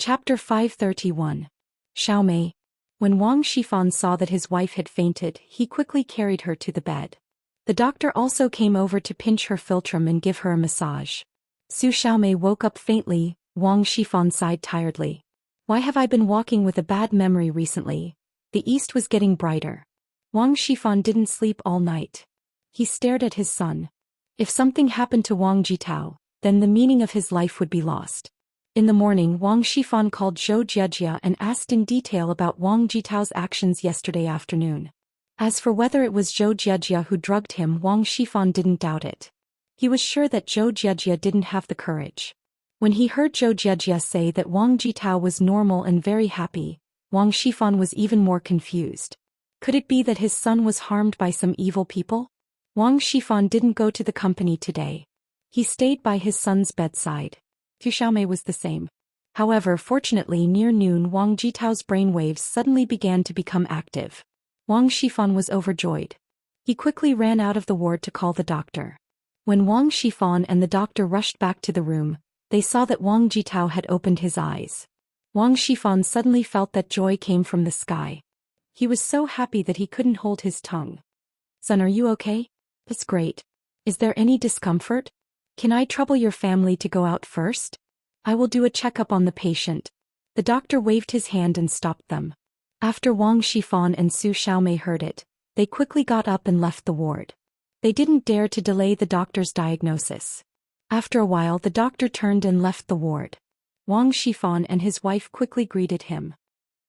Chapter 531. Xiaomei. When Wang Shifan saw that his wife had fainted, he quickly carried her to the bed. The doctor also came over to pinch her philtrum and give her a massage. Su Xiaomei woke up faintly. Wang Shifan sighed tiredly. Why have I been walking with a bad memory recently? The east was getting brighter. Wang Shifan didn't sleep all night. He stared at his son. If something happened to Wang Jitao, then the meaning of his life would be lost. In the morning, Wang Shifan called Zhou Jiejia and asked in detail about Wang Jitao's actions yesterday afternoon. As for whether it was Zhou Jiejia who drugged him, Wang Shifan didn't doubt it. He was sure that Zhou Jiejia didn't have the courage. When he heard Zhou Jiejia say that Wang Jitao was normal and very happy, Wang Shifan was even more confused. Could it be that his son was harmed by some evil people? Wang Shifan didn't go to the company today. He stayed by his son's bedside. Su Xiaomei was the same. However, fortunately near noon Wang Jitao's brain waves suddenly began to become active. Wang Shifan was overjoyed. He quickly ran out of the ward to call the doctor. When Wang Shifan and the doctor rushed back to the room, they saw that Wang Jitao had opened his eyes. Wang Shifan suddenly felt that joy came from the sky. He was so happy that he couldn't hold his tongue. Son, are you okay? That's great. Is there any discomfort? Can I trouble your family to go out first? I will do a checkup on the patient. The doctor waved his hand and stopped them. After Wang Shifan and Su Xiaomei heard it, they quickly got up and left the ward. They didn't dare to delay the doctor's diagnosis. After a while the doctor turned and left the ward. Wang Shifan and his wife quickly greeted him.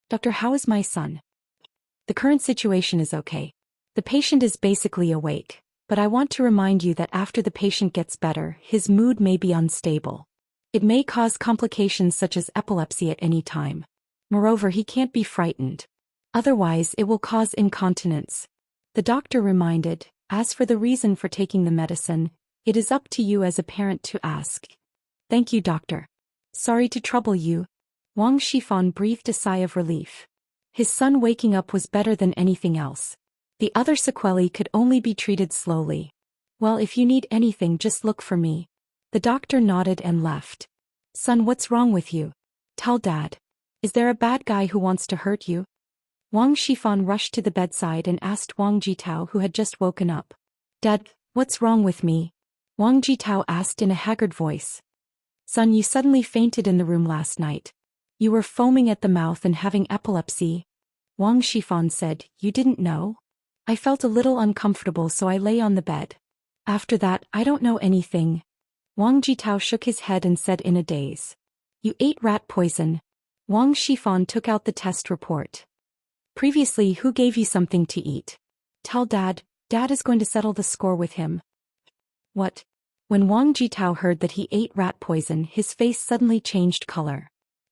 Doctor, how is my son? The current situation is okay. The patient is basically awake. But I want to remind you that after the patient gets better, his mood may be unstable. It may cause complications such as epilepsy at any time. Moreover, he can't be frightened. Otherwise, it will cause incontinence. The doctor reminded, as for the reason for taking the medicine, it is up to you as a parent to ask. Thank you, doctor. Sorry to trouble you. Wang Shifan breathed a sigh of relief. His son waking up was better than anything else. The other sequelae could only be treated slowly. Well, if you need anything, just look for me. The doctor nodded and left. Son, what's wrong with you? Tell Dad. Is there a bad guy who wants to hurt you? Wang Shifan rushed to the bedside and asked Wang Jitao, who had just woken up. Dad, what's wrong with me? Wang Jitao asked in a haggard voice. Son, you suddenly fainted in the room last night. You were foaming at the mouth and having epilepsy. Wang Shifan said, You didn't know? I felt a little uncomfortable, so I lay on the bed. After that, I don't know anything. Wang Jitao shook his head and said in a daze. You ate rat poison. Wang Shifan took out the test report. Previously, who gave you something to eat? Tell Dad. Dad is going to settle the score with him. What? When Wang Jitao heard that he ate rat poison, his face suddenly changed color.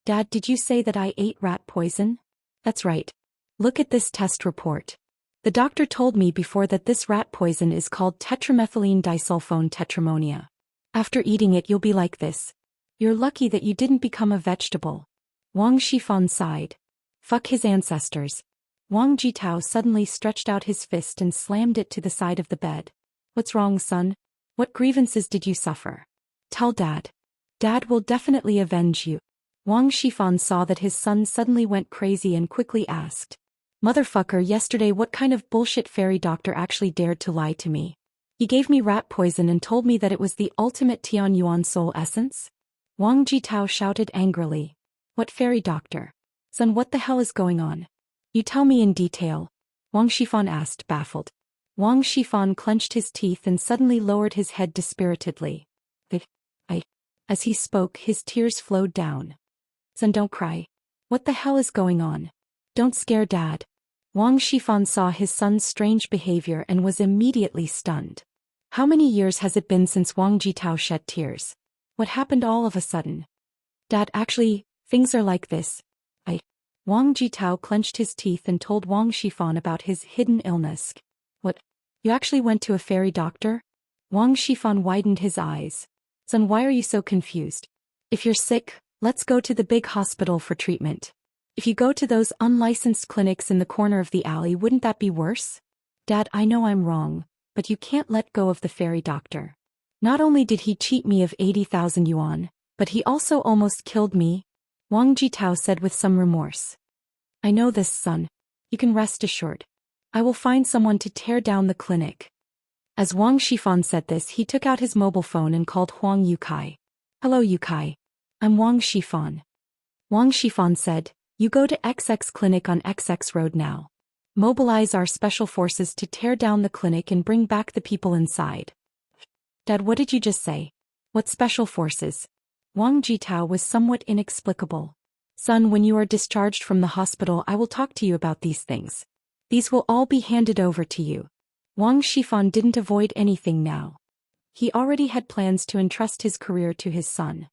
Dad, did you say that I ate rat poison? That's right. Look at this test report. The doctor told me before that this rat poison is called tetramethylene disulfone tetramonia. After eating it, you'll be like this. You're lucky that you didn't become a vegetable. Wang Shifan sighed. Fuck his ancestors. Wang Jitao suddenly stretched out his fist and slammed it to the side of the bed. What's wrong, son? What grievances did you suffer? Tell Dad. Dad will definitely avenge you. Wang Shifan saw that his son suddenly went crazy and quickly asked. Motherfucker, yesterday what kind of bullshit fairy doctor actually dared to lie to me? He gave me rat poison and told me that it was the ultimate Tian Yuan soul essence? Wang Jitao shouted angrily. What fairy doctor? Son, what the hell is going on? You tell me in detail. Wang Shifan asked, baffled. Wang Shifan clenched his teeth and suddenly lowered his head dispiritedly. As he spoke, his tears flowed down. Son, don't cry. What the hell is going on? Don't scare Dad. Wang Shifan saw his son's strange behavior and was immediately stunned. How many years has it been since Wang Jitao shed tears? What happened all of a sudden? Dad, actually, things are like this. Wang Jitao clenched his teeth and told Wang Shifan about his hidden illness. What? You actually went to a fairy doctor? Wang Shifan widened his eyes. Son, why are you so confused? If you're sick, let's go to the big hospital for treatment. If you go to those unlicensed clinics in the corner of the alley, wouldn't that be worse? Dad, I know I'm wrong, but you can't let go of the fairy doctor. Not only did he cheat me of 80,000 yuan, but he also almost killed me. Wang Jitao said with some remorse. I know this, son. You can rest assured. I will find someone to tear down the clinic. As Wang Shifan said this, he took out his mobile phone and called Huang Yukai. Hello Yukai. I'm Wang Shifan. Wang Shifan said, you go to XX clinic on XX road now. Mobilize our special forces to tear down the clinic and bring back the people inside. Dad, what did you just say? What special forces? Wang Jitao was somewhat inexplicable. Son, when you are discharged from the hospital, I will talk to you about these things. These will all be handed over to you. Wang Shifan didn't avoid anything now. He already had plans to entrust his career to his son.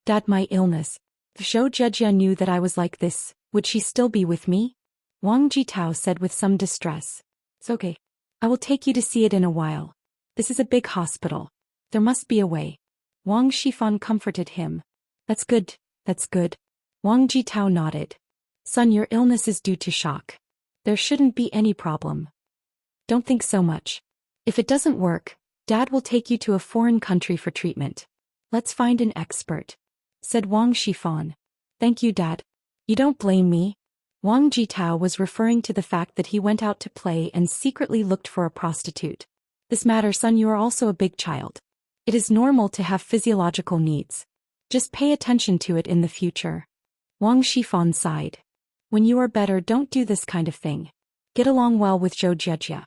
Dad, my illness. If Zhou Jejia knew that I was like this, would she still be with me? Wang Jitao said with some distress. It's okay. I will take you to see it in a while. This is a big hospital. There must be a way. Wang Shifan comforted him. That's good, that's good. Wang Jitao nodded. Son, your illness is due to shock. There shouldn't be any problem. Don't think so much. If it doesn't work, Dad will take you to a foreign country for treatment. Let's find an expert, said Wang Shifan. Thank you, Dad. You don't blame me? Wang Jitao was referring to the fact that he went out to play and secretly looked for a prostitute. This matter, son, you are also a big child. It is normal to have physiological needs. Just pay attention to it in the future. Wang Shifan sighed. When you are better, don't do this kind of thing. Get along well with Zhou Jejia.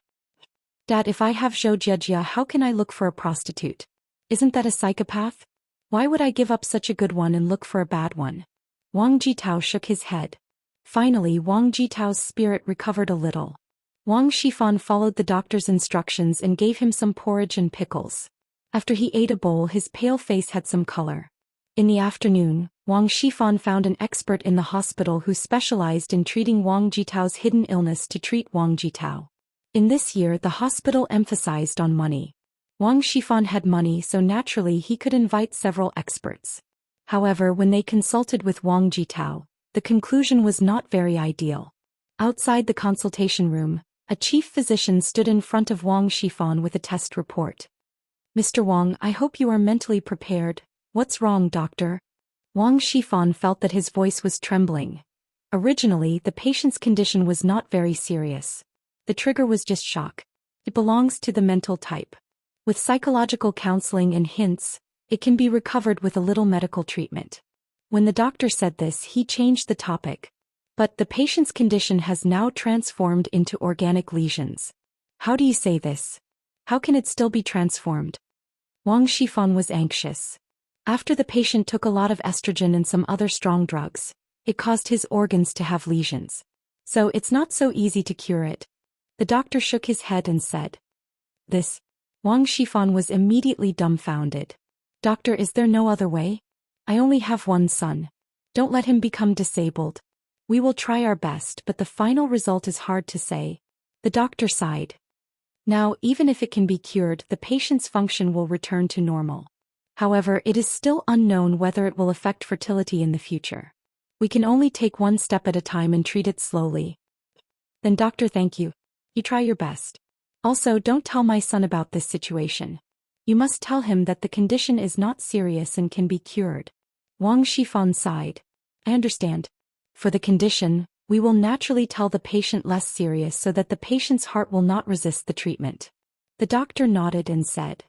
Dad, if I have Zhou Jejia, how can I look for a prostitute? Isn't that a psychopath? Why would I give up such a good one and look for a bad one? Wang Jitao shook his head. Finally, Wang Jitao's spirit recovered a little. Wang Shifan followed the doctor's instructions and gave him some porridge and pickles. After he ate a bowl, his pale face had some color. In the afternoon, Wang Shifan found an expert in the hospital who specialized in treating Wang Jitao's hidden illness to treat Wang Jitao. In this year, the hospital emphasized on money. Wang Shifan had money, so naturally he could invite several experts. However, when they consulted with Wang Jitao, the conclusion was not very ideal. Outside the consultation room, a chief physician stood in front of Wang Shifan with a test report. Mr. Wang, I hope you are mentally prepared. What's wrong, doctor? Wang Shifan felt that his voice was trembling. Originally, the patient's condition was not very serious. The trigger was just shock. It belongs to the mental type. With psychological counseling and hints, it can be recovered with a little medical treatment. When the doctor said this, he changed the topic. But the patient's condition has now transformed into organic lesions. How do you say this? How can it still be transformed? Wang Shifan was anxious. After the patient took a lot of estrogen and some other strong drugs, it caused his organs to have lesions. So it's not so easy to cure it. The doctor shook his head and said. This. Wang Shifan was immediately dumbfounded. Doctor, is there no other way? I only have one son. Don't let him become disabled. We will try our best, but the final result is hard to say. The doctor sighed. Now, even if it can be cured, the patient's function will return to normal. However, it is still unknown whether it will affect fertility in the future. We can only take one step at a time and treat it slowly. Then doctor, thank you. You try your best. Also, don't tell my son about this situation. You must tell him that the condition is not serious and can be cured. Wang Shifan sighed. I understand. For the condition, we will naturally tell the patient less serious so that the patient's heart will not resist the treatment. The doctor nodded and said.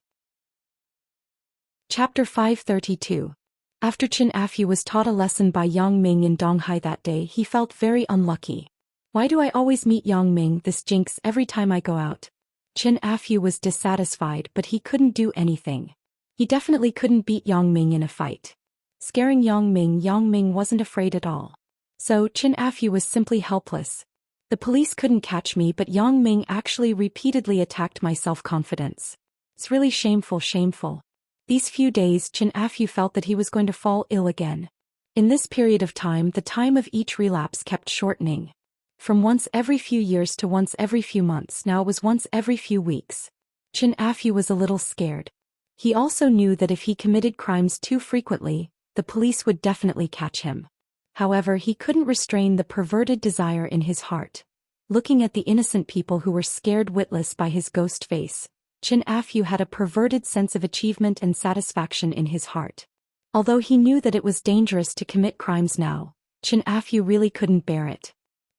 Chapter 532. After Qin Afu was taught a lesson by Yang Ming in Donghai that day, he felt very unlucky. Why do I always meet Yang Ming, this jinx, every time I go out? Qin Afu was dissatisfied, but he couldn't do anything. He definitely couldn't beat Yang Ming in a fight. Scaring Yang Ming wasn't afraid at all. So Qin Afu was simply helpless. The police couldn't catch me, but Yang Ming actually repeatedly attacked my self-confidence. It's really shameful. These few days Qin Afu felt that he was going to fall ill again. In this period of time, the time of each relapse kept shortening. From once every few years to once every few months, now it was once every few weeks. Qin Afu was a little scared. He also knew that if he committed crimes too frequently, the police would definitely catch him. However, he couldn't restrain the perverted desire in his heart. Looking at the innocent people who were scared witless by his ghost face, Qin Afu had a perverted sense of achievement and satisfaction in his heart. Although he knew that it was dangerous to commit crimes now, Chin Afu really couldn't bear it.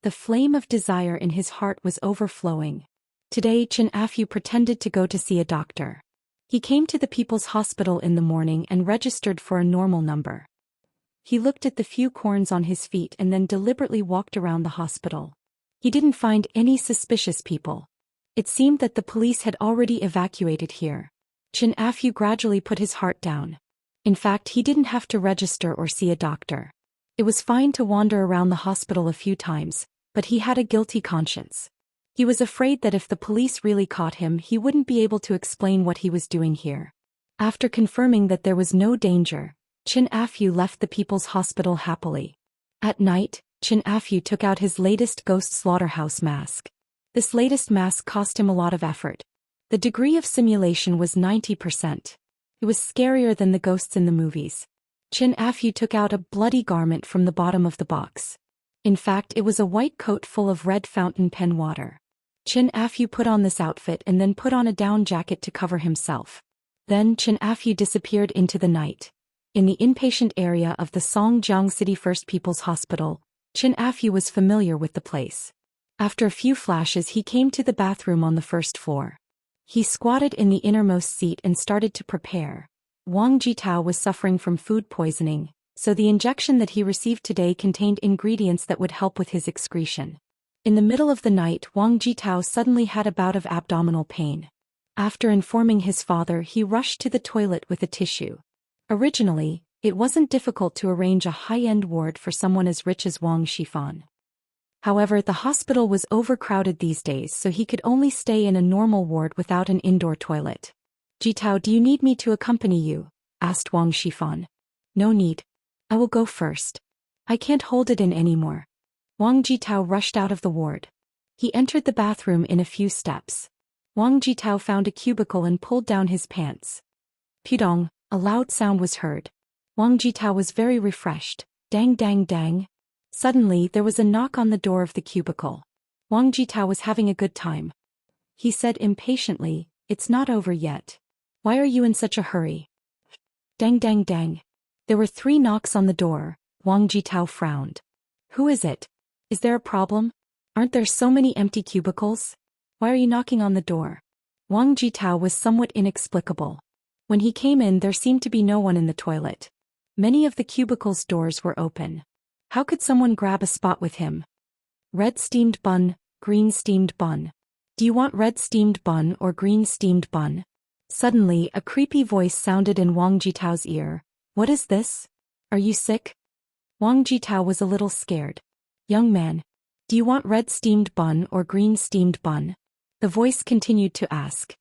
The flame of desire in his heart was overflowing. Today Chin Afu pretended to go to see a doctor. He came to the People's Hospital in the morning and registered for a normal number. He looked at the few corns on his feet and then deliberately walked around the hospital. He didn't find any suspicious people. It seemed that the police had already evacuated here. Chin Afu gradually put his heart down. In fact, he didn't have to register or see a doctor. It was fine to wander around the hospital a few times, but he had a guilty conscience. He was afraid that if the police really caught him, he wouldn't be able to explain what he was doing here. After confirming that there was no danger, Chin Afu left the People's Hospital happily. At night, Chin Afu took out his latest ghost slaughterhouse mask. This latest mask cost him a lot of effort. The degree of simulation was 90%. It was scarier than the ghosts in the movies. Chin Afu took out a bloody garment from the bottom of the box. In fact, it was a white coat full of red fountain pen water. Chin Afu put on this outfit and then put on a down jacket to cover himself. Then Chin Afu disappeared into the night. In the inpatient area of the Songjiang City First People's Hospital, Chin Afu was familiar with the place. After a few flashes, he came to the bathroom on the first floor. He squatted in the innermost seat and started to prepare. Wang Jitao was suffering from food poisoning, so the injection that he received today contained ingredients that would help with his excretion. In the middle of the night, Wang Jitao suddenly had a bout of abdominal pain. After informing his father, he rushed to the toilet with a tissue. Originally, it wasn't difficult to arrange a high-end ward for someone as rich as Wang Shifan. However, the hospital was overcrowded these days, so he could only stay in a normal ward without an indoor toilet. "Jitao, do you need me to accompany you?" asked Wang Shifan. "No need. I will go first. I can't hold it in anymore." Wang Jitao rushed out of the ward. He entered the bathroom in a few steps. Wang Jitao found a cubicle and pulled down his pants. Pudong, a loud sound was heard. Wang Jitao was very refreshed. Dang dang dang. Suddenly, there was a knock on the door of the cubicle. Wang Jitao was having a good time. He said impatiently, "It's not over yet. Why are you in such a hurry?" Dang dang dang. There were 3 knocks on the door. Wang Jitao frowned. "Who is it? Is there a problem? Aren't there so many empty cubicles? Why are you knocking on the door?" Wang Jitao was somewhat inexplicable. When he came in, there seemed to be no one in the toilet. Many of the cubicles' doors were open. How could someone grab a spot with him? "Red steamed bun, green steamed bun. Do you want red steamed bun or green steamed bun?" Suddenly, a creepy voice sounded in Wang Jitao's ear. "What is this? Are you sick?" Wang Jitao was a little scared. "Young man, do you want red steamed bun or green steamed bun?" The voice continued to ask.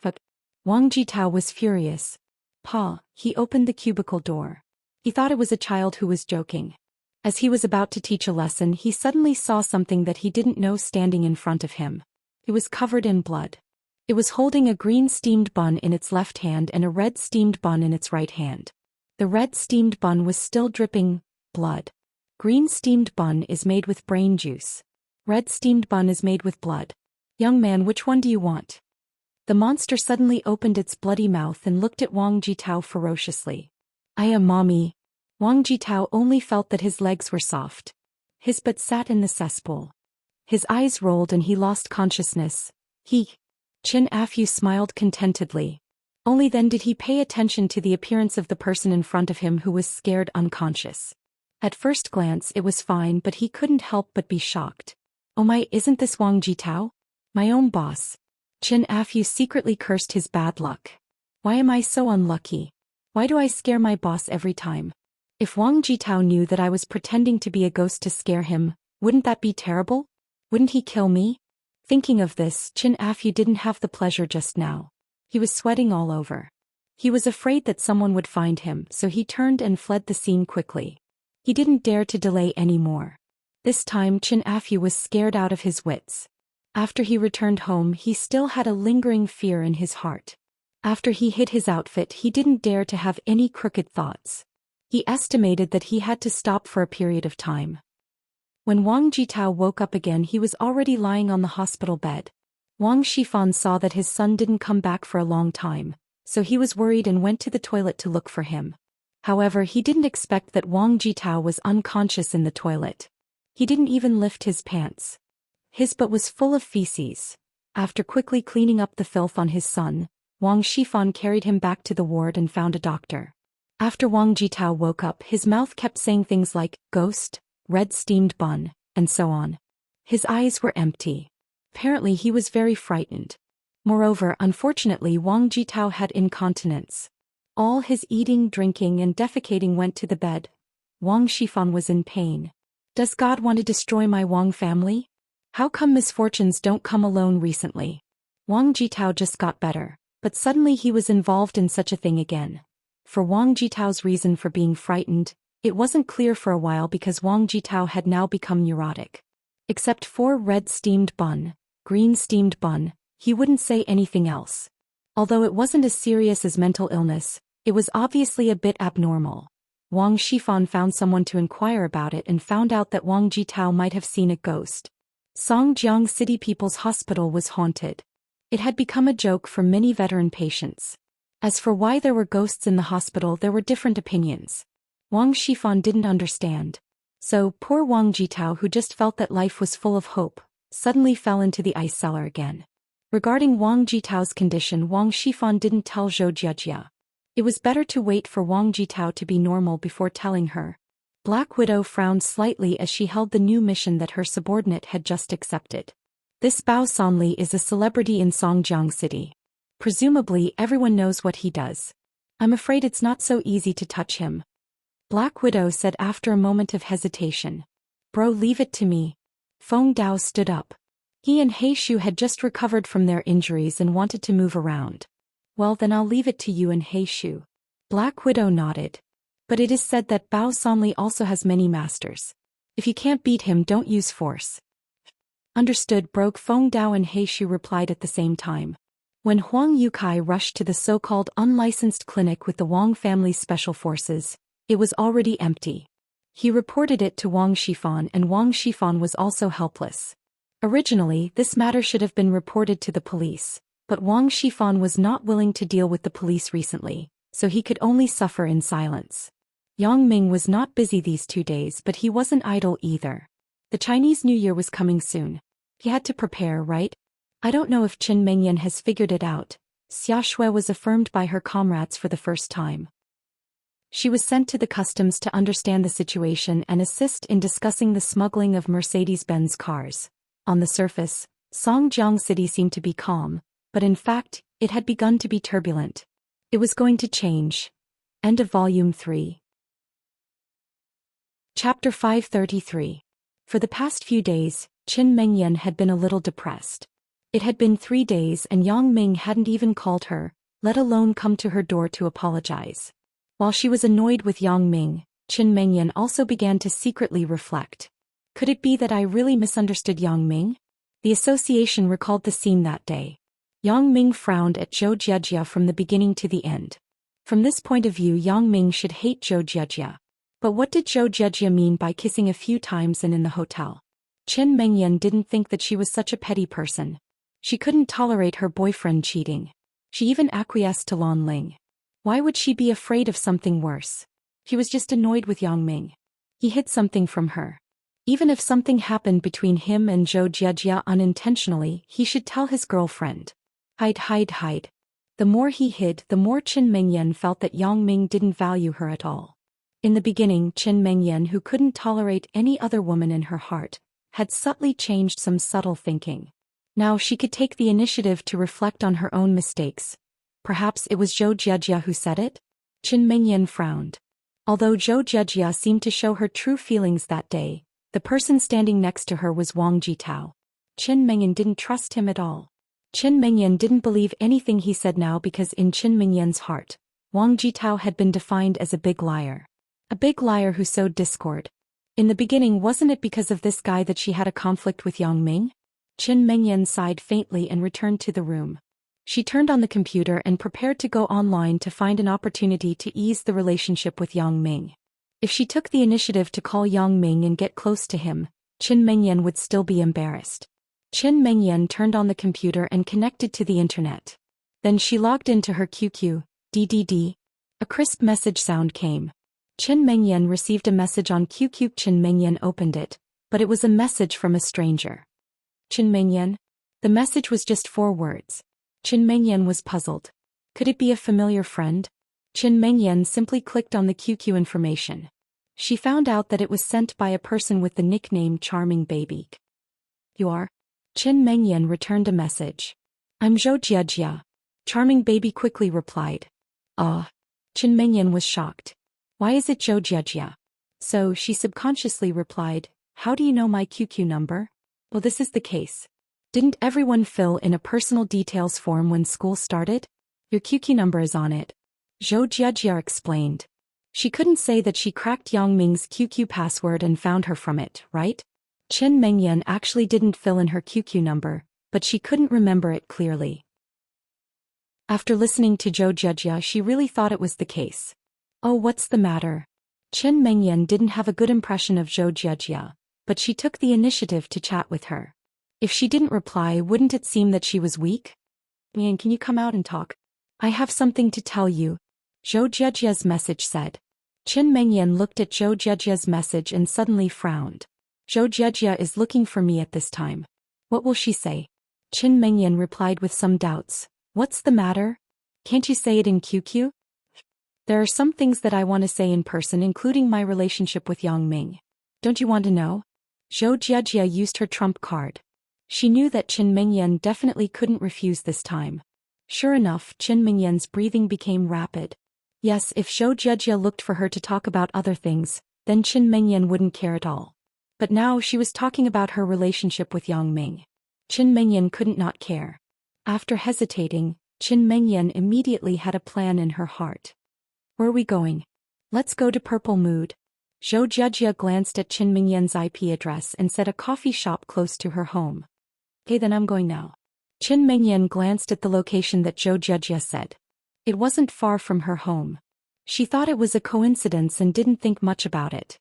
But Wang Jitao was furious. "Pa," he opened the cubicle door. He thought it was a child who was joking. As he was about to teach a lesson, he suddenly saw something that he didn't know standing in front of him. It was covered in blood. It was holding a green steamed bun in its left hand and a red steamed bun in its right hand. The red steamed bun was still dripping blood. Green steamed bun is made with brain juice. Red steamed bun is made with blood. Young man, which one do you want? The monster suddenly opened its bloody mouth and looked at Wang Jitao ferociously. "I am mommy." Wang Jitao only felt that his legs were soft. His butt sat in the cesspool. His eyes rolled and he lost consciousness. Chin Afu smiled contentedly. Only then did he pay attention to the appearance of the person in front of him, who was scared unconscious. At first glance it was fine, but he couldn't help but be shocked. "Oh my, isn't this Wang Jitao? My own boss." Chin Afu secretly cursed his bad luck. "Why am I so unlucky? Why do I scare my boss every time? If Wang Jitao knew that I was pretending to be a ghost to scare him, wouldn't that be terrible? Wouldn't he kill me?" Thinking of this, Chin Afu didn't have the pleasure just now. He was sweating all over. He was afraid that someone would find him, so he turned and fled the scene quickly. He didn't dare to delay any more. This time Chin Afu was scared out of his wits. After he returned home, he still had a lingering fear in his heart. After he hid his outfit, he didn't dare to have any crooked thoughts. He estimated that he had to stop for a period of time. When Wang Jitao woke up again, he was already lying on the hospital bed. Wang Shifan saw that his son didn't come back for a long time, so he was worried and went to the toilet to look for him. However, he didn't expect that Wang Jitao was unconscious in the toilet. He didn't even lift his pants. His butt was full of feces. After quickly cleaning up the filth on his son, Wang Shifan carried him back to the ward and found a doctor. After Wang Jitao woke up, his mouth kept saying things like, ghost, red steamed bun, and so on. His eyes were empty. Apparently he was very frightened. Moreover, unfortunately, Wang Jitao had incontinence. All his eating, drinking, and defecating went to the bed. Wang Shifan was in pain. Does God want to destroy my Wang family? How come misfortunes don't come alone recently? Wang Jitao just got better, but suddenly he was involved in such a thing again. For Wang Jitao's reason for being frightened, it wasn't clear for a while because Wang Jitao had now become neurotic. Except for red steamed bun, green steamed bun, he wouldn't say anything else. Although it wasn't as serious as mental illness, it was obviously a bit abnormal. Wang Shifan found someone to inquire about it and found out that Wang Jitao might have seen a ghost. Songjiang City People's Hospital was haunted. It had become a joke for many veteran patients. As for why there were ghosts in the hospital, there were different opinions. Wang Shifan didn't understand. So, poor Wang Jitao, who just felt that life was full of hope, suddenly fell into the ice cellar again. Regarding Wang Jitao's condition, Wang Shifan didn't tell Zhou Jiejia. It was better to wait for Wang Jitao to be normal before telling her. Black Widow frowned slightly as she held the new mission that her subordinate had just accepted. This Bao Sanli is a celebrity in Songjiang City. Presumably everyone knows what he does. I'm afraid it's not so easy to touch him. Black Widow said after a moment of hesitation. Bro, leave it to me. Feng Dao stood up. He and He Shu had just recovered from their injuries and wanted to move around. Well, then I'll leave it to you and He Shu. Black Widow nodded. But it is said that Bao Sanli also has many masters. If you can't beat him, don't use force. Understood, broke Feng Dao and He Shu replied at the same time. When Huang Yukai rushed to the so-called unlicensed clinic with the Wang family's special forces, it was already empty. He reported it to Wang Shifan, and Wang Shifan was also helpless. Originally, this matter should have been reported to the police, but Wang Shifan was not willing to deal with the police recently, so he could only suffer in silence. Yang Ming was not busy these 2 days, but he wasn't idle either. The Chinese New Year was coming soon. He had to prepare, right? I don't know if Qin Mengyan has figured it out. Xia Shui was affirmed by her comrades for the first time. She was sent to the customs to understand the situation and assist in discussing the smuggling of Mercedes-Benz cars. On the surface, Songjiang City seemed to be calm, but in fact, it had begun to be turbulent. It was going to change. End of Volume 3. Chapter 533. For the past few days, Qin Mengyan had been a little depressed. It had been 3 days and Yang Ming hadn't even called her, let alone come to her door to apologize. While she was annoyed with Yang Ming, Qin Mengyan also began to secretly reflect. Could it be that I really misunderstood Yang Ming? The association recalled the scene that day. Yang Ming frowned at Zhou Jiejia from the beginning to the end. From this point of view, Yang Ming should hate Zhou Jiejia. But what did Zhou Jiejia mean by kissing a few times and in the hotel? Qin Mengyan didn't think that she was such a petty person. She couldn't tolerate her boyfriend cheating. She even acquiesced to Lan Ling. Why would she be afraid of something worse? She was just annoyed with Yang Ming. He hid something from her. Even if something happened between him and Zhou Jiejia unintentionally, he should tell his girlfriend. Hide. The more he hid, the more Qin Mengyan felt that Yang Ming didn't value her at all. In the beginning, Qin Mengyan, who couldn't tolerate any other woman in her heart, had subtly changed some subtle thinking. Now she could take the initiative to reflect on her own mistakes. Perhaps it was Zhou Jiejia who said it? Qin Mengyan frowned. Although Zhou Jiejia seemed to show her true feelings that day, the person standing next to her was Wang Jitao. Qin Mengyan didn't trust him at all. Qin Mengyan didn't believe anything he said now because in Qin Mengyan's heart, Wang Jitao had been defined as a big liar. A big liar who sowed discord. In the beginning, wasn't it because of this guy that she had a conflict with Yang Ming? Qin Mengyan sighed faintly and returned to the room. She turned on the computer and prepared to go online to find an opportunity to ease the relationship with Yang Ming. If she took the initiative to call Yang Ming and get close to him, Qin Mengyan would still be embarrassed. Qin Mengyan turned on the computer and connected to the internet. Then she logged into her QQ, DDD. A crisp message sound came. Chen Mengyan received a message on QQ. Chen Mengyan opened it, but it was a message from a stranger. Chen Mengyan? The message was just 4 words. Chen Mengyan was puzzled. Could it be a familiar friend? Chen Mengyan simply clicked on the QQ information. She found out that it was sent by a person with the nickname Charming Baby. You are? Chen Mengyan returned a message. I'm Zhou Jiajia. Charming Baby quickly replied. Chen Mengyan was shocked. Why is it Zhou Jiajia? So she subconsciously replied, how do you know my QQ number? Well, this is the case. Didn't everyone fill in a personal details form when school started? Your QQ number is on it. Zhou Jiajia explained. She couldn't say that she cracked Yang Ming's QQ password and found her from it, right? Chen Mengyan actually didn't fill in her QQ number, but she couldn't remember it clearly. After listening to Zhou Jiajia, she really thought it was the case. Oh, what's the matter? Chen Mengyan didn't have a good impression of Zhou Jiajia, but she took the initiative to chat with her. If she didn't reply, wouldn't it seem that she was weak? Man, can you come out and talk? I have something to tell you. Zhou Jiajia's message said. Chen Mengyan looked at Zhou Jiajia's message and suddenly frowned. Zhou Jiajia is looking for me at this time. What will she say? Chen Mengyan replied with some doubts. What's the matter? Can't you say it in QQ? There are some things that I want to say in person, including my relationship with Yang Ming. Don't you want to know? Zhou Jiajia used her trump card. She knew that Chen Mengyan definitely couldn't refuse this time. Sure enough, Chen Mengyan's breathing became rapid. Yes, if Zhou Jiajia looked for her to talk about other things, then Chen Mengyan wouldn't care at all. But now she was talking about her relationship with Yang Ming. Chen Mengyan couldn't not care. After hesitating, Chen Mengyan immediately had a plan in her heart. Where are we going? Let's go to Purple Mood. Zhou Jiajia glanced at Chen Mengyan's IP address and said a coffee shop close to her home. Okay, then I'm going now. Chen Mengyan glanced at the location that Zhou Jiajia said. It wasn't far from her home. She thought it was a coincidence and didn't think much about it.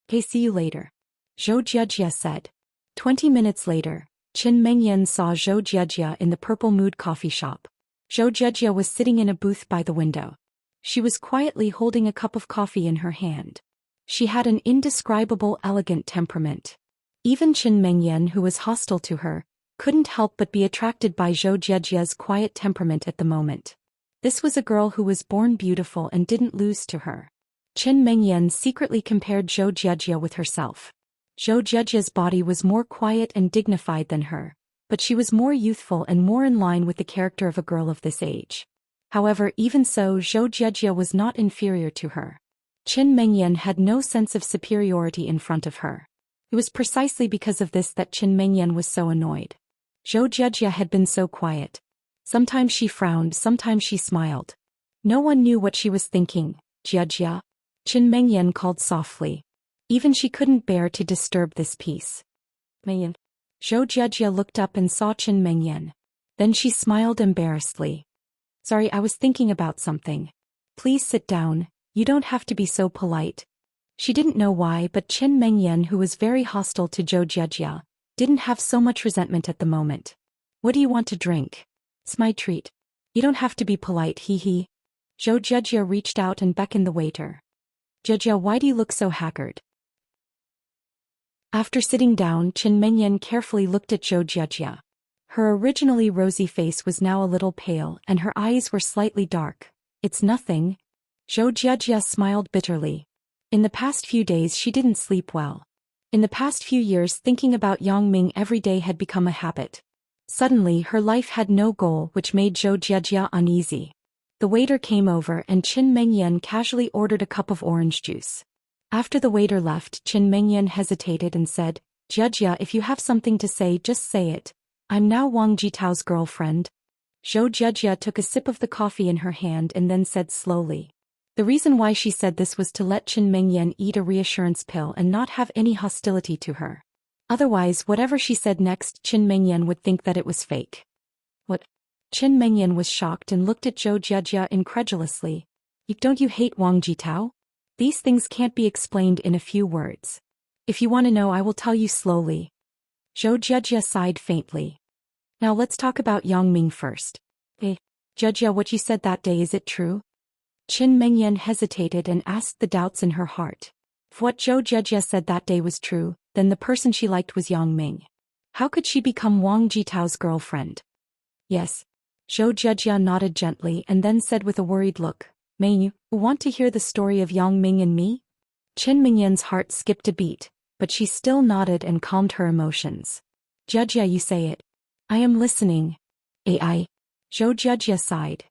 Okay, see you later. Zhou Jiajia said. 20 minutes later, Chen Mengyan saw Zhou Jiajia in the Purple Mood coffee shop. Zhou Jiajia was sitting in a booth by the window. She was quietly holding a cup of coffee in her hand. She had an indescribable elegant temperament. Even Chen Mengyan, who was hostile to her, couldn't help but be attracted by Zhou Jiajia's quiet temperament at the moment. This was a girl who was born beautiful and didn't lose to her. Chen Mengyan secretly compared Zhou Jiajia with herself. Zhou Jiajia's body was more quiet and dignified than her, but she was more youthful and more in line with the character of a girl of this age. However, even so, Zhou Jiajia was not inferior to her. Chen Mengyan had no sense of superiority in front of her. It was precisely because of this that Chen Mengyan was so annoyed. Zhou Jiajia had been so quiet. Sometimes she frowned, sometimes she smiled. No one knew what she was thinking. Jiajia? Chen Mengyan called softly. Even she couldn't bear to disturb this peace. Mengyan. Zhou Jiajia looked up and saw Chen Mengyan. Then she smiled embarrassedly. Sorry, I was thinking about something. Please sit down, you don't have to be so polite. She didn't know why, but Chen Mengyan, who was very hostile to Zhou Jiajia, didn't have so much resentment at the moment. What do you want to drink? It's my treat. You don't have to be polite, hee. Zhou Jiajia reached out and beckoned the waiter. Jiajia, why do you look so haggard? After sitting down, Chen Mengyan carefully looked at Zhou Jiajia. Her originally rosy face was now a little pale and her eyes were slightly dark. It's nothing. Zhou Jiajia smiled bitterly. In the past few days she didn't sleep well. In the past few years thinking about Yang Ming every day had become a habit. Suddenly her life had no goal, which made Zhou Jiajia uneasy. The waiter came over and Chen Mengyan casually ordered a cup of orange juice. After the waiter left, Chen Mengyan hesitated and said, Jiajia, if you have something to say, just say it. I'm now Wang Jitao's girlfriend. Zhou Jiajia took a sip of the coffee in her hand and then said slowly. The reason why she said this was to let Chen Mengyan eat a reassurance pill and not have any hostility to her. Otherwise, whatever she said next, Chen Mengyan would think that it was fake. What? Chen Mengyan was shocked and looked at Zhou Jiajia incredulously. Don't you hate Wang Jitao? These things can't be explained in a few words. If you want to know, I will tell you slowly. Zhou Jiajia sighed faintly. Now let's talk about Yang Ming first. Jiajia, what you said that day, is it true? Qin Mengyan hesitated and asked the doubts in her heart. If what Zhou Jejia said that day was true, then the person she liked was Yang Ming. How could she become Wang Jitao's girlfriend? Yes. Zhou Jejia nodded gently and then said with a worried look, May you want to hear the story of Yang Ming and me? Qin Mengyan's heart skipped a beat, but she still nodded and calmed her emotions. Jejia, you say it. I am listening. AI. Zhou Jejia sighed.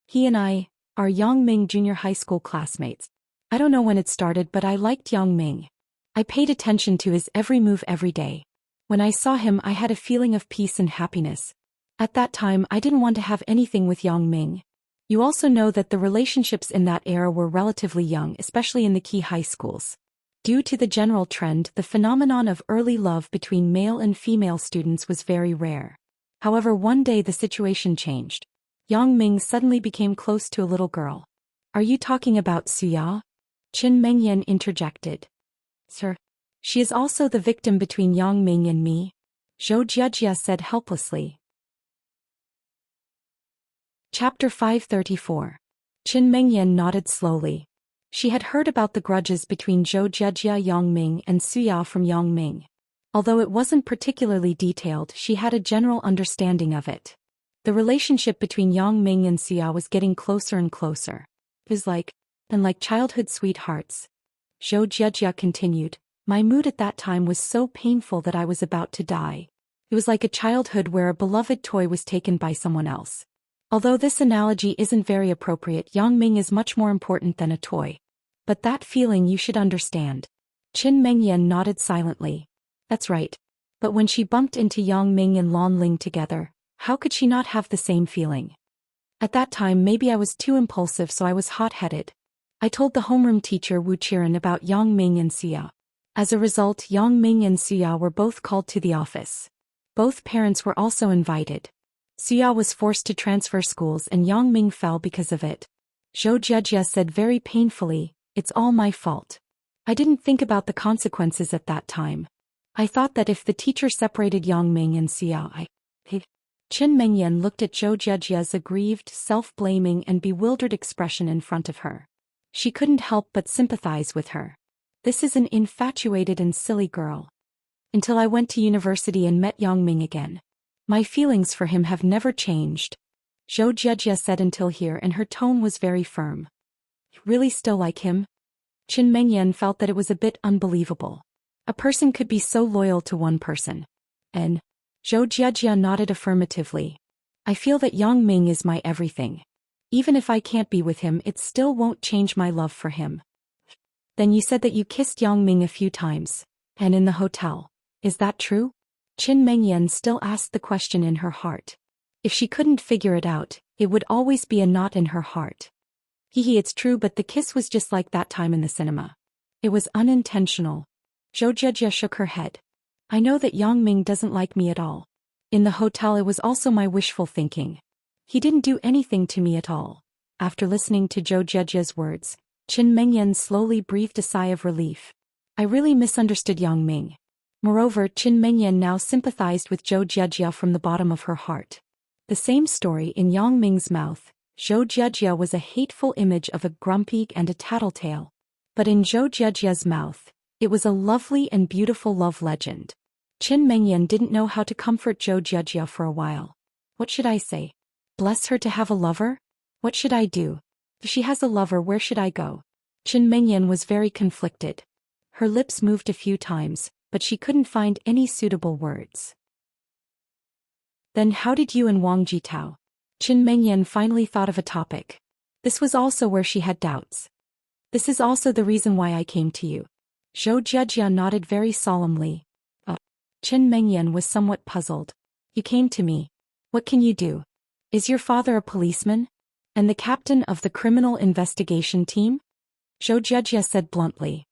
He and I are Yang Ming junior high school classmates. I don't know when it started, but I liked Yang Ming. I paid attention to his every move every day. When I saw him, I had a feeling of peace and happiness. At that time, I didn't want to have anything with Yang Ming. You also know that the relationships in that era were relatively young, especially in the key high schools. Due to the general trend, the phenomenon of early love between male and female students was very rare. However, one day the situation changed. Yang Ming suddenly became close to a little girl. Are you talking about Suya? Qin Mengyan interjected. Sir. She is also the victim between Yang Ming and me, Zhou Jejia said helplessly. Chapter 534. Qin Mengyan nodded slowly. She had heard about the grudges between Zhou Jejia, Yang Ming and Suya from Yang Ming. Although it wasn't particularly detailed, she had a general understanding of it. The relationship between Yang Ming and Suya was getting closer and closer. It was like childhood sweethearts. Zhou Jejia continued. My mood at that time was so painful that I was about to die. It was like a childhood where a beloved toy was taken by someone else. Although this analogy isn't very appropriate, Yang Ming is much more important than a toy. But that feeling you should understand. Qin Mengyan nodded silently. That's right. But when she bumped into Yang Ming and Lan Ling together, how could she not have the same feeling? At that time maybe I was too impulsive, so I was hot-headed. I told the homeroom teacher Wu Qiren about Yang Ming and Suya. As a result, Yang Ming and Suya were both called to the office. Both parents were also invited. Suya was forced to transfer schools and Yang Ming fell because of it. Zhou Jejia said very painfully, it's all my fault. I didn't think about the consequences at that time. I thought that if the teacher separated Yang Ming and Suya, Qin Mengyan looked at Zhou Jejia's aggrieved, self-blaming and bewildered expression in front of her. She couldn't help but sympathize with her. This is an infatuated and silly girl. Until I went to university and met Yang Ming again. My feelings for him have never changed. Zhou Jejia said until here, and her tone was very firm. You really still like him? Qin Mengyan felt that it was a bit unbelievable. A person could be so loyal to one person. And Zhou Jejia nodded affirmatively. I feel that Yang Ming is my everything. Even if I can't be with him, it still won't change my love for him. Then you said that you kissed Yang Ming a few times, and in the hotel. Is that true? Qin Mengyan still asked the question in her heart. If she couldn't figure it out, it would always be a knot in her heart. It's true, but the kiss was just like that time in the cinema. It was unintentional. Zhou Jejia shook her head. I know that Yang Ming doesn't like me at all. In the hotel it was also my wishful thinking. He didn't do anything to me at all. After listening to Zhou Jejia's words, Qin Mengyan slowly breathed a sigh of relief. I really misunderstood Yang Ming. Moreover, Qin Mengyan now sympathized with Zhou Jejia from the bottom of her heart. The same story in Yang Ming's mouth. Zhou Jejia was a hateful image of a grumpy and a tattletale. But in Zhou Jejia's mouth, it was a lovely and beautiful love legend. Qin Mengyan didn't know how to comfort Zhou Jejia for a while. What should I say? Bless her to have a lover? What should I do? If she has a lover, where should I go? Qin Mengyan was very conflicted. Her lips moved a few times, but she couldn't find any suitable words. Then how did you and Wang Jitao? Qin Mengyan finally thought of a topic. This was also where she had doubts. This is also the reason why I came to you. Zhou Jejia nodded very solemnly. Qin Mengyan was somewhat puzzled. You came to me. What can you do? Is your father a policeman? And the captain of the criminal investigation team? Zhou Jejia said bluntly.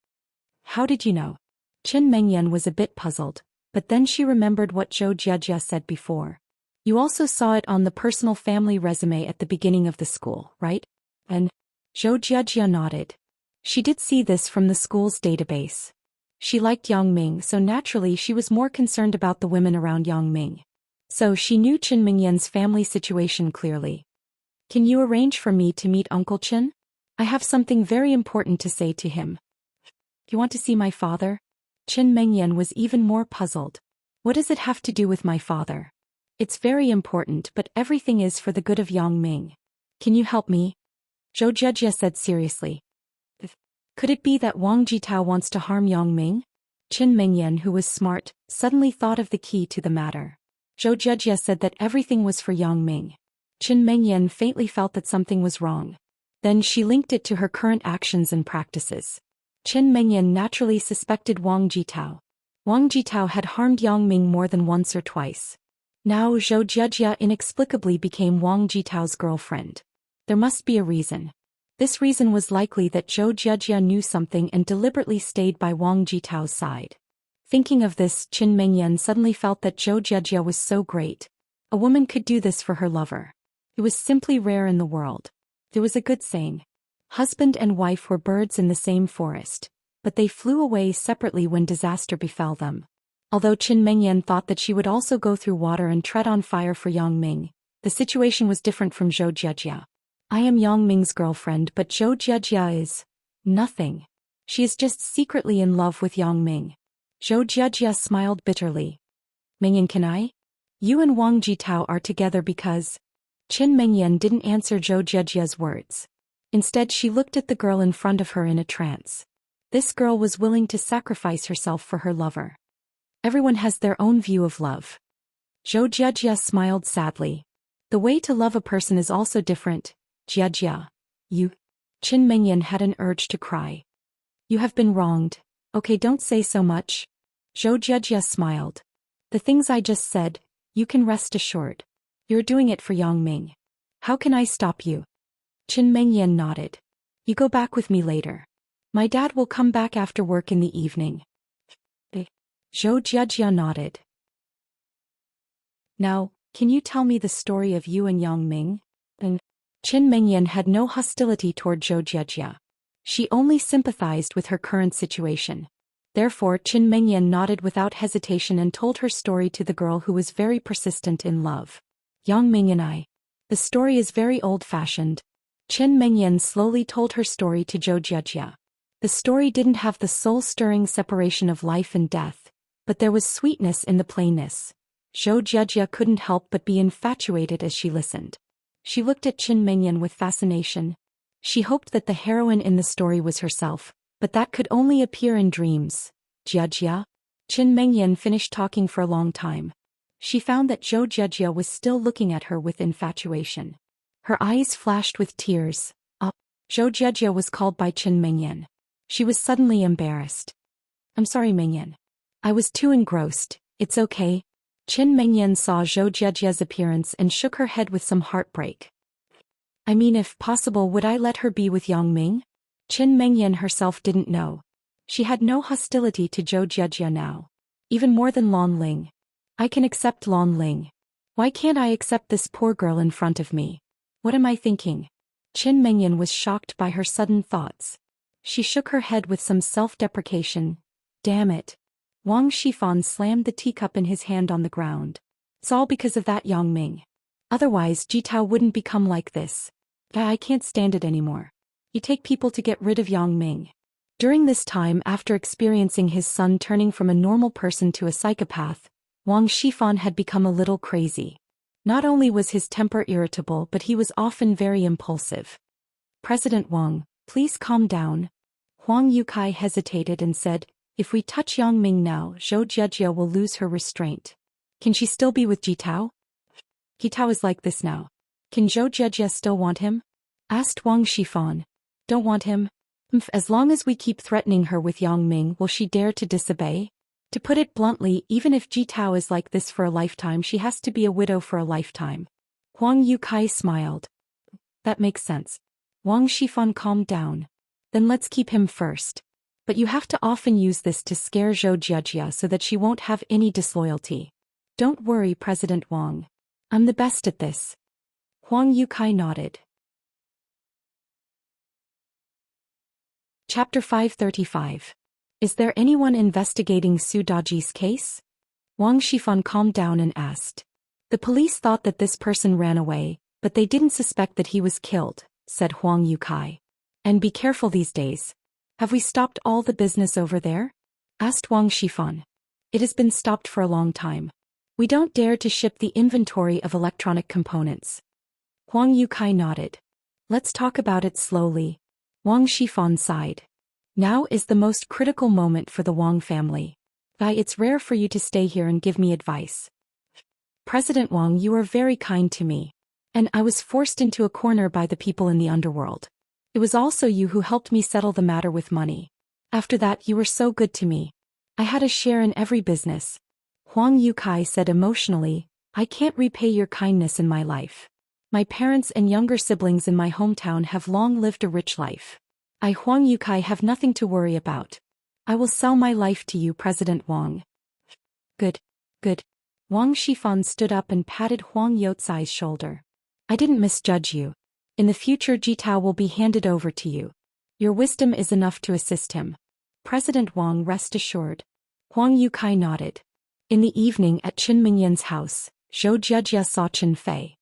How did you know? Qin Mengyan was a bit puzzled, but then she remembered what Zhou Jejia said before. You also saw it on the personal family resume at the beginning of the school, right? And Zhou Jejia nodded. She did see this from the school's database. She liked Yang Ming, so naturally she was more concerned about the women around Yang Ming. So she knew Qin Mengyan's family situation clearly. Can you arrange for me to meet Uncle Qin? I have something very important to say to him. You want to see my father? Qin Mengyan was even more puzzled. What does it have to do with my father? It's very important, but everything is for the good of Yang Ming. Can you help me? Zhou Jie said seriously. Could it be that Wang Jitao wants to harm Yang Ming? Qin Mengyan, who was smart, suddenly thought of the key to the matter. Zhou Jie said that everything was for Yang Ming. Qin Mengyan faintly felt that something was wrong. Then she linked it to her current actions and practices. Qin Mengyan naturally suspected Wang Jitao. Wang Jitao had harmed Yang Ming more than once or twice. Now Zhou Jie inexplicably became Wang Jitao's girlfriend. There must be a reason. This reason was likely that Zhou Jie knew something and deliberately stayed by Wang Jitao's side. Thinking of this, Qin Mengyan suddenly felt that Zhou Jie was so great. A woman could do this for her lover. It was simply rare in the world. There was a good saying. Husband and wife were birds in the same forest, but they flew away separately when disaster befell them. Although Qin Mengyan thought that she would also go through water and tread on fire for Yang Ming, the situation was different from Zhou Jie. I am Yang Ming's girlfriend, but Zhou Jie is nothing. She is just secretly in love with Yang Ming. Zhou Jie smiled bitterly. Mengyan, can I? You and Wang Jitao are together because... Qin Mengyan didn't answer Zhou Jie's words. Instead, she looked at the girl in front of her in a trance. This girl was willing to sacrifice herself for her lover. Everyone has their own view of love. Zhou Jie smiled sadly. The way to love a person is also different. Jie, you... Qin Mengyan had an urge to cry. You have been wronged. Okay, don't say so much. Zhou Jie smiled. The things I just said, you can rest assured. You're doing it for Yang Ming. How can I stop you? Qin Mengyan nodded. You go back with me later. My dad will come back after work in the evening. Zhou Jie nodded. Now, can you tell me the story of you and Yang Ming? Qin Mengyan had no hostility toward Zhou Jie. She only sympathized with her current situation. Therefore, Qin Mengyan nodded without hesitation and told her story to the girl who was very persistent in love. Yang Ming and I. The story is very old-fashioned. Qin Mengyan slowly told her story to Zhou Jie. The story didn't have the soul-stirring separation of life and death, but there was sweetness in the plainness. Zhou Jie couldn't help but be infatuated as she listened. She looked at Qin Mengyan with fascination. She hoped that the heroine in the story was herself, but that could only appear in dreams. Jie? Qin Mengyan finished talking for a long time. She found that Zhou Jie was still looking at her with infatuation. Her eyes flashed with tears. Zhou Jie was called by Qin Mengyan. She was suddenly embarrassed. I'm sorry, Mengyan. I was too engrossed. It's okay. Qin Mengyan saw Zhou Jie's appearance and shook her head with some heartbreak. I mean, if possible, would I let her be with Yang Ming? Qin Mengyan herself didn't know. She had no hostility to Zhou Jie now. Even more than Lan Ling. I can accept Lan Ling. Why can't I accept this poor girl in front of me? What am I thinking? Qin Mengyan was shocked by her sudden thoughts. She shook her head with some self-deprecation. Damn it. Wang Shifan slammed the teacup in his hand on the ground. It's all because of that Yang Ming. Otherwise, Jitao wouldn't become like this. I can't stand it anymore. You take people to get rid of Yang Ming. During this time, after experiencing his son turning from a normal person to a psychopath, Wang Shifan had become a little crazy. Not only was his temper irritable, but he was often very impulsive. President Wang, please calm down. Huang Yukai hesitated and said, if we touch Yang Ming now, Zhou Jie will lose her restraint. Can she still be with Jitao? Jitao is like this now. Can Zhou Jie still want him? Asked Wang Shifan. Don't want him? As long as we keep threatening her with Yang Ming, will she dare to disobey? To put it bluntly, even if Jitao is like this for a lifetime, she has to be a widow for a lifetime. Huang Yukai smiled. That makes sense. Wang Shifan calmed down. Then let's keep him first. But you have to often use this to scare Zhou Jie so that she won't have any disloyalty. Don't worry, President Wang. I'm the best at this. Huang Yukai nodded. Chapter 535. Is there anyone investigating Su Daji's case? Wang Shifan calmed down and asked. The police thought that this person ran away, but they didn't suspect that he was killed, said Huang Yukai. And be careful these days. Have we stopped all the business over there? Asked Wang Shifan. It has been stopped for a long time. We don't dare to ship the inventory of electronic components. Huang Yukai nodded. Let's talk about it slowly. Wang Shifan sighed. Now is the most critical moment for the Wang family. It's rare for you to stay here and give me advice. President Wang, you are very kind to me. And I was forced into a corner by the people in the underworld. It was also you who helped me settle the matter with money. After that, you were so good to me. I had a share in every business. Huang Yukai said emotionally, I can't repay your kindness in my life. My parents and younger siblings in my hometown have long lived a rich life. I, Huang Yukai, have nothing to worry about. I will sell my life to you, President Wang. Good. Good. Wang Shifan stood up and patted Huang Youcai's shoulder. I didn't misjudge you. In the future, Jitao will be handed over to you. Your wisdom is enough to assist him. President Wang, rest assured. Huang Yukai nodded. In the evening at Qin Mingyan's house, Zhou Jiejia saw Qin Fei.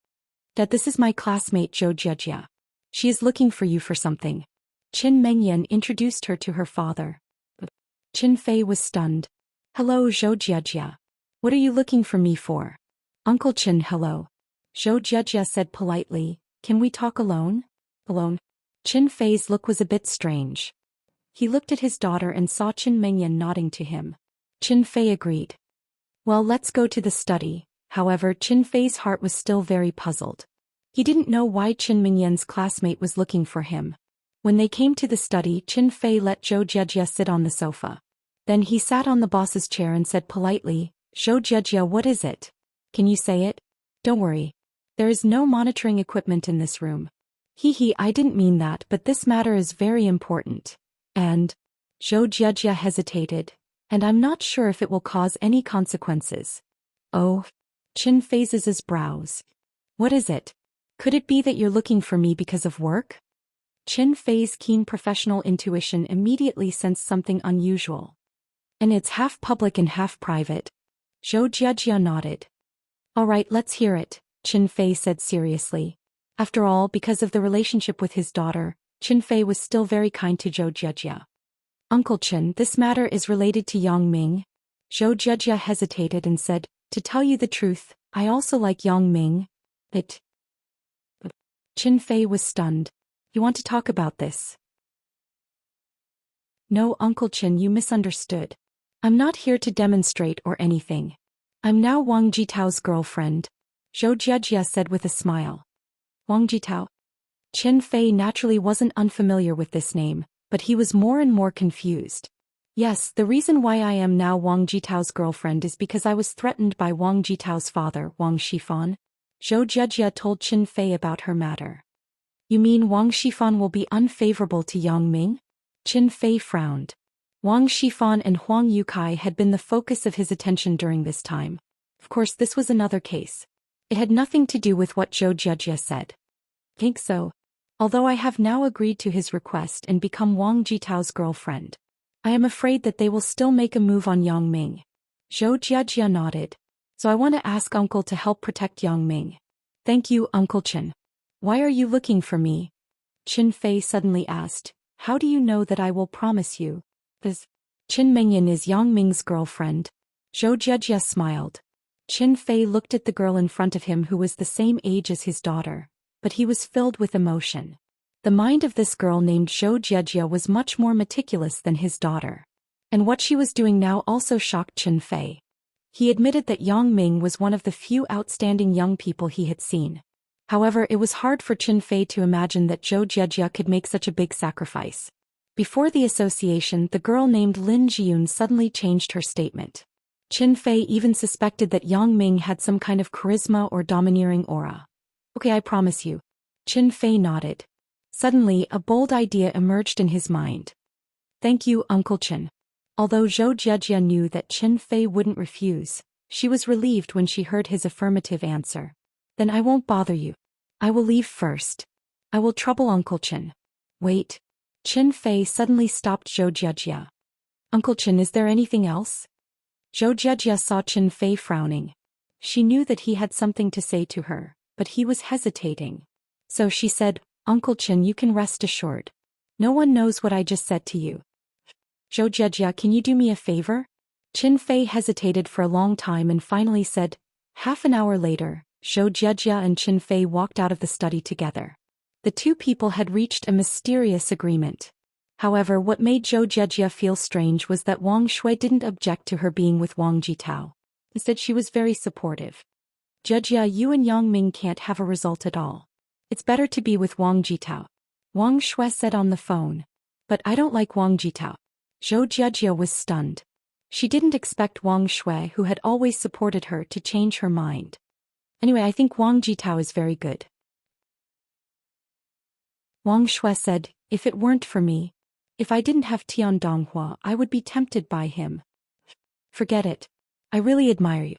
Dad, this is my classmate Zhou Jiejia. She is looking for you for something. Qin Mingyan introduced her to her father. Qin Fei was stunned. Hello, Zhou Jiejia. What are you looking for me for? Uncle Qin, hello. Zhou Jiejia said politely, can we talk alone? Alone? Qin Fei's look was a bit strange. He looked at his daughter and saw Qin Mingyan nodding to him. Qin Fei agreed. Well, let's go to the study. However, Qin Fei's heart was still very puzzled. He didn't know why Qin Mingyan's classmate was looking for him. When they came to the study, Qin Fei let Zhou Jiejia sit on the sofa. Then he sat on the boss's chair and said politely, Zhou Jiejia, what is it? Can you say it? Don't worry. There is no monitoring equipment in this room. I didn't mean that, but this matter is very important. And? Zhou Jiejia hesitated. And I'm not sure if it will cause any consequences. Oh. Qin Fei's his brows. What is it? Could it be that you're looking for me because of work? Qin Fei's keen professional intuition immediately sensed something unusual. And it's half public and half private. Zhou Jiejia nodded. All right, let's hear it, Qin Fei said seriously. After all, because of the relationship with his daughter, Qin Fei was still very kind to Zhou Jiejia. Uncle Qin, this matter is related to Yang Ming. Zhou Jiejia hesitated and said, to tell you the truth, I also like Yang Ming. But Qin Fei was stunned. You want to talk about this? No, Uncle Qin, you misunderstood. I'm not here to demonstrate or anything. I'm now Wang Jitao's girlfriend, Zhou Jiejia said with a smile. Wang Jitao? Qin Fei naturally wasn't unfamiliar with this name, but he was more and more confused. Yes, the reason why I am now Wang Jitao's girlfriend is because I was threatened by Wang Jitao's father, Wang Shifan. Zhou Jiejia told Qin Fei about her matter. You mean Wang Shifan will be unfavorable to Yang Ming? Qin Fei frowned. Wang Shifan and Huang Yukai had been the focus of his attention during this time. Of course, this was another case. It had nothing to do with what Zhou Jiejia said. Think so. Although I have now agreed to his request and become Wang Jitao's girlfriend, I am afraid that they will still make a move on Yang Ming. Zhou Jiejia nodded. So I want to ask Uncle to help protect Yang Ming. Thank you, Uncle Qin. Why are you looking for me? Qin Fei suddenly asked. How do you know that I will promise you? This Qin Mingyan is Yang Ming's girlfriend. Zhou Jiejia smiled. Qin Fei looked at the girl in front of him who was the same age as his daughter, but he was filled with emotion. The mind of this girl named Zhou Jiejia was much more meticulous than his daughter. And what she was doing now also shocked Qin Fei. He admitted that Yang Ming was one of the few outstanding young people he had seen. However, it was hard for Qin Fei to imagine that Zhou Jiejia could make such a big sacrifice. Before the association, the girl named Lin Jiyun suddenly changed her statement. Qin Fei even suspected that Yang Ming had some kind of charisma or domineering aura. Okay, I promise you. Qin Fei nodded. Suddenly, a bold idea emerged in his mind. Thank you, Uncle Qin. Although Zhou Jiejia knew that Qin Fei wouldn't refuse, she was relieved when she heard his affirmative answer. Then I won't bother you. I will leave first. I will trouble Uncle Qin. Wait. Qin Fei suddenly stopped Zhou Jiejia. Uncle Qin, is there anything else? Zhou Jiejia saw Qin Fei frowning. She knew that he had something to say to her, but he was hesitating. So she said, Uncle Qin, you can rest assured. No one knows what I just said to you. Zhou Jejia, can you do me a favor? Qin Fei hesitated for a long time and finally said. Half an hour later, Zhou Jejia and Qin Fei walked out of the study together. The two people had reached a mysterious agreement. However, what made Zhou Jejia feel strange was that Wang Shui didn't object to her being with Wang Jitao. Instead, she was very supportive. Jejia, you and Yang Ming can't have a result at all. It's better to be with Wang Jitao. Wang Shui said on the phone. But I don't like Wang Jitao. Zhou Jejia was stunned. She didn't expect Wang Shui, who had always supported her, to change her mind. Anyway, I think Wang Jitao is very good. Wang Shui said, if it weren't for me, if I didn't have Tian Donghua, I would be tempted by him. Forget it. I really admire you.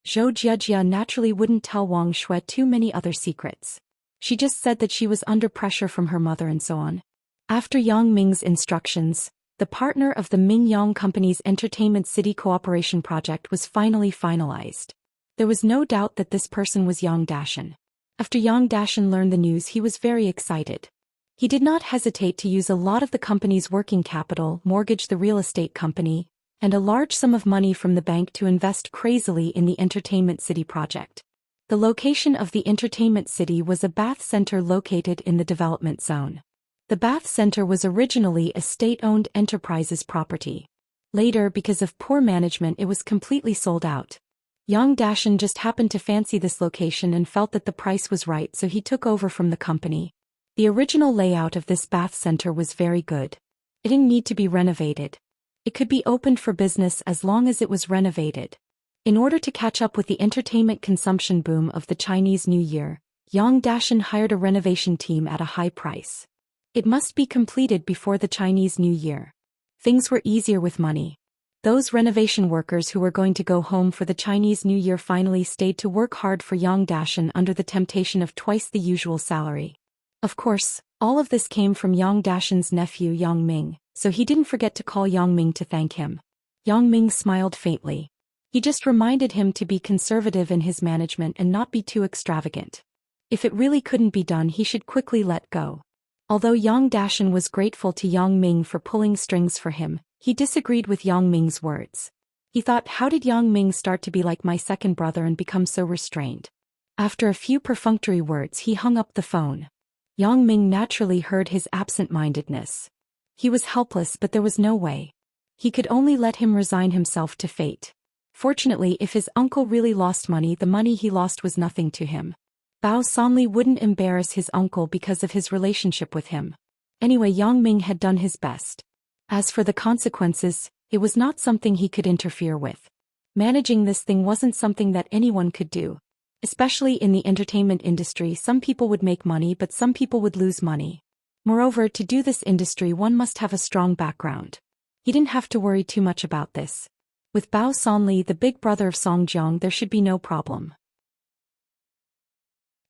Zhou Jejia naturally wouldn't tell Wang Shui too many other secrets. She just said that she was under pressure from her mother and so on. After Yang Ming's instructions, the partner of the Ming Yang Company's Entertainment City Cooperation Project was finally finalized. There was no doubt that this person was Yang Dashan. After Yang Dashan learned the news, he was very excited. He did not hesitate to use a lot of the company's working capital, mortgage the real estate company, and a large sum of money from the bank to invest crazily in the Entertainment City project. The location of the Entertainment City was a bath center located in the development zone. The bath center was originally a state-owned enterprise's property. Later, because of poor management, it was completely sold out. Yang Dashan just happened to fancy this location and felt that the price was right, so he took over from the company. The original layout of this bath center was very good. It didn't need to be renovated. It could be opened for business as long as it was renovated. In order to catch up with the entertainment consumption boom of the Chinese New Year, Yang Dashan hired a renovation team at a high price. It must be completed before the Chinese New Year. Things were easier with money. Those renovation workers who were going to go home for the Chinese New Year finally stayed to work hard for Yang Dashan under the temptation of twice the usual salary. Of course, all of this came from Yang Dashan's nephew Yang Ming, so he didn't forget to call Yang Ming to thank him. Yang Ming smiled faintly. He just reminded him to be conservative in his management and not be too extravagant. If it really couldn't be done, he should quickly let go. Although Yang Dashan was grateful to Yang Ming for pulling strings for him, he disagreed with Yang Ming's words. He thought, how did Yang Ming start to be like my second brother and become so restrained? After a few perfunctory words, he hung up the phone. Yang Ming naturally heard his absent-mindedness. He was helpless, but there was no way. He could only let him resign himself to fate. Fortunately, if his uncle really lost money, the money he lost was nothing to him. Bao Sanli wouldn't embarrass his uncle because of his relationship with him. Anyway, Yang Ming had done his best. As for the consequences, it was not something he could interfere with. Managing this thing wasn't something that anyone could do. Especially in the entertainment industry, some people would make money, but some people would lose money. Moreover, to do this industry, one must have a strong background. He didn't have to worry too much about this. With Bao Sanli, the big brother of Song Jiang, there should be no problem.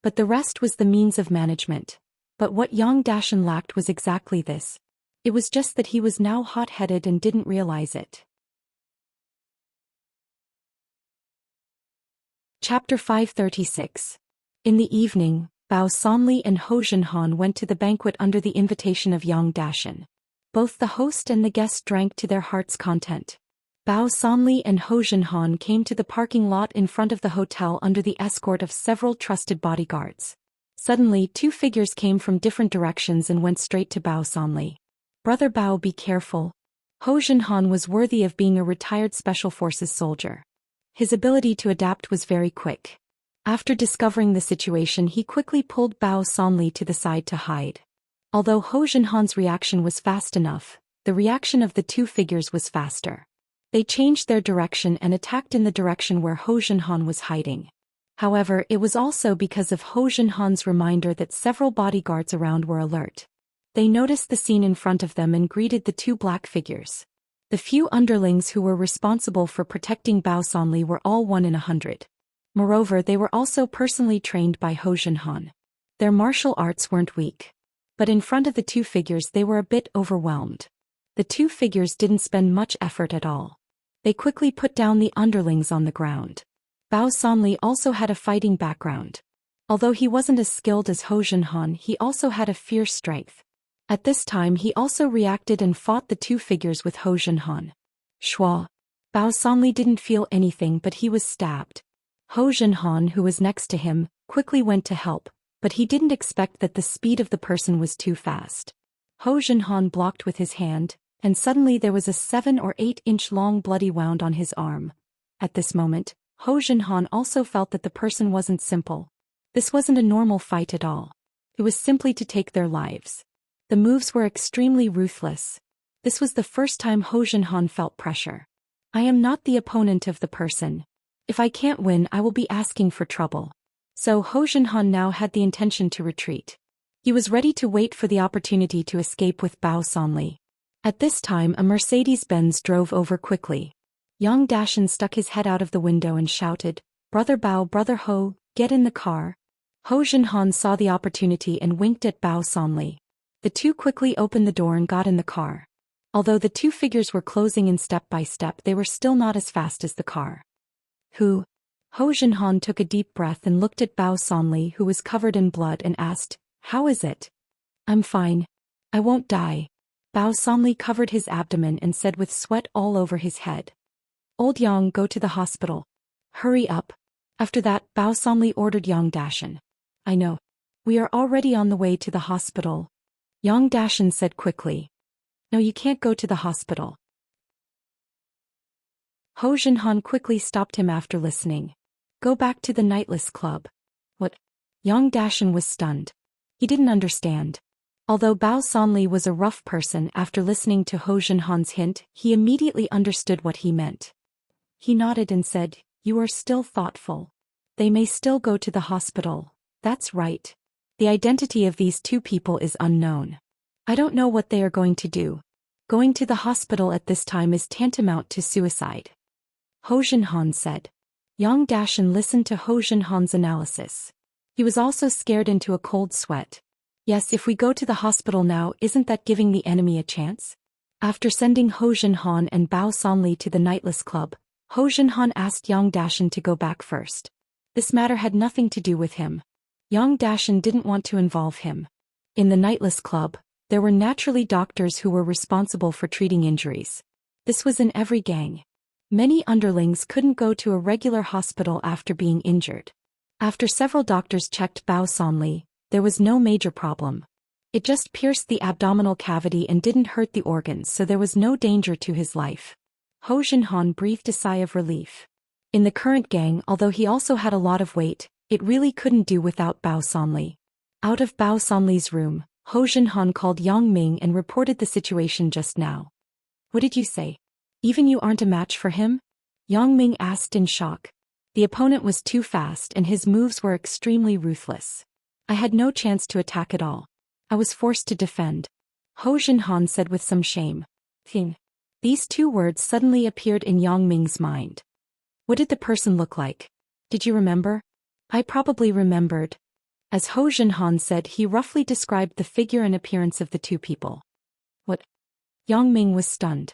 But the rest was the means of management. But what Yang Dashan lacked was exactly this. It was just that he was now hot-headed and didn't realize it. Chapter 536. In the evening, Bao Sanli and Ho Zhenhan went to the banquet under the invitation of Yang Dashan. Both the host and the guest drank to their heart's content. Bao Sanli and Ho Zhenhan came to the parking lot in front of the hotel under the escort of several trusted bodyguards. Suddenly, two figures came from different directions and went straight to Bao Sanli. Brother Bao, be careful. Ho Zhenhan was worthy of being a retired Special Forces soldier. His ability to adapt was very quick. After discovering the situation, he quickly pulled Bao Sanli to the side to hide. Although Ho Zhenhan's reaction was fast enough, the reaction of the two figures was faster. They changed their direction and attacked in the direction where Ho Zhenhan was hiding. However, it was also because of Ho Zhenhan's reminder that several bodyguards around were alert. They noticed the scene in front of them and greeted the two black figures. The few underlings who were responsible for protecting Bao Sanli were all 1 in 100. Moreover, they were also personally trained by Ho Zhenhan. Their martial arts weren't weak. But in front of the two figures they were a bit overwhelmed. The two figures didn't spend much effort at all. They quickly put down the underlings on the ground. Bao Sanli also had a fighting background. Although he wasn't as skilled as Ho Zhenhan, he also had a fierce strength. At this time he also reacted and fought the two figures with Ho Junhan. Shua. Bao Sanli didn't feel anything but he was stabbed. Ho Junhan, who was next to him, quickly went to help, but he didn't expect that the speed of the person was too fast. Ho Junhan blocked with his hand, and suddenly there was a 7 or 8 inch long bloody wound on his arm. At this moment, Ho Junhan also felt that the person wasn't simple. This wasn't a normal fight at all. It was simply to take their lives. The moves were extremely ruthless. This was the first time Ho Junhan felt pressure. I am not the opponent of the person. If I can't win, I will be asking for trouble. So Ho Junhan now had the intention to retreat. He was ready to wait for the opportunity to escape with Bao Sanli. At this time a Mercedes-Benz drove over quickly. Yang Dashan stuck his head out of the window and shouted, "Brother Bao, Brother Ho, get in the car." Ho Junhan saw the opportunity and winked at Bao Sanli. The two quickly opened the door and got in the car. Although the two figures were closing in step by step, they were still not as fast as the car. Ho Junhan took a deep breath and looked at Bao Sanli, who was covered in blood, and asked, "How is it?" "I'm fine. I won't die." Bao Sanli covered his abdomen and said with sweat all over his head, "Old Yang, go to the hospital. Hurry up." After that, Bao Sanli ordered Yang Dashan. "I know. We are already on the way to the hospital." Yang Dashan said quickly, "No, you can't go to the hospital." Ho Junhan quickly stopped him after listening. "Go back to the Nightless Club." "What?" Yang Dashan was stunned. He didn't understand. Although Bao Sanli was a rough person, after listening to Ho Junhan's hint, he immediately understood what he meant. He nodded and said, "You are still thoughtful. They may still go to the hospital." "That's right. The identity of these two people is unknown. I don't know what they are going to do. Going to the hospital at this time is tantamount to suicide," Ho Junhan said. Yang Dashan listened to Ho Junhan's analysis. He was also scared into a cold sweat. "Yes, if we go to the hospital now, isn't that giving the enemy a chance?" After sending Ho Junhan and Bao Sanli to the Nightless Club, Ho Junhan asked Yang Dashan to go back first. This matter had nothing to do with him. Yang Dashan didn't want to involve him. In the Nightless Club, there were naturally doctors who were responsible for treating injuries. This was in every gang. Many underlings couldn't go to a regular hospital after being injured. After several doctors checked Bao Sanli, there was no major problem. It just pierced the abdominal cavity and didn't hurt the organs, so there was no danger to his life. Ho Junhan breathed a sigh of relief. In the current gang, although he also had a lot of weight, it really couldn't do without Bao Sanli. Out of Bao Sanli's room, Ho Junhan called Yang Ming and reported the situation just now. "What did you say? Even you aren't a match for him?" Yang Ming asked in shock. The opponent was too fast and his moves were extremely ruthless. "I had no chance to attack at all. I was forced to defend," Ho Junhan said with some shame. These two words suddenly appeared in Yang Ming's mind. What did the person look like? Did you remember? I probably remembered. As Ho Junhan said, he roughly described the figure and appearance of the two people. What? Yang Ming was stunned.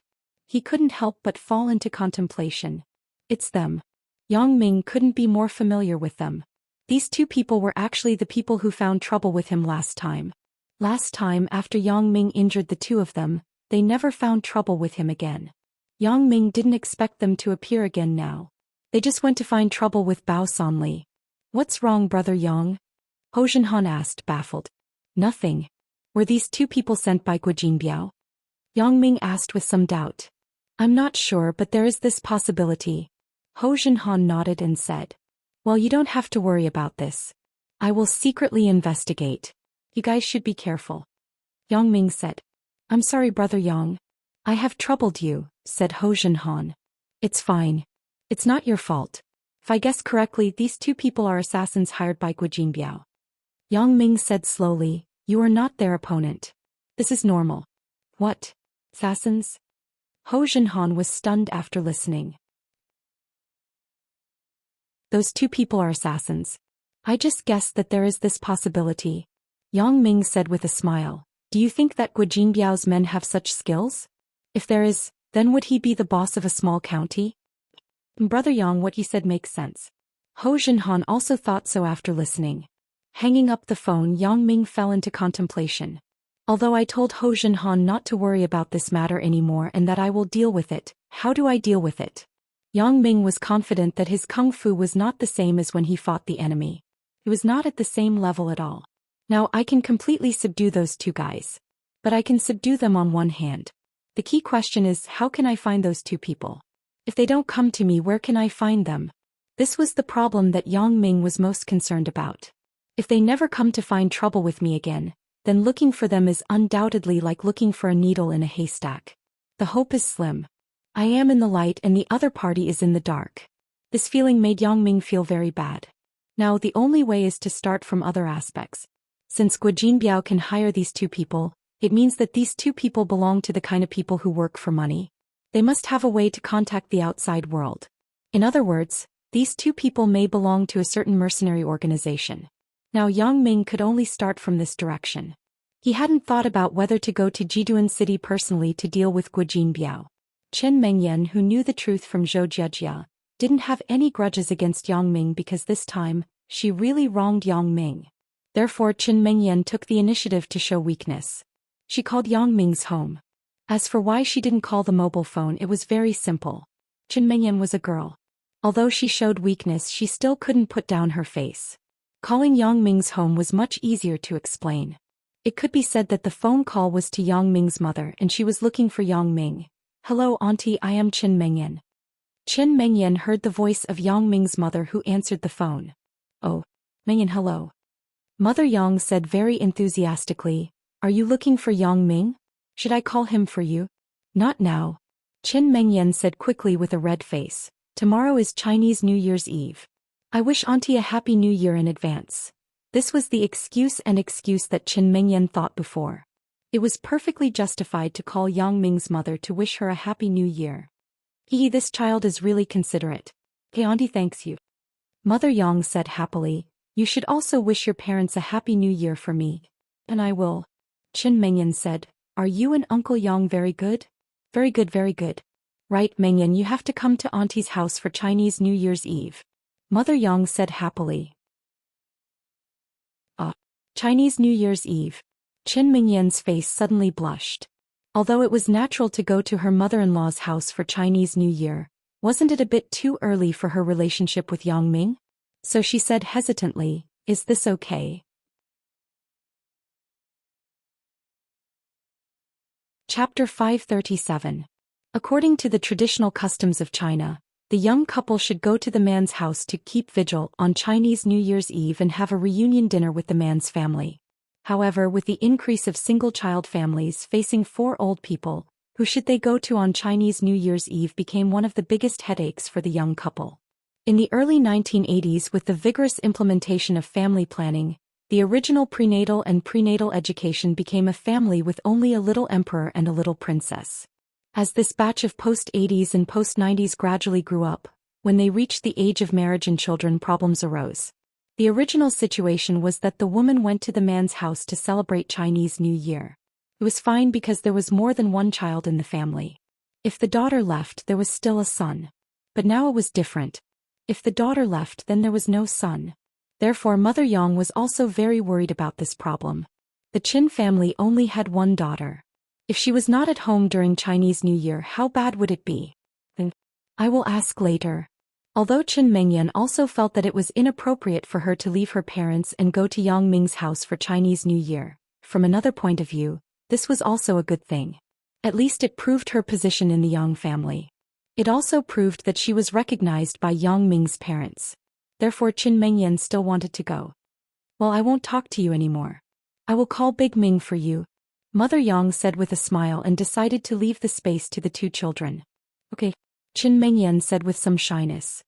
He couldn't help but fall into contemplation. It's them. Yang Ming couldn't be more familiar with them. These two people were actually the people who found trouble with him last time. Last time, after Yang Ming injured the two of them, they never found trouble with him again. Yang Ming didn't expect them to appear again now. They just went to find trouble with Bao Sanli. What's wrong, Brother Yang? Ho Junhan asked, baffled. Nothing. Were these two people sent by Guojinbiao? Yang Ming asked with some doubt. I'm not sure, but there is this possibility. Ho Junhan nodded and said. Well, you don't have to worry about this. I will secretly investigate. You guys should be careful. Yang Ming said. I'm sorry, Brother Yang. I have troubled you, said Ho Junhan. It's fine. It's not your fault. If I guess correctly, these two people are assassins hired by Guojinbiao. Yang Ming said slowly, you are not their opponent. This is normal. What? Assassins? Ho Junhan was stunned after listening. Those two people are assassins. I just guessed that there is this possibility. Yang Ming said with a smile. Do you think that Guojinbiao's men have such skills? If there is, then would he be the boss of a small county? Brother Yang, what you said makes sense. Ho Junhan also thought so after listening. Hanging up the phone, Yang Ming fell into contemplation. Although I told Ho Junhan not to worry about this matter anymore and that I will deal with it, how do I deal with it? Yang Ming was confident that his kung fu was not the same as when he fought the enemy. It was not at the same level at all. Now I can completely subdue those two guys. But I can subdue them on one hand. The key question is, how can I find those two people? If they don't come to me, where can I find them? This was the problem that Yang Ming was most concerned about. If they never come to find trouble with me again, then looking for them is undoubtedly like looking for a needle in a haystack. The hope is slim. I am in the light and the other party is in the dark. This feeling made Yang Ming feel very bad. Now the only way is to start from other aspects. Since Guo Jinbiao can hire these two people, it means that these two people belong to the kind of people who work for money. They must have a way to contact the outside world. In other words, these two people may belong to a certain mercenary organization. Now Yang Ming could only start from this direction. He hadn't thought about whether to go to Jiduan City personally to deal with Guo Jinbiao. Chen Mengyan, who knew the truth from Zhou Jiejia, didn't have any grudges against Yang Ming because this time, she really wronged Yang Ming. Therefore Chen Mengyan took the initiative to show weakness. She called Yang Ming's home. As for why she didn't call the mobile phone, it was very simple. Chen Mengyan was a girl. Although she showed weakness, she still couldn't put down her face. Calling Yang Ming's home was much easier to explain. It could be said that the phone call was to Yang Ming's mother and she was looking for Yang Ming. "Hello auntie, I am Chen Mengyan." Chen Mengyan heard the voice of Yang Ming's mother who answered the phone. "Oh, Mengyan, hello." Mother Yang said very enthusiastically, "Are you looking for Yang Ming? Should I call him for you?" "Not now." Chen Mengyan said quickly with a red face. "Tomorrow is Chinese New Year's Eve. I wish auntie a happy new year in advance." This was the excuse that Chen Mengyan thought before. It was perfectly justified to call Yang Ming's mother to wish her a happy new year. This child is really considerate. "Hey auntie, thanks you." Mother Yang said happily, "You should also wish your parents a happy new year for me." "And I will." Chen Mengyan said, "Are you and Uncle Yang very good?" "Very good, very good." "Right, Mengyan, you have to come to auntie's house for Chinese New Year's Eve." Mother Yang said happily. Chinese New Year's Eve. Chen Mengyan's face suddenly blushed. Although it was natural to go to her mother-in-law's house for Chinese New Year, wasn't it a bit too early for her relationship with Yang Ming? So she said hesitantly, "Is this okay?" Chapter 537. According to the traditional customs of China, the young couple should go to the man's house to keep vigil on Chinese New Year's Eve and have a reunion dinner with the man's family. However, with the increase of single-child families facing 4 old people, who should they go to on Chinese New Year's Eve became one of the biggest headaches for the young couple. In the early 1980s, with the vigorous implementation of family planning, the original prenatal and prenatal education became a family with only a little emperor and a little princess. As this batch of post-80s and post-90s gradually grew up, when they reached the age of marriage and children, problems arose. The original situation was that the woman went to the man's house to celebrate Chinese New Year. It was fine because there was more than one child in the family. If the daughter left, there was still a son. But now it was different. If the daughter left, then there was no son. Therefore Mother Yang was also very worried about this problem. The Qin family only had one daughter. If she was not at home during Chinese New Year, how bad would it be? I will ask later. Although Chen Mengyan also felt that it was inappropriate for her to leave her parents and go to Yang Ming's house for Chinese New Year, from another point of view, this was also a good thing. At least it proved her position in the Yang family. It also proved that she was recognized by Yang Ming's parents. Therefore Chen Mengyan still wanted to go. "Well, I won't talk to you anymore. I will call Big Ming for you," Mother Yang said with a smile and decided to leave the space to the 2 children. "Okay," Chen Mengyan said with some shyness.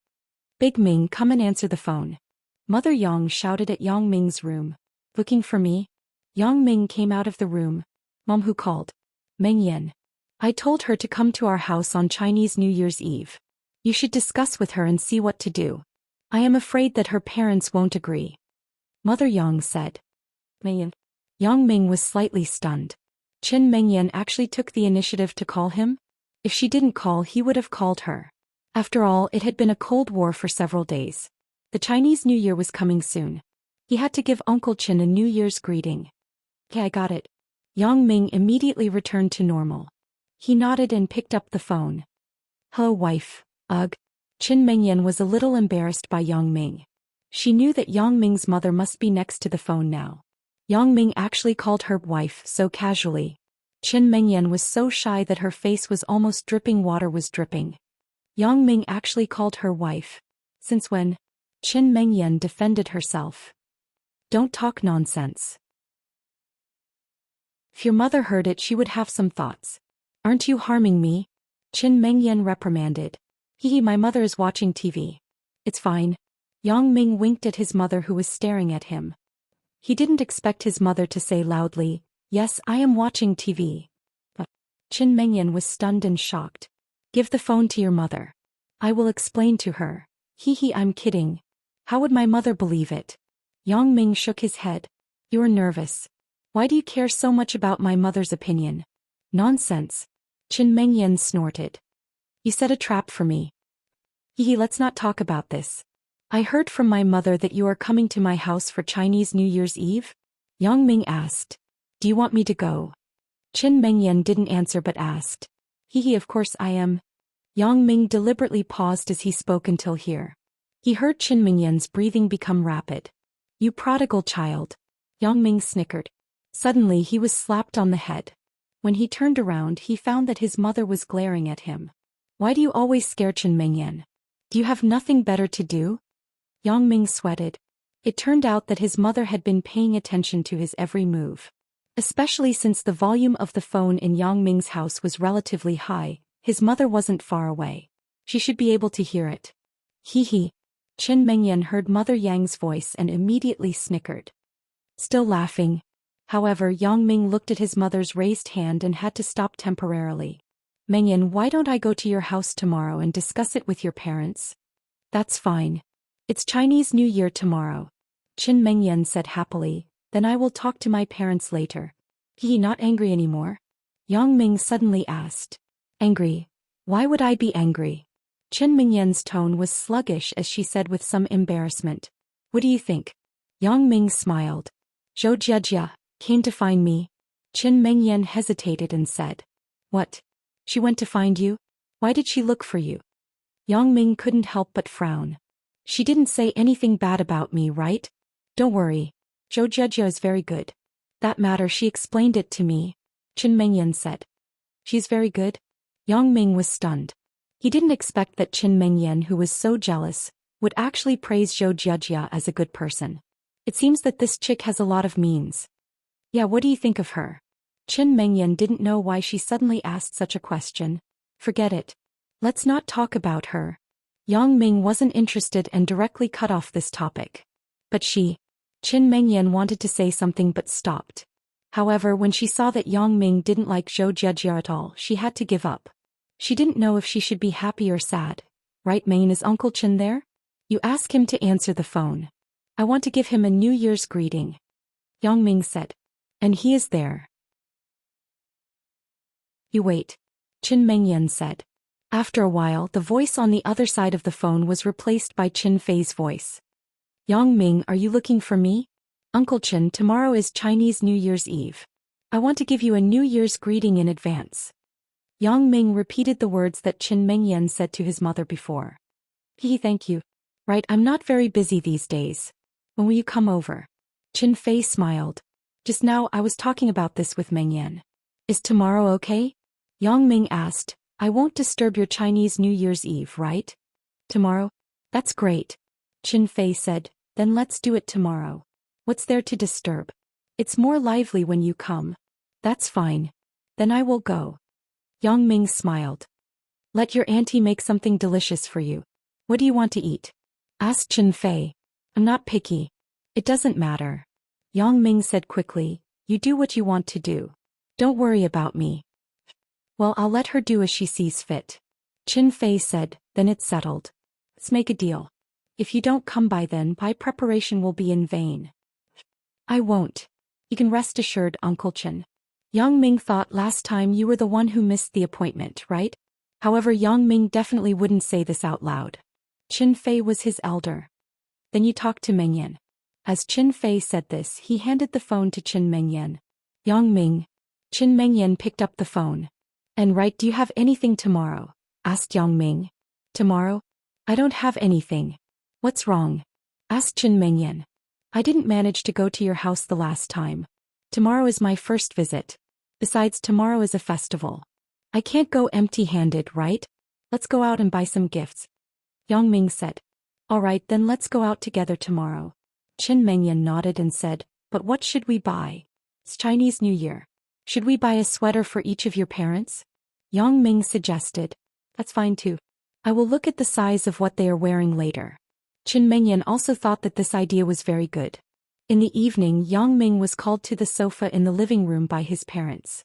"Big Ming, come and answer the phone." Mother Yang shouted at Yang Ming's room. "Looking for me?" Yang Ming came out of the room. "Mom, who called?" "Mengyan. I told her to come to our house on Chinese New Year's Eve. You should discuss with her and see what to do. I am afraid that her parents won't agree." Mother Yang said. "Mengyan." Yang Ming was slightly stunned. Chen Mengyan actually took the initiative to call him? If she didn't call, he would have called her. After all, it had been a cold war for several days. The Chinese New Year was coming soon. He had to give Uncle Chen a New Year's greeting. "Okay, I got it." Yang Ming immediately returned to normal. He nodded and picked up the phone. Hello, wife. Ugh. Qin Mengyan was a little embarrassed by Yang Ming. She knew that Yang Ming's mother must be next to the phone now. Yang Ming actually called her wife so casually. Qin Mengyan was so shy that her face was almost dripping. Water was dripping. Yang Ming actually called her wife. Since when? Qin Mengyan defended herself. Don't talk nonsense. If your mother heard it, she would have some thoughts. Aren't you harming me? Qin Mengyan reprimanded. My mother is watching TV. It's fine. Yang Ming winked at his mother, who was staring at him. He didn't expect his mother to say loudly, yes, I am watching TV. Qin Mengyan was stunned and shocked. Give the phone to your mother. I will explain to her. I'm kidding. How would my mother believe it? Yang Ming shook his head. You're nervous. Why do you care so much about my mother's opinion? Nonsense. Qin Mengyan snorted. You set a trap for me. Let's not talk about this. I heard from my mother that you are coming to my house for Chinese New Year's Eve? Yang Ming asked. Do you want me to go? Qin Mengyan didn't answer but asked. Of course I am. Yang Ming deliberately paused as he spoke until here. He heard Qin Mengyan's breathing become rapid. You prodigal child. Yang Ming snickered. Suddenly he was slapped on the head. When he turned around, he found that his mother was glaring at him. Why do you always scare Qin Mengyan? Do you have nothing better to do? Yang Ming sweated. It turned out that his mother had been paying attention to his every move. Especially since the volume of the phone in Yang Ming's house was relatively high, his mother wasn't far away. She should be able to hear it. Qin Mengyan heard Mother Yang's voice and immediately snickered. Still laughing. However, Yang Ming looked at his mother's raised hand and had to stop temporarily. Mengyan, why don't I go to your house tomorrow and discuss it with your parents? That's fine. It's Chinese New Year tomorrow. Qin Mengyan said happily, then I will talk to my parents later. Not angry anymore? Yang Ming suddenly asked. Angry? Why would I be angry? Qin Mengyan's tone was sluggish as she said with some embarrassment. What do you think? Yang Ming smiled. Zhou Jiajia came to find me. Qin Mengyan hesitated and said. What? She went to find you? Why did she look for you? Yang Ming couldn't help but frown. She didn't say anything bad about me, right? Don't worry. Zhou Jiajia is very good. That matter, she explained it to me. Qin Mengyan said. She's very good? Yang Ming was stunned. He didn't expect that Qin Mengyan, who was so jealous, would actually praise Zhou Jiajia as a good person. It seems that this chick has a lot of means. Yeah, what do you think of her? Qin Mengyan didn't know why she suddenly asked such a question. Forget it. Let's not talk about her. Yang Ming wasn't interested and directly cut off this topic. But Qin Mengyan wanted to say something but stopped. However, when she saw that Yang Ming didn't like Zhou Jiajia at all, she had to give up. She didn't know if she should be happy or sad. Right, Ming, is Uncle Qin there? You ask him to answer the phone. I want to give him a New Year's greeting. Yang Ming said. And he is there. You wait. Qin Mengyan said. After a while, the voice on the other side of the phone was replaced by Qin Fei's voice. Yang Ming, are you looking for me? Uncle Qin, tomorrow is Chinese New Year's Eve. I want to give you a New Year's greeting in advance. Yang Ming repeated the words that Qin Mengyan said to his mother before. Thank you. Right, I'm not very busy these days. When will you come over? Qin Fei smiled. Just now I was talking about this with Mengyan. Is tomorrow okay? Yang Ming asked. I won't disturb your Chinese New Year's Eve, right? Tomorrow? That's great. Qin Fei said. Then let's do it tomorrow. What's there to disturb? It's more lively when you come. That's fine. Then I will go. Yang Ming smiled. Let your auntie make something delicious for you. What do you want to eat? Asked Qin Fei. I'm not picky. It doesn't matter. Yang Ming said quickly. You do what you want to do. Don't worry about me. Well, I'll let her do as she sees fit. Qin Fei said. Then it's settled. Let's make a deal. If you don't come by then, my preparation will be in vain. I won't. You can rest assured, Uncle Qin. Yang Ming thought last time you were the one who missed the appointment, right? However, Yang Ming definitely wouldn't say this out loud. Qin Fei was his elder. Then you talk to Mengyan. As Qin Fei said this, he handed the phone to Qin Mengyan. Yang Ming. Qin Mengyan picked up the phone. And right, do you have anything tomorrow? Asked Yang Ming. Tomorrow? I don't have anything. What's wrong? Asked Qin Mengyan. I didn't manage to go to your house the last time. Tomorrow is my first visit. Besides, tomorrow is a festival. I can't go empty-handed, right? Let's go out and buy some gifts. Yang Ming said. All right, then let's go out together tomorrow. Qin Mengyan nodded and said, but what should we buy? It's Chinese New Year. Should we buy a sweater for each of your parents? Yang Ming suggested. That's fine too. I will look at the size of what they are wearing later. Qin Mengyan also thought that this idea was very good. In the evening, Yang Ming was called to the sofa in the living room by his parents.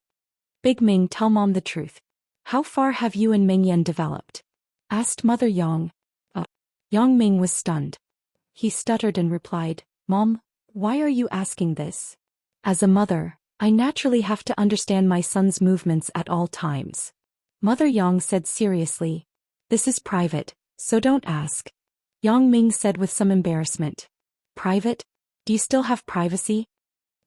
Big Ming, tell Mom the truth. How far have you and Mengyan developed? Asked Mother Yang. Yang Ming was stunned. He stuttered and replied, Mom, why are you asking this? As a mother, I naturally have to understand my son's movements at all times. Mother Yang said seriously, this is private, so don't ask. Yang Ming said with some embarrassment. Private? Do you still have privacy?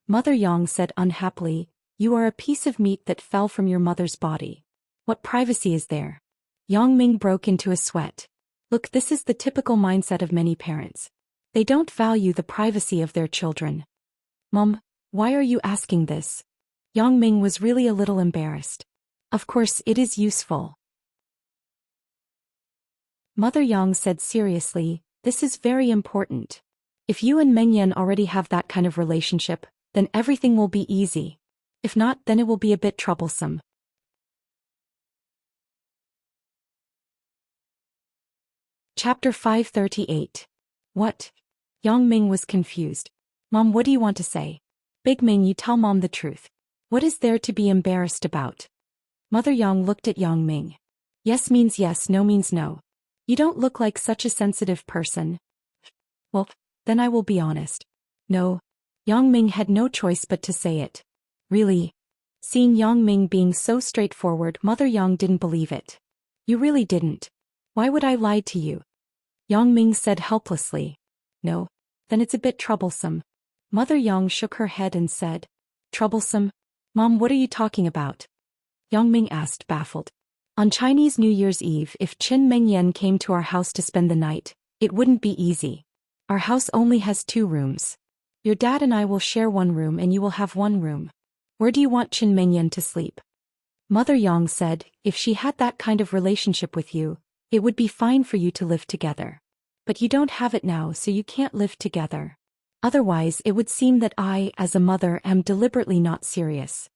Mother Yang said unhappily, you are a piece of meat that fell from your mother's body. What privacy is there? Yang Ming broke into a sweat. Look, this is the typical mindset of many parents. They don't value the privacy of their children. Mom, why are you asking this? Yang Ming was really a little embarrassed. Of course, it is useful. Mother Yang said seriously, this is very important. If you and Mengyan already have that kind of relationship, then everything will be easy. If not, then it will be a bit troublesome. Chapter 538. What? Yang Ming was confused. Mom, what do you want to say? Big Ming, you tell Mom the truth. What is there to be embarrassed about? Mother Yang looked at Yang Ming. Yes means yes, no means no. You don't look like such a sensitive person. Well, then I will be honest. No. Yang Ming had no choice but to say it. Really? Seeing Yang Ming being so straightforward, Mother Yang didn't believe it. You really didn't. Why would I lie to you? Yang Ming said helplessly. No. Then it's a bit troublesome. Mother Yang shook her head and said. Troublesome? Mom, what are you talking about? Yang Ming asked, baffled. On Chinese New Year's Eve, if Qin Mengyan came to our house to spend the night, it wouldn't be easy. Our house only has 2 rooms. Your dad and I will share 1 room and you will have 1 room. Where do you want Qin Mengyan to sleep? Mother Yang said, if she had that kind of relationship with you, it would be fine for you to live together. But you don't have it now, so you can't live together. Otherwise, it would seem that I, as a mother, am deliberately not serious.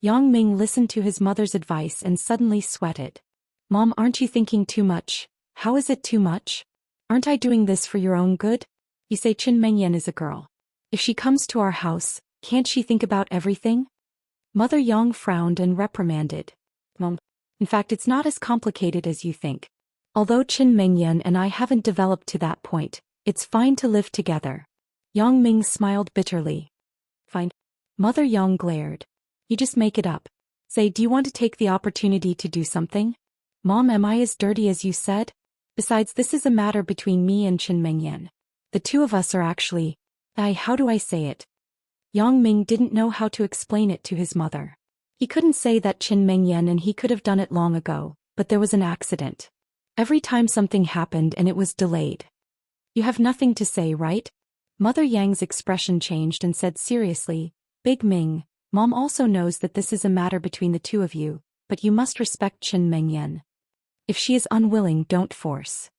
Yang Ming listened to his mother's advice and suddenly sweated. Mom, aren't you thinking too much? How is it too much? Aren't I doing this for your own good? You say Qin Mengyan is a girl. If she comes to our house, can't she think about everything? Mother Yang frowned and reprimanded. Mom, in fact, it's not as complicated as you think. Although Qin Mengyan and I haven't developed to that point, it's fine to live together. Yang Ming smiled bitterly. Fine. Mother Yang glared. You just make it up. Say, do you want to take the opportunity to do something? Mom, am I as dirty as you said? Besides, this is a matter between me and Qin Mengyan. The 2 of us are actually... how do I say it? Yang Ming didn't know how to explain it to his mother. He couldn't say that Qin Mengyan and he could have done it long ago, but there was an accident. Every time something happened and it was delayed. You have nothing to say, right? Mother Yang's expression changed and said seriously, Big Ming, Mom also knows that this is a matter between the 2 of you, but you must respect Qin Mengyan. If she is unwilling, don't force.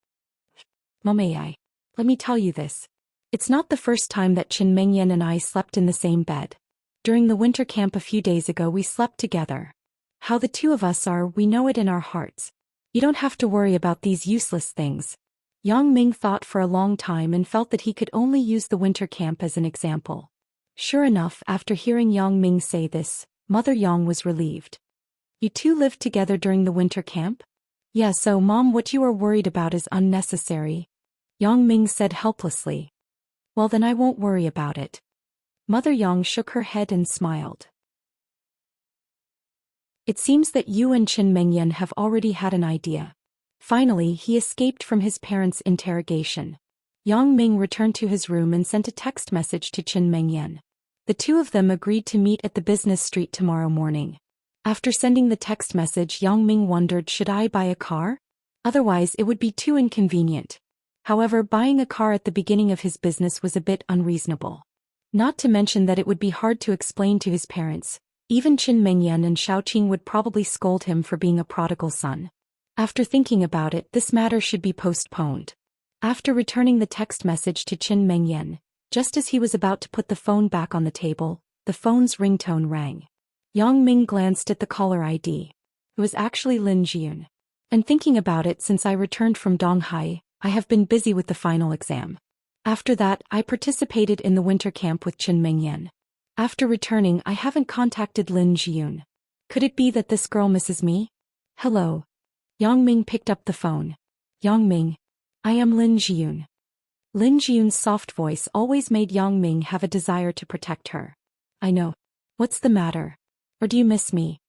Mom, let me tell you this. It's not the first time that Qin Mengyan and I slept in the same bed. During the winter camp a few days ago we slept together. How the 2 of us are, we know it in our hearts. You don't have to worry about these useless things. Yang Ming thought for a long time and felt that he could only use the winter camp as an example. Sure enough, after hearing Yang Ming say this, Mother Yang was relieved. You 2 lived together during the winter camp? Yeah, so Mom, what you are worried about is unnecessary. Yang Ming said helplessly. Well, then I won't worry about it. Mother Yang shook her head and smiled. It seems that you and Qin Mengyan have already had an idea. Finally, he escaped from his parents' interrogation. Yang Ming returned to his room and sent a text message to Qin Mengyan. The two of them agreed to meet at the business street tomorrow morning. After sending the text message, Yang Ming wondered, should I buy a car? Otherwise it would be too inconvenient. However, buying a car at the beginning of his business was a bit unreasonable. Not to mention that it would be hard to explain to his parents. Even Qin Mengyan and Xiaoqing would probably scold him for being a prodigal son. After thinking about it, this matter should be postponed. After returning the text message to Qin Mengyan, just as he was about to put the phone back on the table, the phone's ringtone rang. Yang Ming glanced at the caller ID. It was actually Lin Jiyun. And thinking about it, since I returned from Donghai, I have been busy with the final exam. After that, I participated in the winter camp with Qin Mengyan. After returning, I haven't contacted Lin Jiyun. Could it be that this girl misses me? Hello. Yang Ming picked up the phone. Yang Ming. I am Lin Jiyun. Lin Jiyun's soft voice always made Yang Ming have a desire to protect her. I know. What's the matter? Or do you miss me?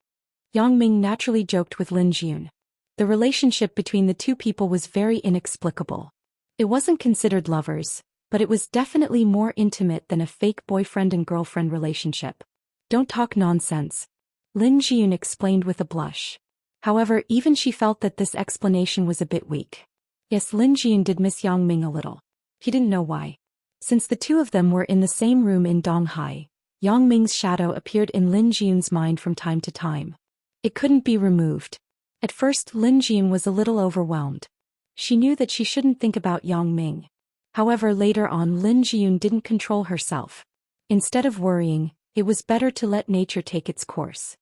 Yang Ming naturally joked with Lin Jiyun. The relationship between the two people was very inexplicable. It wasn't considered lovers, but it was definitely more intimate than a fake boyfriend and girlfriend relationship. Don't talk nonsense. Lin Jiyun explained with a blush. However, even she felt that this explanation was a bit weak. Yes, Lin Jiyun did miss Yang Ming a little. He didn't know why. Since the two of them were in the same room in Donghai, Yang Ming's shadow appeared in Lin Jiyun's mind from time to time. It couldn't be removed. At first, Lin Jiyun was a little overwhelmed. She knew that she shouldn't think about Yang Ming. However, later on, Lin Jiyun didn't control herself. Instead of worrying, it was better to let nature take its course.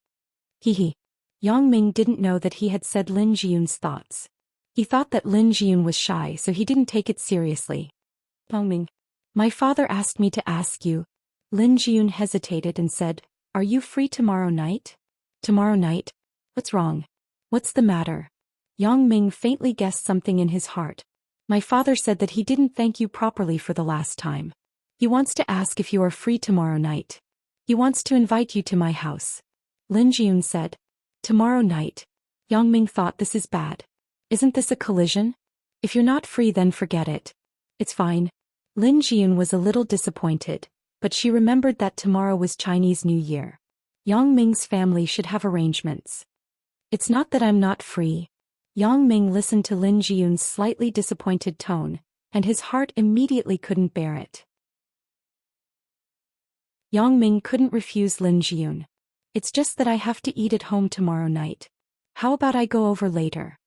Hehe. Yang Ming didn't know that he had said Lin Jiyun's thoughts. He thought that Lin Jiyun was shy, so he didn't take it seriously. Yang Ming. My father asked me to ask you. Lin Jiyun hesitated and said, are you free tomorrow night? Tomorrow night? What's wrong? What's the matter? Yang Ming faintly guessed something in his heart. My father said that he didn't thank you properly for the last time. He wants to ask if you are free tomorrow night. He wants to invite you to my house. Lin Jiyun said. Tomorrow night. Yang Ming thought, this is bad. Isn't this a collision? If you're not free, then forget it. It's fine. Lin Jiyun was a little disappointed, but she remembered that tomorrow was Chinese New Year. Yang Ming's family should have arrangements. It's not that I'm not free. Yang Ming listened to Lin Jiyun's slightly disappointed tone, and his heart immediately couldn't bear it. Yang Ming couldn't refuse Lin Jiyun. It's just that I have to eat at home tomorrow night. How about I go over later?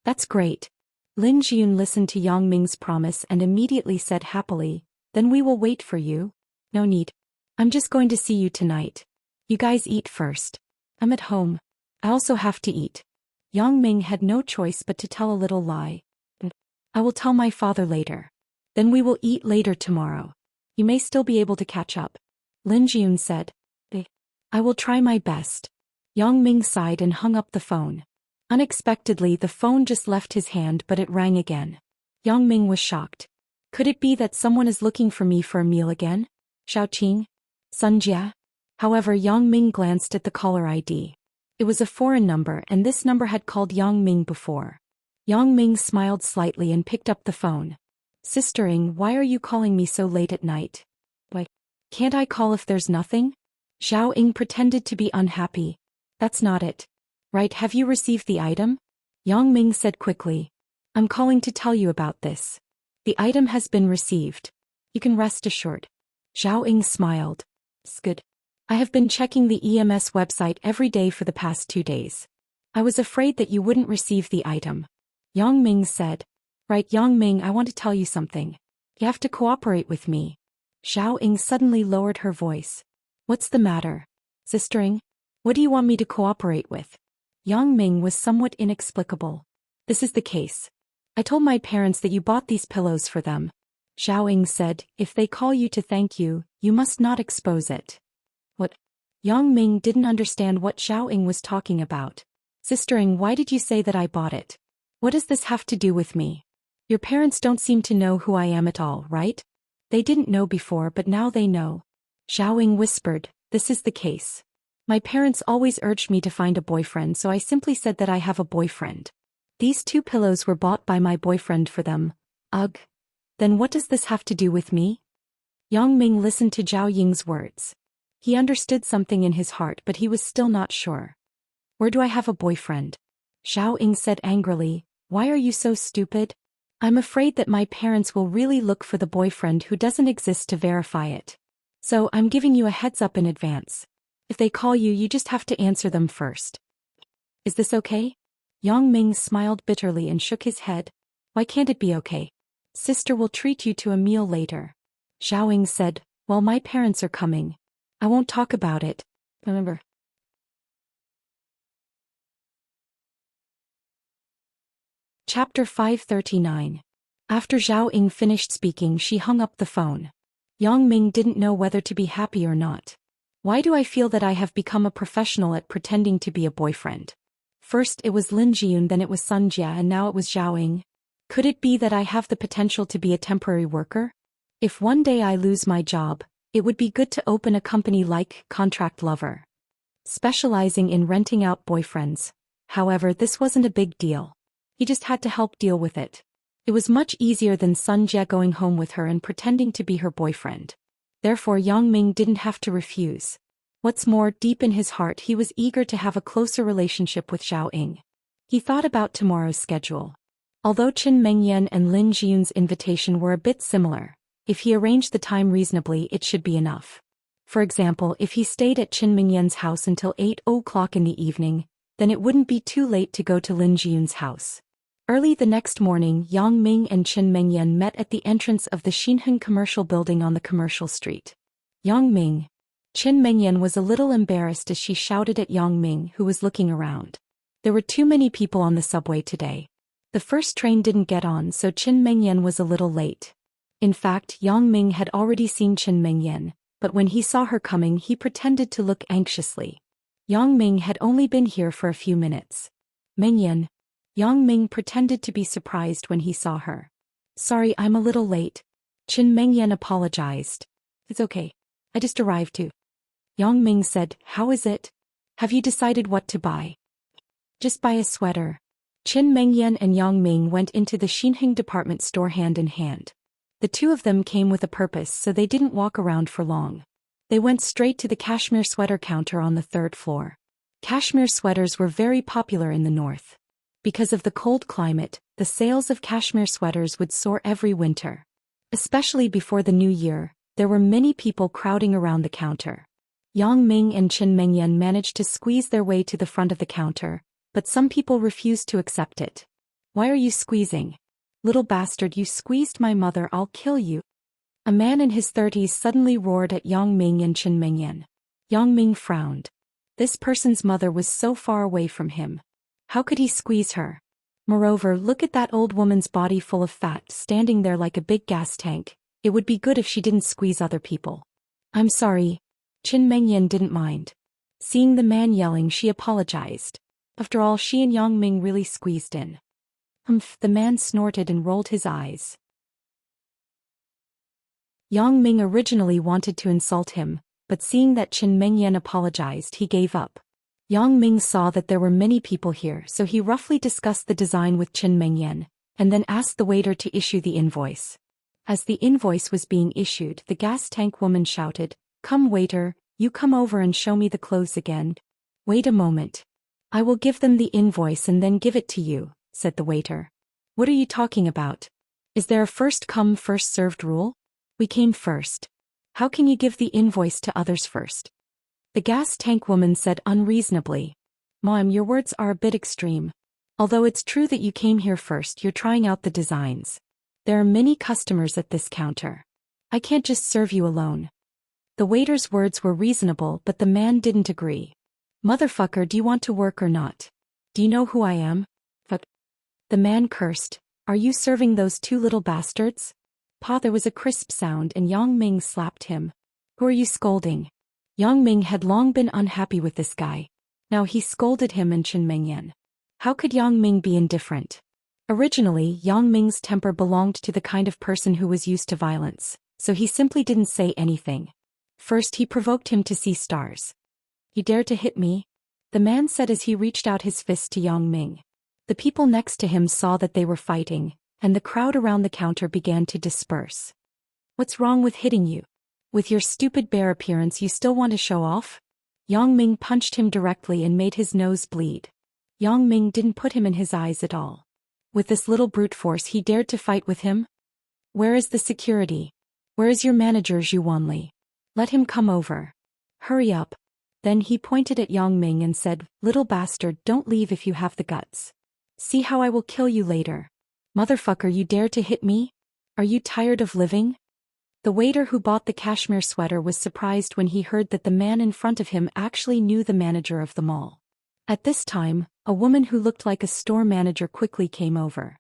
That's great. Lin Jiyun listened to Yang Ming's promise and immediately said happily, then we will wait for you. No need. I'm just going to see you tonight. You guys eat first. I'm at home. I also have to eat. Yang Ming had no choice but to tell a little lie. I will tell my father later. Then we will eat later tomorrow. You may still be able to catch up. Lin Jiyun said. I will try my best. Yang Ming sighed and hung up the phone. Unexpectedly, the phone just left his hand, but it rang again. Yang Ming was shocked. Could it be that someone is looking for me for a meal again? Xiaoqing? Sun Jia? However, Yang Ming glanced at the caller ID. It was a foreign number, and this number had called Yang Ming before. Yang Ming smiled slightly and picked up the phone. Sister Ing, why are you calling me so late at night? Why? Can't I call if there's nothing? Xiao Ing pretended to be unhappy. That's not it. Right, have you received the item? Yang Ming said quickly. I'm calling to tell you about this. The item has been received. You can rest assured. Xiao Ing smiled. It's good. I have been checking the EMS website every day for the past 2 days. I was afraid that you wouldn't receive the item. Yang Ming said. Right, Yang Ming, I want to tell you something. You have to cooperate with me. Xiao Ing suddenly lowered her voice. What's the matter? Sister Ing? What do you want me to cooperate with? Yang Ming was somewhat inexplicable. This is the case. I told my parents that you bought these pillows for them. Xiao Ing said, if they call you to thank you, you must not expose it. What? Yang Ming didn't understand what Xiao Ing was talking about. Sister Ing, why did you say that I bought it? What does this have to do with me? Your parents don't seem to know who I am at all, right? They didn't know before, but now they know. Xiao Ing whispered, this is the case. My parents always urged me to find a boyfriend, so I simply said that I have a boyfriend. These 2 pillows were bought by my boyfriend for them. Ugh. Then what does this have to do with me? Yang Ming listened to Zhao Ying's words. He understood something in his heart, but he was still not sure. Where do I have a boyfriend? Zhao Ying said angrily, why are you so stupid? I'm afraid that my parents will really look for the boyfriend who doesn't exist to verify it. So I'm giving you a heads up in advance. If they call you, you just have to answer them first. Is this okay? Yang Ming smiled bitterly and shook his head. Why can't it be okay? Sister will treat you to a meal later. Zhao Ying said, well, my parents are coming. I won't talk about it. Remember. Chapter 539. After Zhao Ying finished speaking, she hung up the phone. Yang Ming didn't know whether to be happy or not. Why do I feel that I have become a professional at pretending to be a boyfriend? First it was Lin Jiyun, then it was Sun Jia, and now it was Zhao Ying. Could it be that I have the potential to be a temporary worker? If one day I lose my job, it would be good to open a company like Contract Lover, specializing in renting out boyfriends. However, this wasn't a big deal. He just had to help deal with it. It was much easier than Sun Jia going home with her and pretending to be her boyfriend. Therefore Yang Ming didn't have to refuse. What's more, deep in his heart he was eager to have a closer relationship with Zhao Ying. He thought about tomorrow's schedule. Although Qin Mengyan and Lin Jiyun's invitation were a bit similar, if he arranged the time reasonably it should be enough. For example, if he stayed at Qin Mengyan's house until 8 o'clock in the evening, then it wouldn't be too late to go to Lin Jiyun's house. Early the next morning, Yang Ming and Qin Mengyan met at the entrance of the Xinheng commercial building on the commercial street. Yang Ming. Qin Mengyan was a little embarrassed as she shouted at Yang Ming, who was looking around. There were too many people on the subway today. The first train didn't get on, so Qin Mengyan was a little late. In fact, Yang Ming had already seen Qin Mengyan, but when he saw her coming he pretended to look anxiously. Yang Ming had only been here for a few minutes. Mengyan. Yang Ming pretended to be surprised when he saw her. Sorry, I'm a little late. Qin Mengyan apologized. It's okay. I just arrived too. Yang Ming said, how is it? Have you decided what to buy? Just buy a sweater. Qin Mengyan and Yang Ming went into the Xinheng department store hand in hand. The two of them came with a purpose, so they didn't walk around for long. They went straight to the cashmere sweater counter on the 3rd floor. Cashmere sweaters were very popular in the north. Because of the cold climate, the sales of cashmere sweaters would soar every winter. Especially before the new year, there were many people crowding around the counter. Yang Ming and Qin Mengyan managed to squeeze their way to the front of the counter, but some people refused to accept it. Why are you squeezing? Little bastard, you squeezed my mother, I'll kill you. A man in his 30s suddenly roared at Yang Ming and Qin Mengyan. Yang Ming frowned. This person's mother was so far away from him. How could he squeeze her? Moreover, look at that old woman's body full of fat standing there like a big gas tank. It would be good if she didn't squeeze other people. I'm sorry. Qin Mengyan didn't mind. Seeing the man yelling, she apologized. After all, she and Yang Ming really squeezed in. Humph, the man snorted and rolled his eyes. Yang Ming originally wanted to insult him, but seeing that Qin Mengyan apologized, he gave up. Yang Ming saw that there were many people here, so he roughly discussed the design with Qin Mengyan, and then asked the waiter to issue the invoice. As the invoice was being issued, the gas tank woman shouted, "Come waiter, you come over and show me the clothes again." "Wait a moment. I will give them the invoice and then give it to you," said the waiter. "What are you talking about? Is there a first come first served rule? We came first. How can you give the invoice to others first?" The gas tank woman said unreasonably. "Mom, your words are a bit extreme. Although it's true that you came here first, you're trying out the designs. There are many customers at this counter. I can't just serve you alone." The waiter's words were reasonable, but the man didn't agree. "Motherfucker, do you want to work or not? Do you know who I am? Fuck." The man cursed. "Are you serving those two little bastards?" Pa, there was a crisp sound and Yang Ming slapped him. "Who are you scolding?" Yang Ming had long been unhappy with this guy. Now he scolded him and Qin Mengyan. How could Yang Ming be indifferent? Originally, Yang Ming's temper belonged to the kind of person who was used to violence, so he simply didn't say anything. First he provoked him to see stars. "You dare to hit me?" the man said as he reached out his fist to Yang Ming. The people next to him saw that they were fighting, and the crowd around the counter began to disperse. "What's wrong with hitting you?" With your stupid bear appearance you still want to show off? Yang Ming punched him directly and made his nose bleed. Yang Ming didn't put him in his eyes at all. With this little brute force he dared to fight with him? Where is the security? Where is your manager Zhu Wanli? Let him come over. Hurry up. Then he pointed at Yang Ming and said, little bastard, don't leave if you have the guts. See how I will kill you later. Motherfucker, you dare to hit me? Are you tired of living? The waiter who bought the cashmere sweater was surprised when he heard that the man in front of him actually knew the manager of the mall. At this time, a woman who looked like a store manager quickly came over.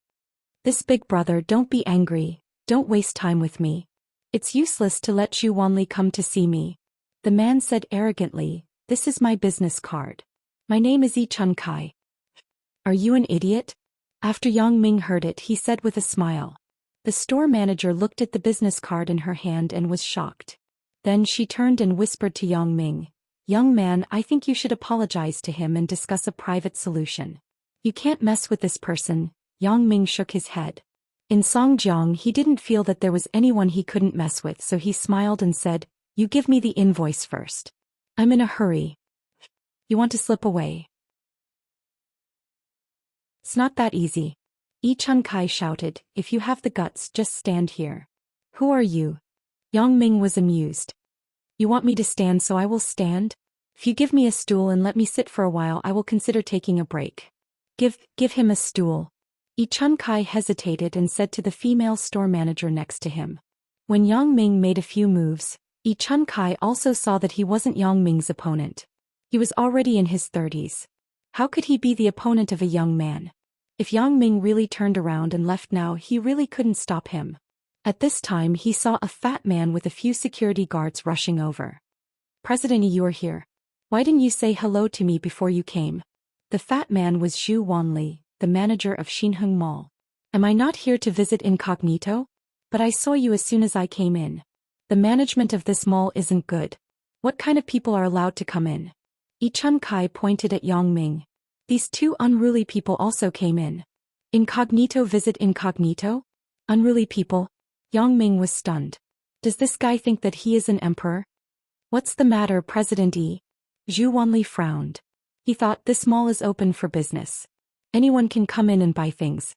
This big brother, don't be angry, don't waste time with me. It's useless to let Zhu Wanli come to see me. The man said arrogantly, this is my business card. My name is Yi Chun Kai. Are you an idiot? After Yang Ming heard it, he said with a smile. The store manager looked at the business card in her hand and was shocked. Then she turned and whispered to Yang Ming, young man, I think you should apologize to him and discuss a private solution. You can't mess with this person. Yang Ming shook his head. In Songjiang he didn't feel that there was anyone he couldn't mess with, so he smiled and said, you give me the invoice first. I'm in a hurry. You want to slip away? It's not that easy. Yi Chun Kai shouted, if you have the guts, just stand here. Who are you? Yang Ming was amused. You want me to stand, so I will stand? If you give me a stool and let me sit for a while, I will consider taking a break. Give him a stool. Yi Chun Kai hesitated and said to the female store manager next to him. When Yang Ming made a few moves, Yi Chun Kai also saw that he wasn't Yang Ming's opponent. He was already in his 30s. How could he be the opponent of a young man? If Yang Ming really turned around and left now, he really couldn't stop him. At this time he saw a fat man with a few security guards rushing over. President, you are here. Why didn't you say hello to me before you came? The fat man was Zhu Wanli, the manager of Xinheng Mall. Am I not here to visit incognito? But I saw you as soon as I came in. The management of this mall isn't good. What kind of people are allowed to come in? Yi Chun Kai pointed at Yang Ming. These two unruly people also came in. Incognito visit incognito? Unruly people? Yang Ming was stunned. Does this guy think that he is an emperor? What's the matter, President Yi? Zhu Wanli frowned. He thought this mall is open for business. Anyone can come in and buy things.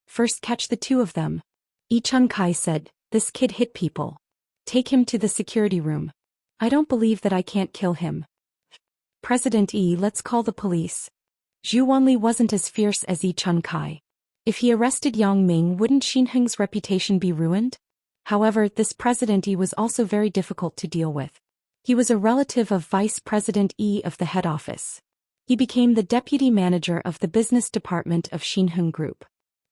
First catch the two of them. Yi Chun Kai said, this kid hit people. Take him to the security room. I don't believe that I can't kill him. President Yi, let's call the police. Zhu Wanli wasn't as fierce as Yi Chun Kai. If he arrested Yang Ming, wouldn't Xinheng's reputation be ruined? However, this President Yi was also very difficult to deal with. He was a relative of Vice President Yi of the head office. He became the deputy manager of the business department of Xinheng Group.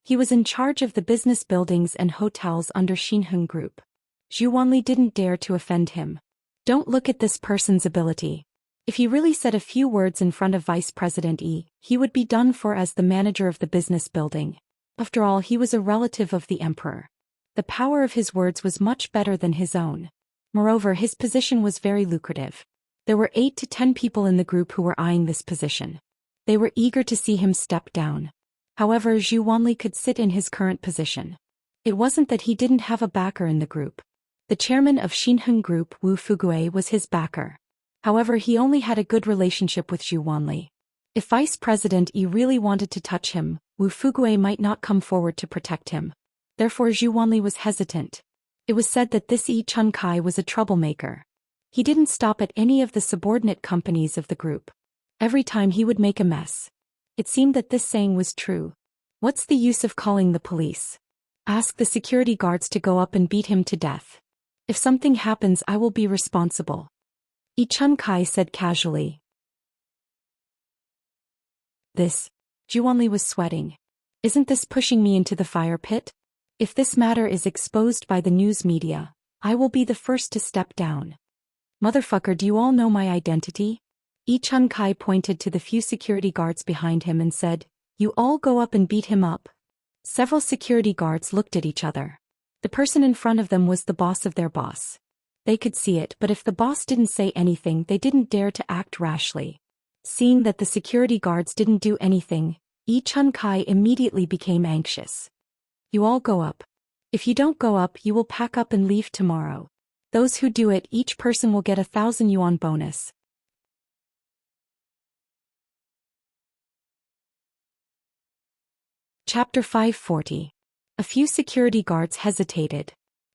He was in charge of the business buildings and hotels under Xinheng Group. Zhu Wanli didn't dare to offend him. Don't look at this person's ability. If he really said a few words in front of Vice President Yi, he would be done for as the manager of the business building. After all, he was a relative of the emperor. The power of his words was much better than his own. Moreover, his position was very lucrative. There were 8 to 10 people in the group who were eyeing this position. They were eager to see him step down. However, Zhu Wanli could sit in his current position. It wasn't that he didn't have a backer in the group. The chairman of Xinheng Group, Wu Fugue, was his backer. However, he only had a good relationship with Zhu Wanli. If Vice President Yi really wanted to touch him, Wu Fugue might not come forward to protect him. Therefore Zhu Wanli was hesitant. It was said that this Yi Chun Kai was a troublemaker. He didn't stop at any of the subordinate companies of the group. Every time he would make a mess. It seemed that this saying was true. What's the use of calling the police? Ask the security guards to go up and beat him to death. If something happens, I will be responsible. Yi Chun Kai said casually. This. Zhu Wanli was sweating. Isn't this pushing me into the fire pit? If this matter is exposed by the news media, I will be the first to step down. Motherfucker, do you all know my identity? Yi Chun Kai pointed to the few security guards behind him and said, you all go up and beat him up. Several security guards looked at each other. The person in front of them was the boss of their boss. They could see it, but if the boss didn't say anything, they didn't dare to act rashly. Seeing that the security guards didn't do anything, Yi Chun Kai immediately became anxious. You all go up. If you don't go up, you will pack up and leave tomorrow. Those who do it, each person will get 1,000 yuan bonus. Chapter 540. A few security guards hesitated.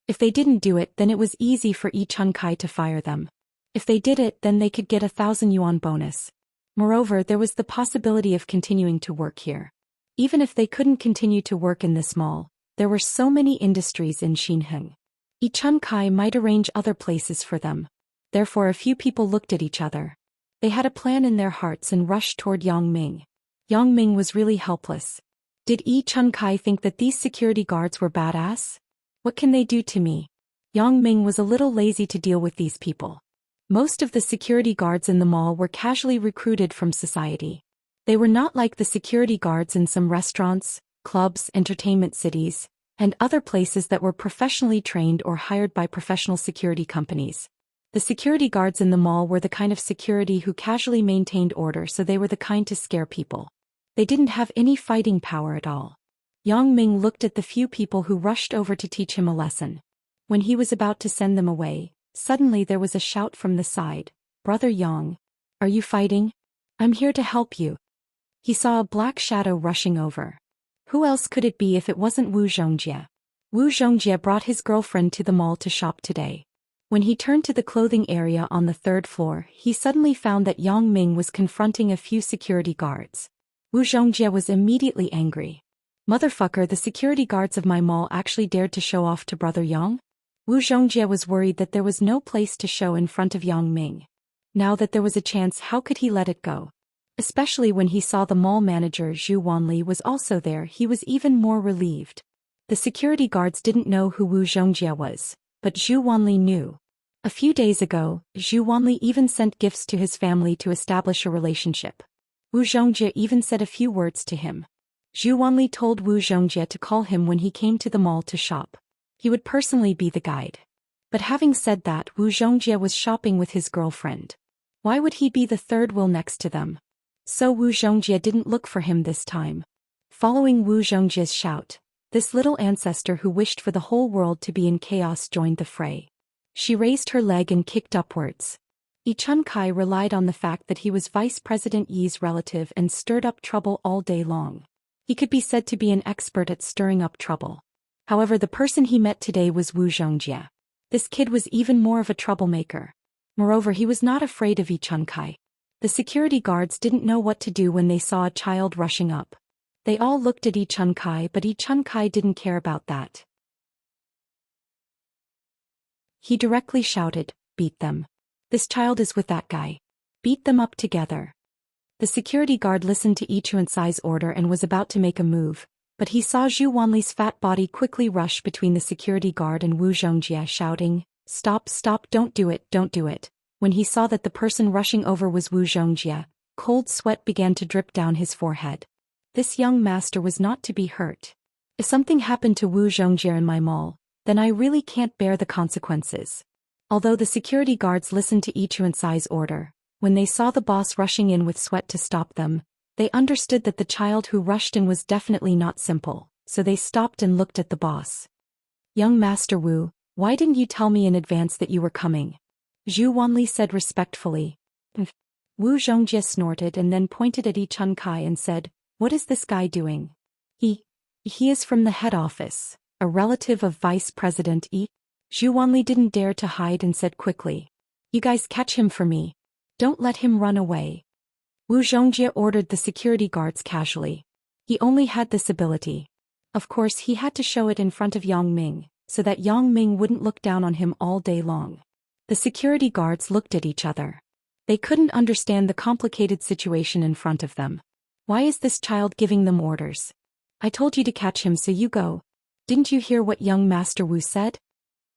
If they didn't do it, then it was easy for Yi Chunkai to fire them. If they did it, then they could get 1,000 yuan bonus. Moreover, there was the possibility of continuing to work here. Even if they couldn't continue to work in this mall, there were so many industries in Xinheng. Yi Chunkai might arrange other places for them. Therefore a few people looked at each other. They had a plan in their hearts and rushed toward Yang Ming. Yang Ming was really helpless. Did Yi Chunkai think that these security guards were badass? What can they do to me? Yang Ming was a little lazy to deal with these people. Most of the security guards in the mall were casually recruited from society. They were not like the security guards in some restaurants, clubs, entertainment cities, and other places that were professionally trained or hired by professional security companies. The security guards in the mall were the kind of security who casually maintained order, so they were the kind to scare people. They didn't have any fighting power at all. Yang Ming looked at the few people who rushed over to teach him a lesson. When he was about to send them away, suddenly there was a shout from the side. "Brother Yang, are you fighting? I'm here to help you." He saw a black shadow rushing over. Who else could it be if it wasn't Wu Zhongjie? Wu Zhongjie brought his girlfriend to the mall to shop today. When he turned to the clothing area on the 3rd floor, he suddenly found that Yang Ming was confronting a few security guards. Wu Zhongjie was immediately angry. "Motherfucker, the security guards of my mall actually dared to show off to Brother Yang?" Wu Zhongjie was worried that there was no place to show in front of Yang Ming. Now that there was a chance, how could he let it go? Especially when he saw the mall manager Zhu Wanli was also there, he was even more relieved. The security guards didn't know who Wu Zhongjie was, but Zhu Wanli knew. A few days ago, Zhu Wanli even sent gifts to his family to establish a relationship. Wu Zhongjie even said a few words to him. Zhu Wanli told Wu Zhongjie to call him when he came to the mall to shop. He would personally be the guide. But having said that, Wu Zhongjie was shopping with his girlfriend. Why would he be the third wheel next to them? So Wu Zhongjie didn't look for him this time. Following Wu Zhongjie's shout, this little ancestor who wished for the whole world to be in chaos joined the fray. She raised her leg and kicked upwards. Yi Chunkai relied on the fact that he was Vice President Yi's relative and stirred up trouble all day long. He could be said to be an expert at stirring up trouble. However, the person he met today was Wu Zhongjie. This kid was even more of a troublemaker. Moreover, he was not afraid of Yi Chunkai. The security guards didn't know what to do when they saw a child rushing up. They all looked at Yi Chunkai, but Yi Chunkai didn't care about that. He directly shouted, "Beat them. This child is with that guy. Beat them up together." The security guard listened to Yi Chuansai's order and was about to make a move, but he saw Zhu Wanli's fat body quickly rush between the security guard and Wu Zhongjie, shouting, "Stop, stop, don't do it, don't do it." When he saw that the person rushing over was Wu Zhongjie, cold sweat began to drip down his forehead. This young master was not to be hurt. If something happened to Wu Zhongjie in my mall, then I really can't bear the consequences. Although the security guards listened to Yi Chuansai's order, when they saw the boss rushing in with sweat to stop them, they understood that the child who rushed in was definitely not simple, so they stopped and looked at the boss. "Young Master Wu, why didn't you tell me in advance that you were coming?" Zhu Wanli said respectfully. Wu Zhongjie snorted and then pointed at Yi Chunkai and said, "What is this guy doing?" He is from the head office, a relative of Vice President Yi." Zhu Wanli didn't dare to hide and said quickly, "You guys catch him for me. Don't let him run away." Wu Zhongjie ordered the security guards casually. He only had this ability. Of course, he had to show it in front of Yang Ming, so that Yang Ming wouldn't look down on him all day long. The security guards looked at each other. They couldn't understand the complicated situation in front of them. Why is this child giving them orders? "I told you to catch him, so you go. Didn't you hear what young Master Wu said?"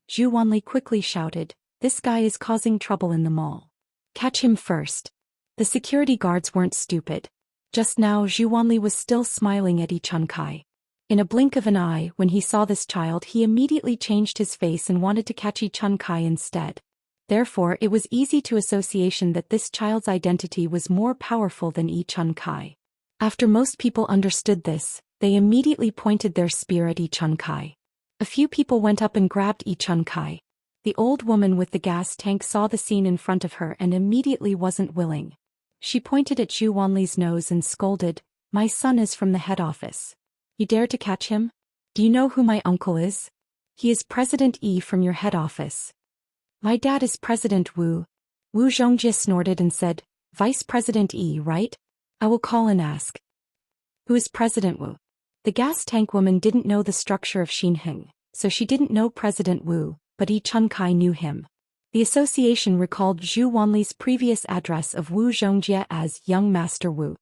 Zhu Wanli quickly shouted, "This guy is causing trouble in the mall. Catch him first." The security guards weren't stupid. Just now Zhu Wanli was still smiling at Yi Chunkai. In a blink of an eye, when he saw this child, he immediately changed his face and wanted to catch Yi Chunkai instead. Therefore, it was easy to association that this child's identity was more powerful than Yi Chunkai. After most people understood this, they immediately pointed their spear at Yi Chunkai. A few people went up and grabbed Yi Chunkai. The old woman with the gas tank saw the scene in front of her and immediately wasn't willing. She pointed at Zhu Wanli's nose and scolded, "My son is from the head office. You dare to catch him? Do you know who my uncle is? He is President Yi from your head office." "My dad is President Wu." Wu Zhongjie snorted and said, "Vice President Yi, right? I will call and ask." "Who is President Wu?" The gas tank woman didn't know the structure of Xinheng, so she didn't know President Wu, but Yi Chunkai knew him. The association recalled Zhu Wanli's previous address of Wu Zhongjie as Young Master Wu.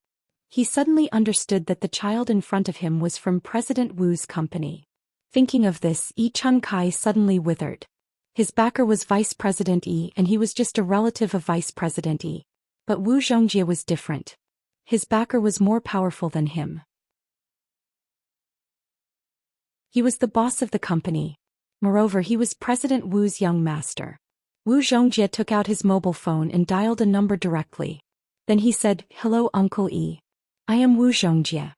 He suddenly understood that the child in front of him was from President Wu's company. Thinking of this, Yi Chunkai suddenly withered. His backer was Vice President Yi and he was just a relative of Vice President Yi. But Wu Zhongjie was different. His backer was more powerful than him. He was the boss of the company. Moreover, he was President Wu's young master. Wu Zhongjie took out his mobile phone and dialed a number directly. Then he said, "Hello, Uncle Yi. I am Wu Zhongjie."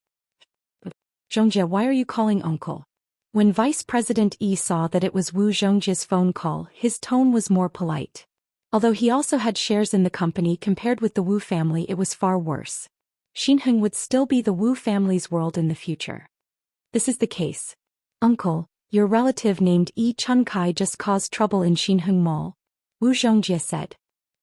"Zhongjie, why are you calling uncle?" When Vice President Yi saw that it was Wu Zhongjie's phone call, his tone was more polite. Although he also had shares in the company, compared with the Wu family it was far worse. Xinheng would still be the Wu family's world in the future. "This is the case. Uncle, your relative named Yi Chunkai just caused trouble in Xinheng Mall," Wu Zhongjie said.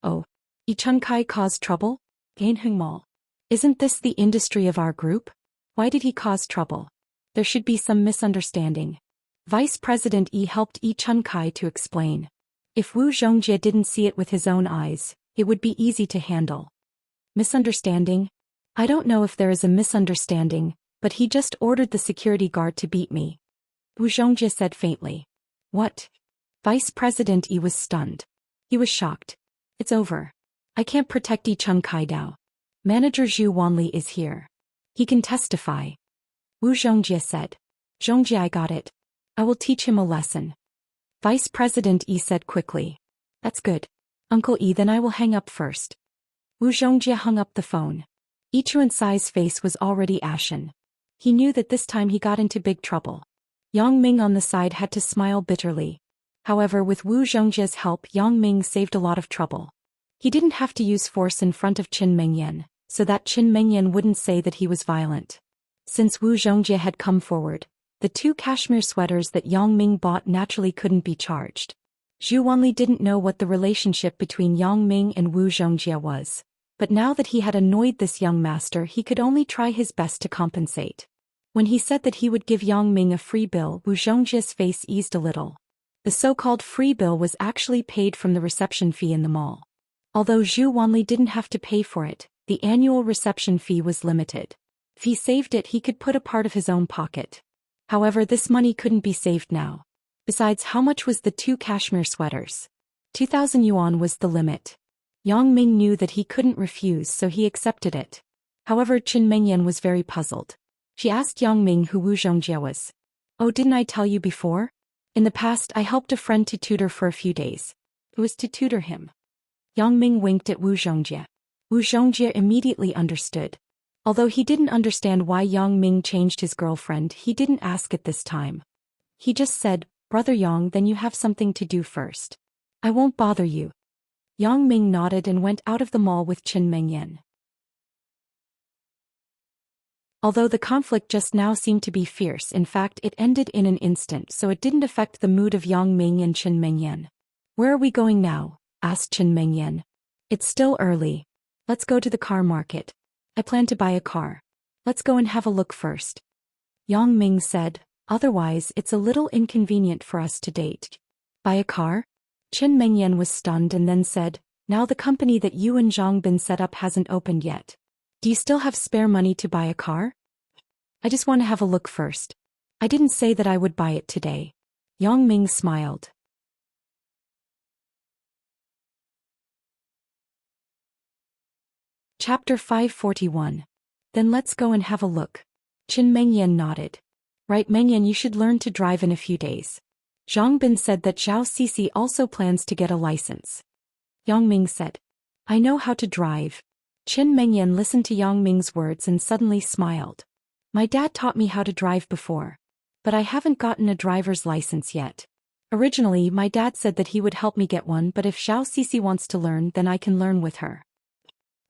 "Oh, Yi Chunkai caused trouble? Xinheng Mall. Isn't this the industry of our group? Why did he cause trouble? There should be some misunderstanding." Vice President Yi helped Yi Chunkai to explain. If Wu Zhongjie didn't see it with his own eyes, it would be easy to handle. "Misunderstanding? I don't know if there is a misunderstanding, but he just ordered the security guard to beat me," Wu Zhongjie said faintly. "What?" Vice President Yi was stunned. He was shocked. "It's over. I can't protect Yi Chunkai now. Manager Zhu Wanli is here. He can testify," Wu Zhongjie said. "Zhongjie, I got it. I will teach him a lesson," Vice President Yi said quickly. "That's good. Uncle Yi, then I will hang up first." Wu Zhongjie hung up the phone. Yi Chuansai's face was already ashen. He knew that this time he got into big trouble. Yang Ming on the side had to smile bitterly. However, with Wu Zhongjie's help, Yang Ming saved a lot of trouble. He didn't have to use force in front of Qin Mengyan, so that Qin Mengyan wouldn't say that he was violent. Since Wu Zhongjie had come forward, the 2 cashmere sweaters that Yang Ming bought naturally couldn't be charged. Zhu Wanli didn't know what the relationship between Yang Ming and Wu Zhongjie was, but now that he had annoyed this young master, he could only try his best to compensate. When he said that he would give Yang Ming a free bill, Wu Zhongjie's face eased a little. The so-called free bill was actually paid from the reception fee in the mall. Although Zhu Wanli didn't have to pay for it, the annual reception fee was limited. If he saved it, he could put a part of his own pocket. However, this money couldn't be saved now. Besides, how much was the 2 cashmere sweaters? 2,000 yuan was the limit. Yang Ming knew that he couldn't refuse, so he accepted it. However, Qin Mengyan was very puzzled. She asked Yang Ming who Wu Zhongjie was. "Oh, didn't I tell you before? In the past, I helped a friend to tutor for a few days. It was to tutor him." Yang Ming winked at Wu Zhongjie. Wu Zhongjie immediately understood. Although he didn't understand why Yang Ming changed his girlfriend, he didn't ask it this time. He just said, "Brother Yang, then you have something to do first. I won't bother you." Yang Ming nodded and went out of the mall with Qin Mengyan. Although the conflict just now seemed to be fierce, in fact it ended in an instant, so it didn't affect the mood of Yang Ming and Qin Mengyan. "Where are we going now?" asked Qin Mengyan. "It's still early. Let's go to the car market. I plan to buy a car. Let's go and have a look first," Yang Ming said. "Otherwise it's a little inconvenient for us to date." "Buy a car?" Qin Mengyan was stunned and then said, "Now the company that you and Zhang Bin set up hasn't opened yet. Do you still have spare money to buy a car?" "I just want to have a look first. I didn't say that I would buy it today." Yang Ming smiled. Chapter 541. Then let's go and have a look. Qin Mengyan nodded. "Right, Mengyan, you should learn to drive in a few days. Zhang Bin said that Zhao Sisi also plans to get a license." Yang Ming said, "I know how to drive." Qin Mengyan listened to Yang Ming's words and suddenly smiled. "My dad taught me how to drive before. But I haven't gotten a driver's license yet." Originally, my dad said that he would help me get one, but if Xiao Sisi wants to learn, then I can learn with her.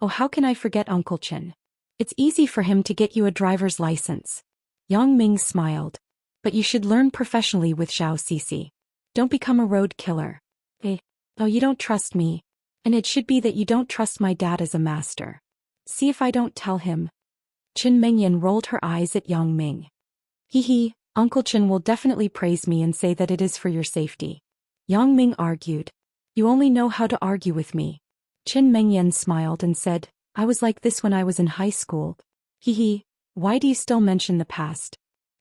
Oh, how can I forget Uncle Chen? It's easy for him to get you a driver's license. Yang Ming smiled. But you should learn professionally with Xiao Sisi. Don't become a road killer. Oh, you don't trust me. And it should be that you don't trust my dad as a master. See if I don't tell him. Qin Mengyan rolled her eyes at Yang Ming. Hee, Uncle Chen will definitely praise me and say that it is for your safety. Yang Ming argued. You only know how to argue with me. Qin Mengyan smiled and said, I was like this when I was in high school. Hee, why do you still mention the past?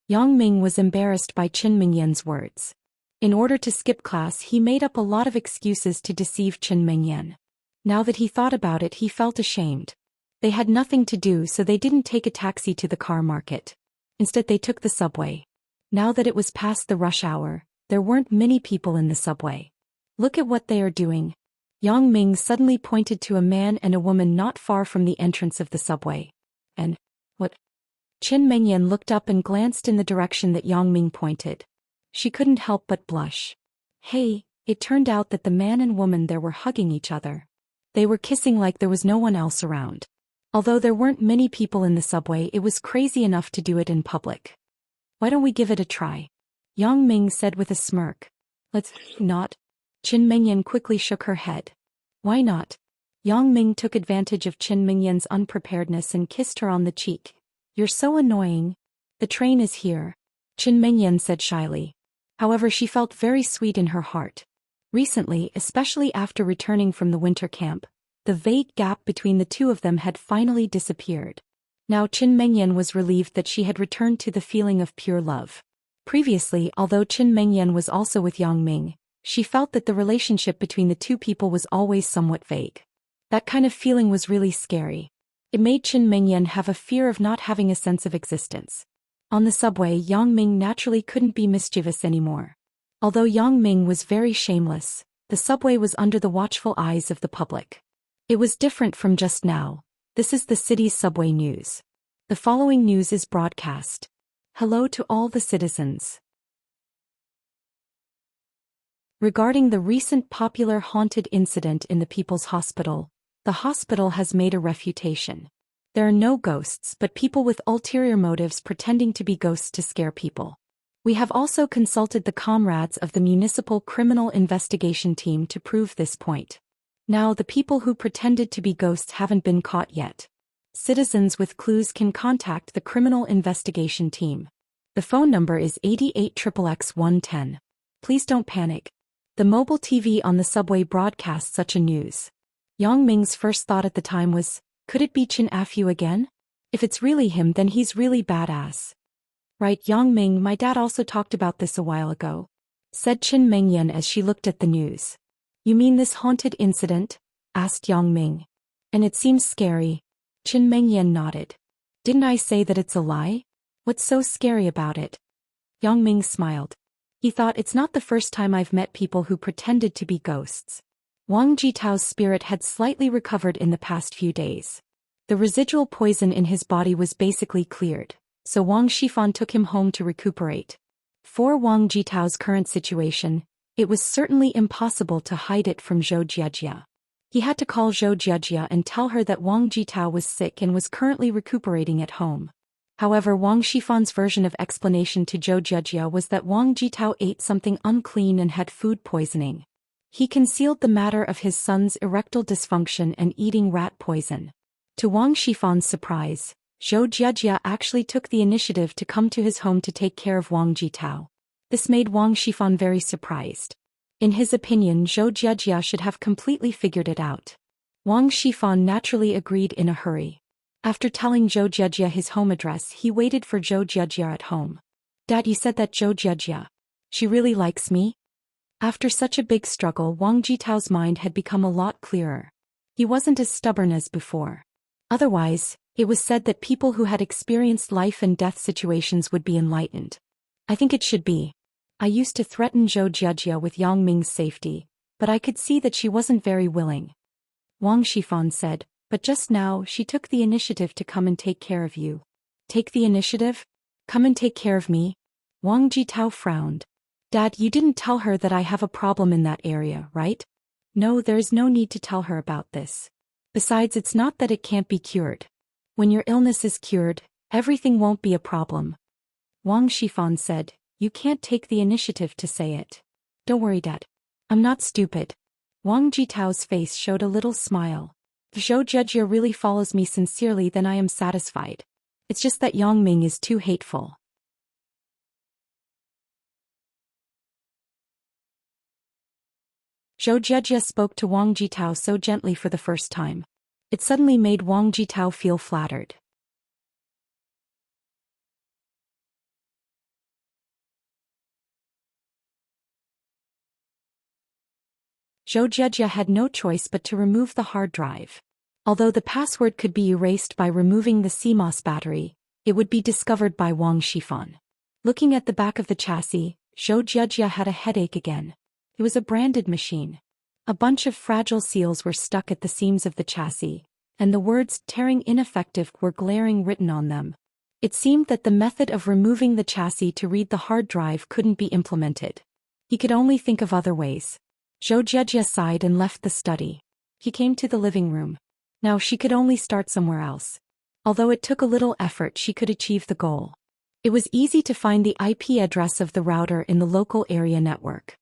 Yang Ming was embarrassed by Qin Mengyan's words. In order to skip class, he made up a lot of excuses to deceive Qin Mengyan. Now that he thought about it, he felt ashamed. They had nothing to do, so they didn't take a taxi to the car market. Instead, they took the subway. Now that it was past the rush hour, there weren't many people in the subway. Look at what they are doing. Yang Ming suddenly pointed to a man and a woman not far from the entrance of the subway. And, what? Qin Mengyan looked up and glanced in the direction that Yang Ming pointed. She couldn't help but blush. Hey, it turned out that the man and woman there were hugging each other. They were kissing like there was no one else around. Although there weren't many people in the subway, it was crazy enough to do it in public. Why don't we give it a try? Yang Ming said with a smirk. Let's not. Qin Mengyan quickly shook her head. Why not? Yang Ming took advantage of Qin Mengyan's unpreparedness and kissed her on the cheek. You're so annoying. The train is here, Qin Mengyan said shyly. However, she felt very sweet in her heart. Recently, especially after returning from the winter camp, the vague gap between the two of them had finally disappeared. Now Qin Mengyan was relieved that she had returned to the feeling of pure love. Previously, although Qin Mengyan was also with Yang Ming, she felt that the relationship between the two people was always somewhat vague. That kind of feeling was really scary. It made Qin Mengyan have a fear of not having a sense of existence. On the subway, Yang Ming naturally couldn't be mischievous anymore. Although Yang Ming was very shameless, the subway was under the watchful eyes of the public. It was different from just now. This is the city's subway news. The following news is broadcast. Hello to all the citizens. Regarding the recent popular haunted incident in the People's Hospital, the hospital has made a refutation. There are no ghosts but people with ulterior motives pretending to be ghosts to scare people. We have also consulted the comrades of the Municipal Criminal Investigation Team to prove this point. Now the people who pretended to be ghosts haven't been caught yet. Citizens with clues can contact the Criminal Investigation Team. The phone number is 88XXX110. Please don't panic. The mobile TV on the subway broadcasts such a news. Yang Ming's first thought at the time was, could it be Qin Afu again? If it's really him, then he's really badass. Right, Yang Ming, my dad also talked about this a while ago, said Qin Mengyan as she looked at the news. You mean this haunted incident? Asked Yang Ming. And it seems scary. Qin Mengyan nodded. Didn't I say that it's a lie? What's so scary about it? Yang Ming smiled. He thought, it's not the first time I've met people who pretended to be ghosts. Wang Jitao's spirit had slightly recovered in the past few days. The residual poison in his body was basically cleared, so Wang Shifan took him home to recuperate. For Wang Jitao's current situation, it was certainly impossible to hide it from Zhou Jiajia. He had to call Zhou Jiajia and tell her that Wang Jitao was sick and was currently recuperating at home. However, Wang Shifan's version of explanation to Zhou Jiajia was that Wang Jitao ate something unclean and had food poisoning. He concealed the matter of his son's erectile dysfunction and eating rat poison. To Wang Shifan's surprise, Zhou Jiajia actually took the initiative to come to his home to take care of Wang Jitao. This made Wang Shifan very surprised. In his opinion, Zhou Jiajia should have completely figured it out. Wang Shifan naturally agreed in a hurry. After telling Zhou Jiajia his home address, he waited for Zhou Jiajia at home. Dad, you said that Zhou Jiajia. She really likes me? After such a big struggle, Wang Jitao's mind had become a lot clearer. He wasn't as stubborn as before. Otherwise, it was said that people who had experienced life and death situations would be enlightened. I think it should be. I used to threaten Zhou Jiajia with Yang Ming's safety, but I could see that she wasn't very willing. Wang Shifan said, but just now she took the initiative to come and take care of you. Take the initiative? Come and take care of me? Wang Jitao frowned. Dad, you didn't tell her that I have a problem in that area, right? No, there is no need to tell her about this. Besides, it's not that it can't be cured. When your illness is cured, everything won't be a problem. Wang Shifan said, you can't take the initiative to say it. Don't worry, Dad. I'm not stupid. Wang Jitao's face showed a little smile. If Zhou Jejia really follows me sincerely, then I am satisfied. It's just that Yangming is too hateful. Zhou Jejia spoke to Wang Jitao so gently for the first time. It suddenly made Wang Jitao feel flattered. Zhou Jejia had no choice but to remove the hard drive. Although the password could be erased by removing the CMOS battery, it would be discovered by Wang Shifan. Looking at the back of the chassis, Zhou Jejia had a headache again. It was a branded machine. A bunch of fragile seals were stuck at the seams of the chassis, and the words "tearing ineffective" were glaring written on them. It seemed that the method of removing the chassis to read the hard drive couldn't be implemented. He could only think of other ways. Zhou Jejia sighed and left the study. He came to the living room. Now she could only start somewhere else. Although it took a little effort, she could achieve the goal. It was easy to find the IP address of the router in the local area network.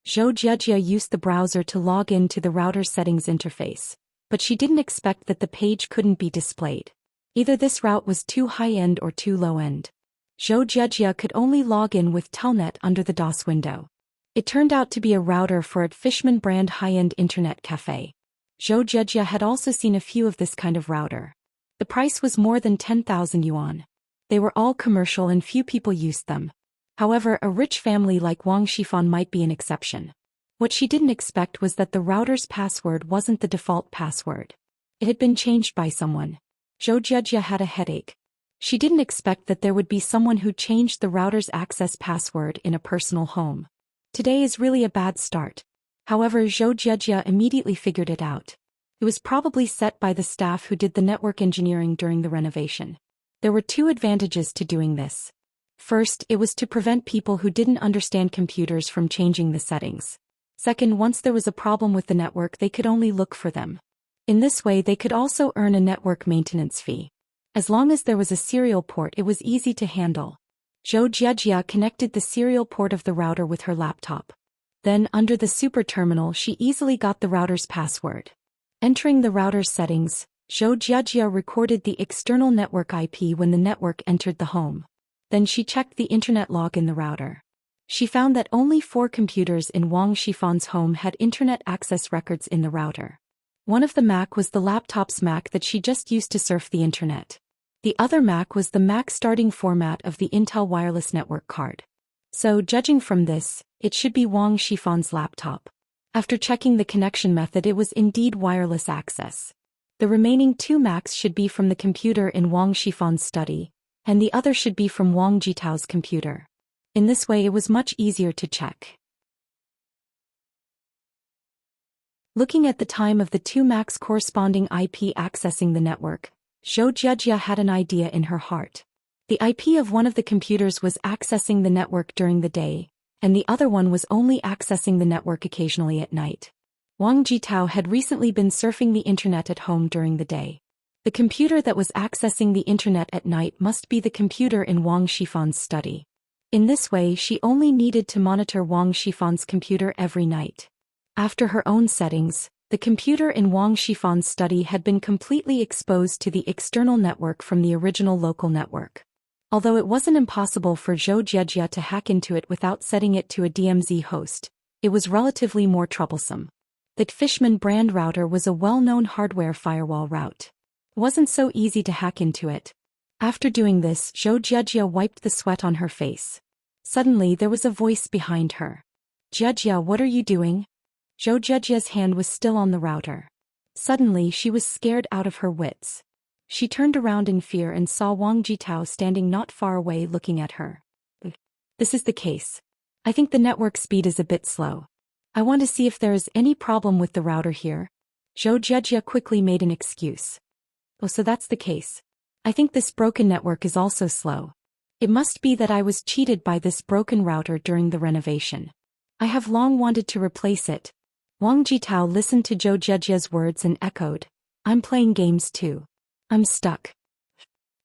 Zhou Jejia used the browser to log in to the router settings interface, but she didn't expect that the page couldn't be displayed. Either this route was too high-end or too low-end. Zhou Jejia could only log in with Telnet under the DOS window. It turned out to be a router for a Fishman brand high-end internet cafe. Zhou Jejia had also seen a few of this kind of router. The price was more than 10,000 yuan. They were all commercial and few people used them. However, a rich family like Wang Shifan might be an exception. What she didn't expect was that the router's password wasn't the default password. It had been changed by someone. Zhou Jejia had a headache. She didn't expect that there would be someone who changed the router's access password in a personal home. Today is really a bad start. However, Zhou Jejia immediately figured it out. It was probably set by the staff who did the network engineering during the renovation. There were two advantages to doing this. First, it was to prevent people who didn't understand computers from changing the settings. Second, once there was a problem with the network, they could only look for them. In this way, they could also earn a network maintenance fee. As long as there was a serial port, it was easy to handle. Zhou Jejia connected the serial port of the router with her laptop. Then, under the super terminal, she easily got the router's password. Entering the router's settings, Zhou Jejia recorded the external network IP when the network entered the home. Then she checked the internet log in the router. She found that only 4 computers in Wang Shifan's home had internet access records in the router. One of the Mac was the laptop's Mac that she just used to surf the internet. The other Mac was the Mac starting format of the Intel wireless network card. So, judging from this, it should be Wang Shifan's laptop. After checking the connection method, it was indeed wireless access. The remaining 2 Macs should be from the computer in Wang Shifan's study, and the other should be from Wang Jitao's computer. In this way, it was much easier to check. Looking at the time of the 2 Macs corresponding IP accessing the network, Zhou Jejia had an idea in her heart. The IP of one of the computers was accessing the network during the day, and the other one was only accessing the network occasionally at night. Wang Jitao had recently been surfing the internet at home during the day. The computer that was accessing the internet at night must be the computer in Wang Shifan's study. In this way, she only needed to monitor Wang Shifan's computer every night. After her own settings, the computer in Wang Shifan's study had been completely exposed to the external network from the original local network. Although it wasn't impossible for Zhou Jejia to hack into it without setting it to a DMZ host, it was relatively more troublesome. The Fishman brand router was a well-known hardware firewall route. It wasn't so easy to hack into it. After doing this, Zhou Jejia wiped the sweat on her face. Suddenly, there was a voice behind her. "Jejia, what are you doing?" Zhou Jejia's hand was still on the router. Suddenly, she was scared out of her wits. She turned around in fear and saw Wang Jitao standing not far away looking at her. "This is the case. I think the network speed is a bit slow. I want to see if there is any problem with the router here." Zhou Jejia quickly made an excuse. "Oh, so that's the case. I think this broken network is also slow. It must be that I was cheated by this broken router during the renovation. I have long wanted to replace it. Wang Jitao listened to Zhou Zhejia's words and echoed, I'm playing games too. I'm stuck.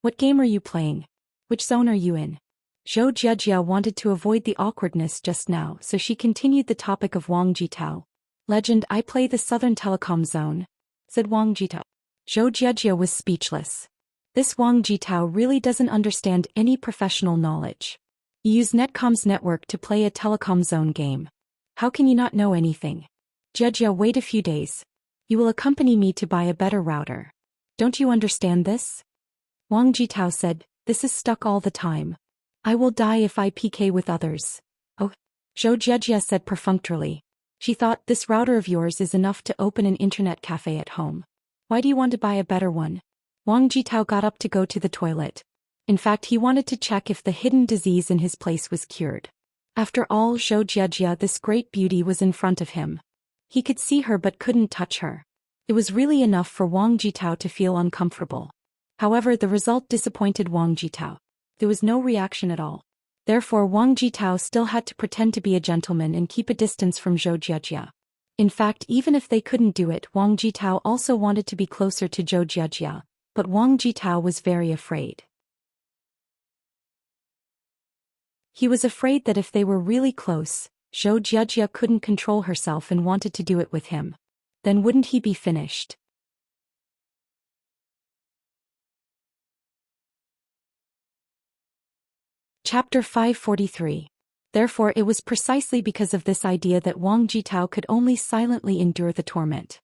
What game are you playing? Which zone are you in? Zhou Zhejia wanted to avoid the awkwardness just now, so she continued the topic of Wang Jitao. Legend, I play the Southern Telecom Zone, said Wang Jitao. Zhou Zhejia was speechless. This Wang Jitao really doesn't understand any professional knowledge. You use Netcom's network to play a telecom zone game. How can you not know anything? Zhejia, wait a few days. You will accompany me to buy a better router. Don't you understand this? Wang Jitao said, this is stuck all the time. I will die if I PK with others. Oh, Zhou Zhejia said perfunctorily. She thought, this router of yours is enough to open an internet cafe at home. Why do you want to buy a better one? Wang Jitao got up to go to the toilet. In fact, he wanted to check if the hidden disease in his place was cured. After all, Zhou Zhejia, this great beauty, was in front of him. He could see her but couldn't touch her. It was really enough for Wang Jitao to feel uncomfortable. However, the result disappointed Wang Jitao. There was no reaction at all. Therefore, Wang Jitao still had to pretend to be a gentleman and keep a distance from Zhou Zhejia. In fact, even if they couldn't do it, Wang Jitao also wanted to be closer to Zhou Zhejia, but Wang Jitao was very afraid. He was afraid that if they were really close, Zhou Zhejia couldn't control herself and wanted to do it with him. Then wouldn't he be finished? Chapter 543. Therefore, it was precisely because of this idea that Wang Jitao could only silently endure the torment.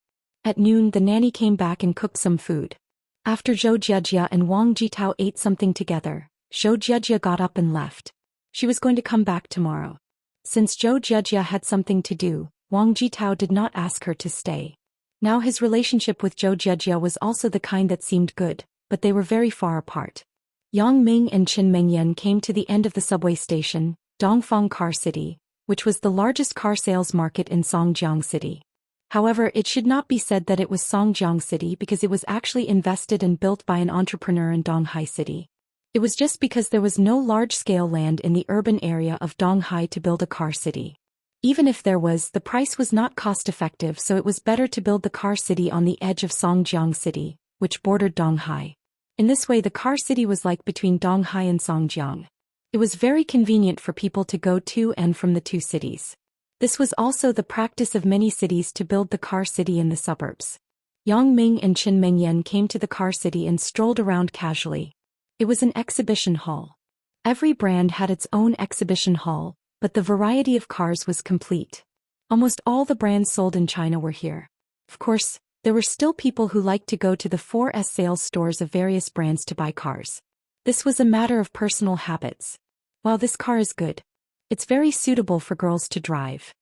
At noon, the nanny came back and cooked some food. After Zhou Zhejia and Wang Jitao ate something together, Zhou Zhejia got up and left. She was going to come back tomorrow. Since Zhou Zhejia had something to do, Wang Jitao did not ask her to stay. Now his relationship with Zhou Zhejia was also the kind that seemed good, but they were very far apart. Yang Ming and Qin Mengyan came to the end of the subway station, Dongfang Car City, which was the largest car sales market in Songjiang City. However, it should not be said that it was Songjiang City because it was actually invested and built by an entrepreneur in Donghai City. It was just because there was no large-scale land in the urban area of Donghai to build a car city. Even if there was, the price was not cost-effective, so it was better to build the car city on the edge of Songjiang City, which bordered Donghai. In this way, the car city was like between Donghai and Songjiang. It was very convenient for people to go to and from the two cities. This was also the practice of many cities to build the car city in the suburbs. Yang Ming and Qin Mengyan came to the car city and strolled around casually. It was an exhibition hall. Every brand had its own exhibition hall, but the variety of cars was complete. Almost all the brands sold in China were here. Of course, there were still people who liked to go to the 4S sales stores of various brands to buy cars. This was a matter of personal habits. While this car is good, it's very suitable for girls to drive.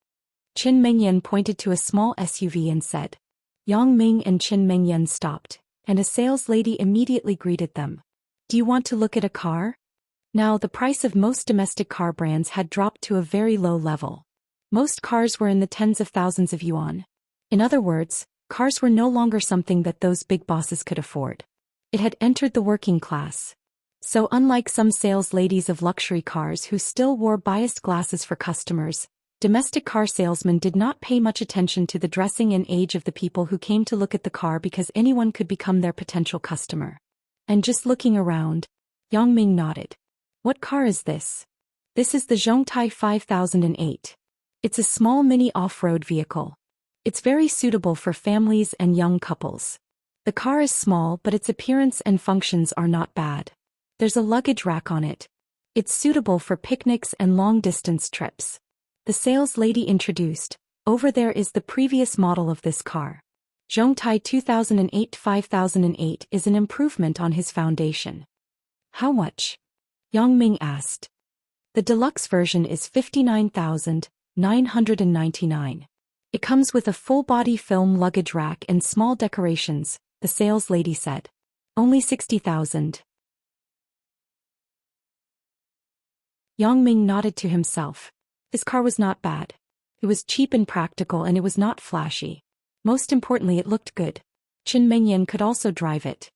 Qin Mengyan pointed to a small SUV and said. Yang Ming and Qin Mengyan stopped, and a sales lady immediately greeted them. Do you want to look at a car? Now, the price of most domestic car brands had dropped to a very low level. Most cars were in the tens of thousands of yuan. In other words, cars were no longer something that those big bosses could afford. It had entered the working class. So unlike some sales ladies of luxury cars who still wore biased glasses for customers, domestic car salesmen did not pay much attention to the dressing and age of the people who came to look at the car because anyone could become their potential customer. And just looking around, Yang Ming nodded. What car is this? This is the Zhongtai 5008. It's a small mini off-road vehicle. It's very suitable for families and young couples. The car is small, but its appearance and functions are not bad. There's a luggage rack on it. It's suitable for picnics and long-distance trips. The sales lady introduced. Over there is the previous model of this car. Zhongtai 2008-5008 is an improvement on his foundation. How much? Yang Ming asked. The deluxe version is 59,999. It comes with a full-body film luggage rack and small decorations, the sales lady said. Only 60,000. Yang Ming nodded to himself. This car was not bad. It was cheap and practical, and it was not flashy. Most importantly, it looked good. Qin Mengyan could also drive it.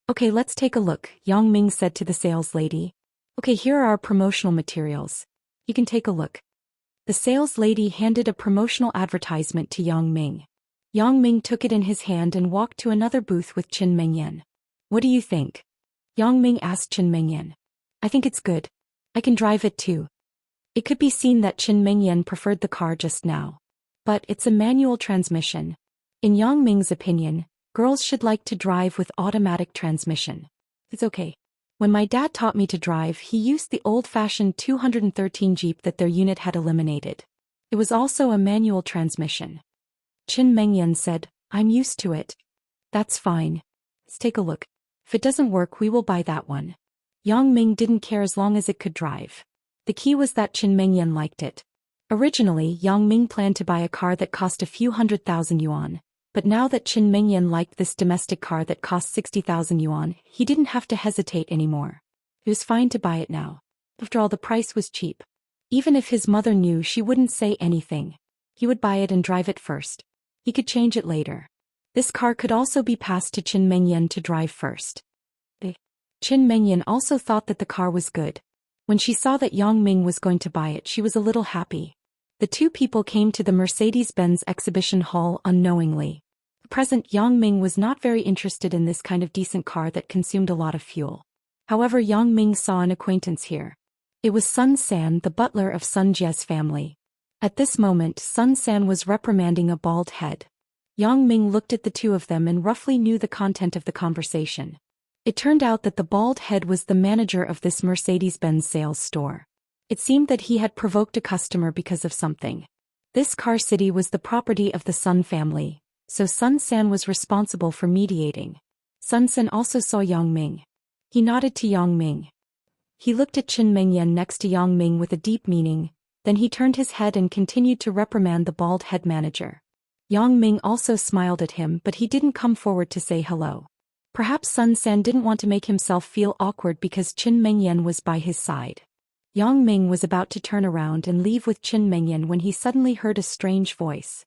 Okay, let's take a look, Yang Ming said to the sales lady. Okay, here are our promotional materials. You can take a look. The sales lady handed a promotional advertisement to Yang Ming. Yang Ming took it in his hand and walked to another booth with Qin Mengyan. What do you think? Yang Ming asked Qin Mengyan. I think it's good. I can drive it too. It could be seen that Qin Mengyan preferred the car just now. But it's a manual transmission. In Yang Ming's opinion, girls should like to drive with automatic transmission. It's okay. When my dad taught me to drive, he used the old-fashioned 213 Jeep that their unit had eliminated. It was also a manual transmission. Qin Mengyan said, I'm used to it. That's fine. Let's take a look. If it doesn't work, we will buy that one. Yang Ming didn't care as long as it could drive. The key was that Qin Mengyan liked it. Originally, Yang Ming planned to buy a car that cost a few 100,000 yuan. But now that Qin Mengyan liked this domestic car that cost 60,000 yuan, he didn't have to hesitate anymore. It was fine to buy it now. After all, the price was cheap. Even if his mother knew, she wouldn't say anything. He would buy it and drive it first. He could change it later. This car could also be passed to Qin Mengyan to drive first. Qin Mengyan also thought that the car was good. When she saw that Yang Ming was going to buy it, she was a little happy. The two people came to the Mercedes-Benz exhibition hall unknowingly. At present, Yang Ming was not very interested in this kind of decent car that consumed a lot of fuel. However, Yang Ming saw an acquaintance here. It was Sun San, the butler of Sun Jie's family. At this moment, Sun San was reprimanding a bald head. Yang Ming looked at the two of them and roughly knew the content of the conversation. It turned out that the bald head was the manager of this Mercedes-Benz sales store. It seemed that he had provoked a customer because of something. This car city was the property of the Sun family, so Sun San was responsible for mediating. Sun San also saw Yang Ming. He nodded to Yang Ming. He looked at Qin Mengyan next to Yang Ming with a deep meaning, then he turned his head and continued to reprimand the bald head manager. Yang Ming also smiled at him, but he didn't come forward to say hello. Perhaps Sun San didn't want to make himself feel awkward because Qin Mengyan was by his side. Yang Ming was about to turn around and leave with Qin Mengyan when he suddenly heard a strange voice.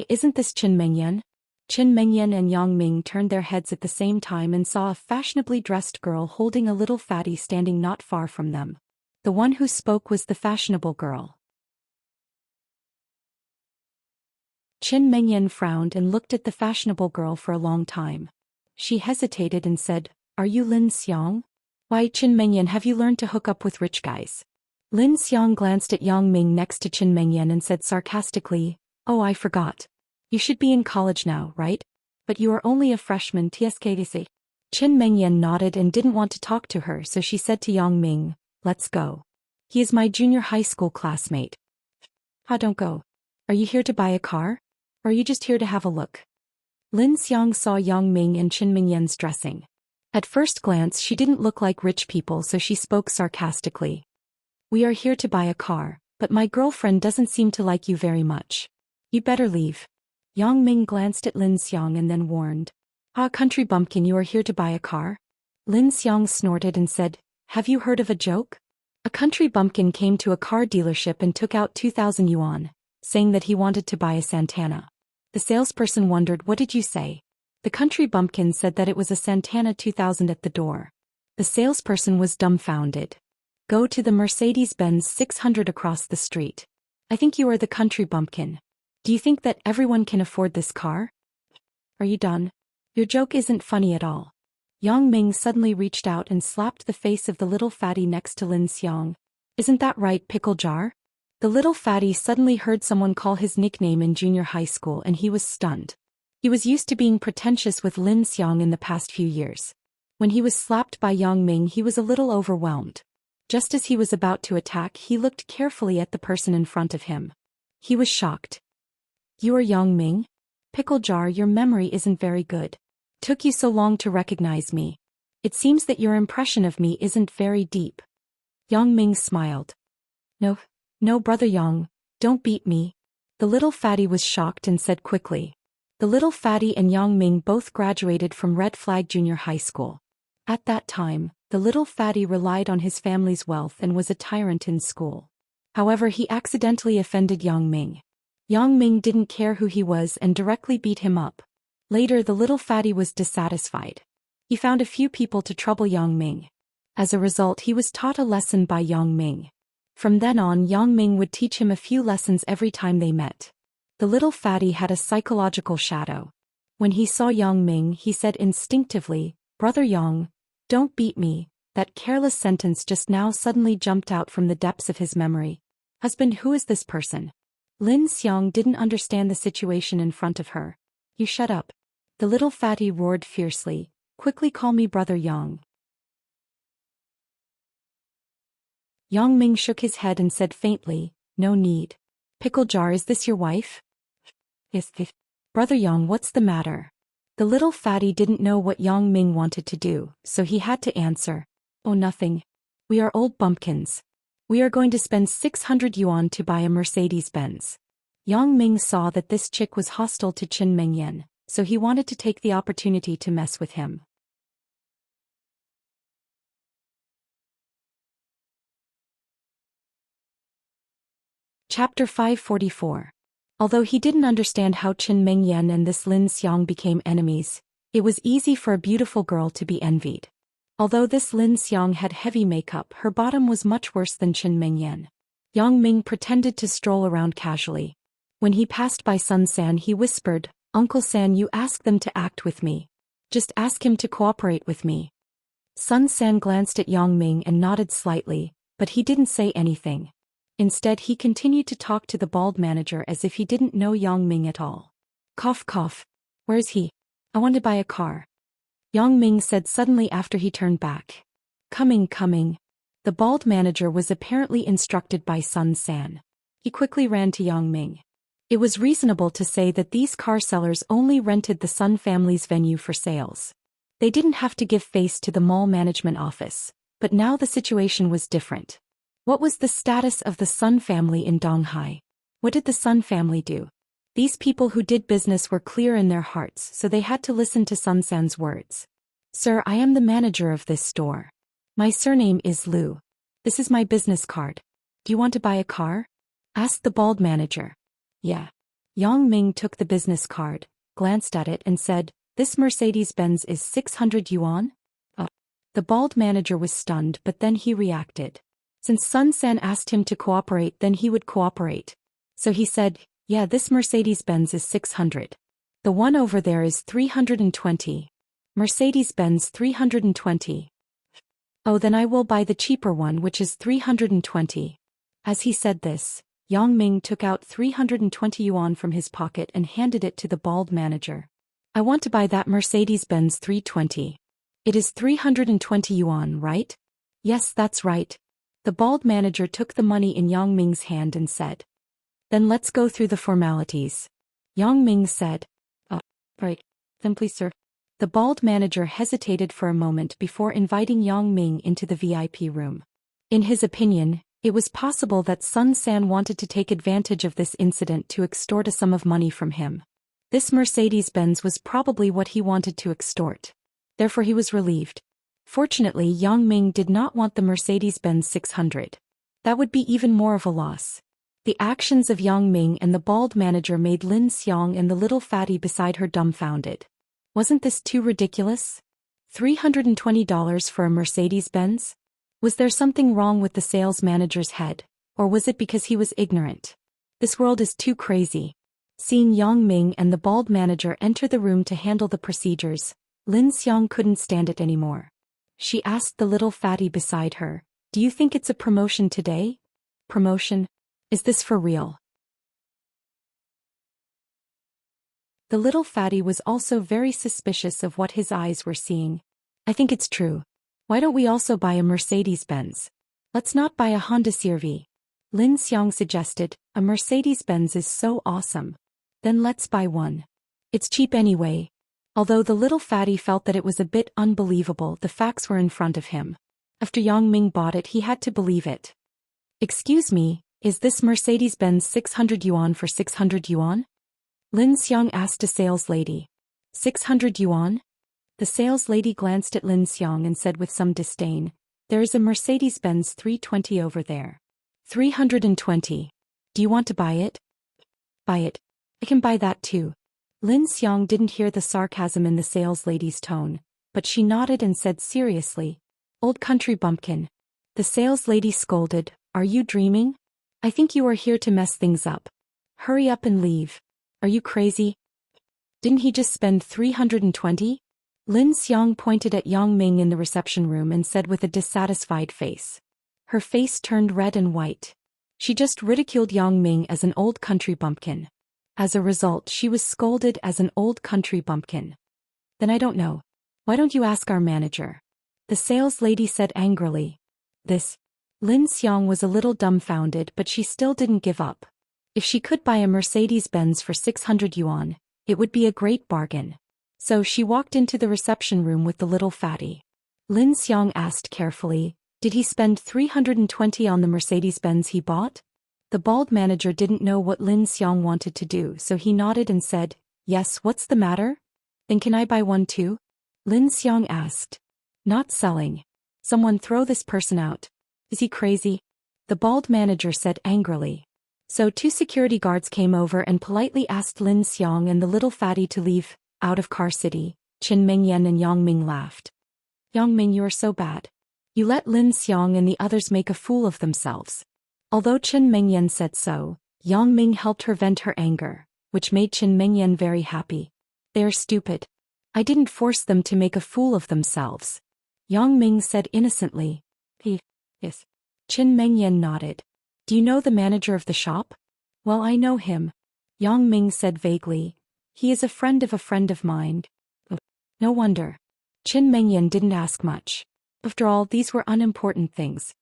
Isn't this Qin Mengyan? Qin Mengyan and Yang Ming turned their heads at the same time and saw a fashionably dressed girl holding a little fatty standing not far from them. The one who spoke was the fashionable girl. Qin Mengyan frowned and looked at the fashionable girl for a long time. She hesitated and said, Are you Lin Xiang? Why, Qin Mengyan, have you learned to hook up with rich guys? Lin Xiang glanced at Yang Ming next to Qin Mengyan and said sarcastically, Oh, I forgot. You should be in college now, right? But you are only a freshman, TSKDC. Qin Mengyan nodded and didn't want to talk to her, so she said to Yang Ming, Let's go. He is my junior high school classmate. Don't go. Are you here to buy a car? Or are you just here to have a look? Lin Xiang saw Yang Ming and Qin Mengyan's dressing. At first glance, she didn't look like rich people, so she spoke sarcastically. We are here to buy a car, but my girlfriend doesn't seem to like you very much. You better leave. Yang Ming glanced at Lin Xiang and then warned. Country bumpkin, you are here to buy a car? Lin Xiang snorted and said, Have you heard of a joke? A country bumpkin came to a car dealership and took out 2,000 yuan, saying that he wanted to buy a Santana. The salesperson wondered, What did you say? The country bumpkin said that it was a Santana 2000 at the door. The salesperson was dumbfounded. Go to the Mercedes-Benz 600 across the street. I think you are the country bumpkin. Do you think that everyone can afford this car? Are you done? Your joke isn't funny at all. Yang Ming suddenly reached out and slapped the face of the little fatty next to Lin Xiang. Isn't that right, pickle jar? The little fatty suddenly heard someone call his nickname in junior high school and he was stunned. He was used to being pretentious with Lin Xiang in the past few years. When he was slapped by Yang Ming, he was a little overwhelmed. Just as he was about to attack, he looked carefully at the person in front of him. He was shocked. You are Yang Ming? Pickle jar, your memory isn't very good. Took you so long to recognize me. It seems that your impression of me isn't very deep. Yang Ming smiled. No, brother Yang, don't beat me. The little fatty was shocked and said quickly. The little fatty and Yang Ming both graduated from Red Flag Junior High School. At that time, the little fatty relied on his family's wealth and was a tyrant in school. However, he accidentally offended Yang Ming. Yang Ming didn't care who he was and directly beat him up. Later, the little fatty was dissatisfied. He found a few people to trouble Yang Ming. As a result, he was taught a lesson by Yang Ming. From then on, Yang Ming would teach him a few lessons every time they met. The little fatty had a psychological shadow. When he saw Yang Ming, he said instinctively, "Brother Yang, don't beat me." That careless sentence just now suddenly jumped out from the depths of his memory. Husband, who is this person? Lin Xiang didn't understand the situation in front of her. You shut up. The little fatty roared fiercely. Quickly call me Brother Yang. Yang Ming shook his head and said faintly, no need. Pickle jar, is this your wife? Yes. Brother Yang, what's the matter? The little fatty didn't know what Yang Ming wanted to do, so he had to answer. Oh, nothing. We are old bumpkins. We are going to spend 600 yuan to buy a Mercedes-Benz. Yang Ming saw that this chick was hostile to Qin Mengyan, so he wanted to take the opportunity to mess with him. Chapter 544. Although he didn't understand how Qin Mengyan and this Lin Xiang became enemies, it was easy for a beautiful girl to be envied. Although this Lin Xiang had heavy makeup, her bottom was much worse than Qin Mengyan. Yang Ming pretended to stroll around casually. When he passed by Sun San, he whispered, Uncle San, you ask them to act with me. Just ask him to cooperate with me. Sun San glanced at Yang Ming and nodded slightly, but he didn't say anything. Instead, he continued to talk to the bald manager as if he didn't know Yang Ming at all. Cough cough. Where's he? I want to buy a car. Yang Ming said suddenly after he turned back. Coming. The bald manager was apparently instructed by Sun San. He quickly ran to Yang Ming. It was reasonable to say that these car sellers only rented the Sun family's venue for sales. They didn't have to give face to the mall management office, but now the situation was different. What was the status of the Sun family in Donghai? What did the Sun family do? These people who did business were clear in their hearts, so they had to listen to Sun San's words. Sir, I am the manager of this store. My surname is Liu. This is my business card. Do you want to buy a car? Asked the bald manager. Yeah. Yang Ming took the business card, glanced at it and said, this Mercedes-Benz is 600 yuan? The bald manager was stunned, but then he reacted. Since Sun San asked him to cooperate, then he would cooperate. So he said, yeah, this Mercedes-Benz is 600. The one over there is 320. Mercedes-Benz 320. Oh, then I will buy the cheaper one, which is 320. As he said this, Yang Ming took out 320 yuan from his pocket and handed it to the bald manager. I want to buy that Mercedes-Benz 320. It is 320 yuan, right? Yes, that's right. The bald manager took the money in Yang Ming's hand and said. Then let's go through the formalities. Yang Ming said. Right. Then please, sir. The bald manager hesitated for a moment before inviting Yang Ming into the VIP room. In his opinion, it was possible that Sun San wanted to take advantage of this incident to extort a sum of money from him. This Mercedes-Benz was probably what he wanted to extort. Therefore he was relieved. Fortunately, Yang Ming did not want the Mercedes-Benz 600. That would be even more of a loss. The actions of Yang Ming and the bald manager made Lin Xiang and the little fatty beside her dumbfounded. Wasn't this too ridiculous? $320 for a Mercedes-Benz? Was there something wrong with the sales manager's head, or was it because he was ignorant? This world is too crazy. Seeing Yang Ming and the bald manager enter the room to handle the procedures, Lin Xiang couldn't stand it anymore. She asked the little fatty beside her, do you think it's a promotion today? Promotion? Is this for real? The little fatty was also very suspicious of what his eyes were seeing. I think it's true. Why don't we also buy a Mercedes-Benz? Let's not buy a Honda CR-V. Lin Xiang suggested, a Mercedes-Benz is so awesome. Then let's buy one. It's cheap anyway. Although the little fatty felt that it was a bit unbelievable, the facts were in front of him. After Yang Ming bought it, he had to believe it. Excuse me, is this Mercedes-Benz 600 yuan for 600 yuan? Lin Xiang asked a sales lady. 600 yuan? The sales lady glanced at Lin Xiang and said with some disdain, there is a Mercedes-Benz 320 over there. 320. Do you want to buy it? Buy it. I can buy that too. Lin Xiang didn't hear the sarcasm in the sales lady's tone, but she nodded and said seriously, Old country bumpkin. The sales lady scolded, are you dreaming? I think you are here to mess things up. Hurry up and leave. Are you crazy? Didn't he just spend 320? Lin Xiang pointed at Yang Ming in the reception room and said with a dissatisfied face. Her face turned red and white. She just ridiculed Yang Ming as an old country bumpkin. As a result, she was scolded as an old country bumpkin. Then I don't know. Why don't you ask our manager? The sales lady said angrily. This. Lin Xiang was a little dumbfounded, but she still didn't give up. If she could buy a Mercedes-Benz for 600 yuan, it would be a great bargain. So she walked into the reception room with the little fatty. Lin Xiang asked carefully, did he spend 320 on the Mercedes-Benz he bought? The bald manager didn't know what Lin Xiang wanted to do, so he nodded and said, yes, what's the matter? Then can I buy one too? Lin Xiang asked. Not selling. Someone throw this person out. Is he crazy? The bald manager said angrily. So 2 security guards came over and politely asked Lin Xiang and the little fatty to leave, out of Car City. Qin Mengyan and Yang Ming laughed. Yang Ming, you are so bad. You let Lin Xiang and the others make a fool of themselves. Although Qin Mengyan said so, Yang Ming helped her vent her anger, which made Qin Mengyan very happy. They are stupid. I didn't force them to make a fool of themselves. Yang Ming said innocently. Yes. Qin Mengyan nodded. Do you know the manager of the shop? Well, I know him. Yang Ming said vaguely. He is a friend of mine. No wonder. Qin Mengyan didn't ask much. After all, these were unimportant things.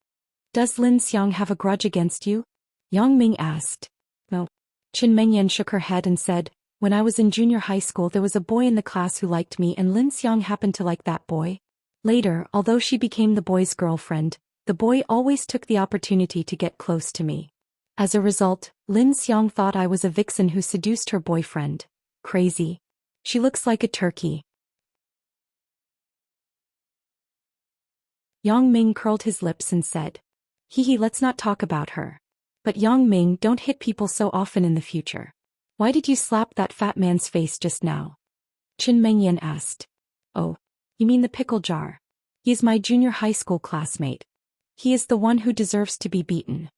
Does Lin Xiang have a grudge against you? Yang Ming asked. No. Qin Mengyan shook her head and said, when I was in junior high school there was a boy in the class who liked me and Lin Xiang happened to like that boy. Later, although she became the boy's girlfriend, the boy always took the opportunity to get close to me. As a result, Lin Xiang thought I was a vixen who seduced her boyfriend. Crazy. She looks like a turkey. Yang Ming curled his lips and said. Let's not talk about her. But Yang Ming, don't hit people so often in the future. Why did you slap that fat man's face just now? Qin Mengyan asked. Oh, you mean the pickle jar? He is my junior high school classmate. He is the one who deserves to be beaten.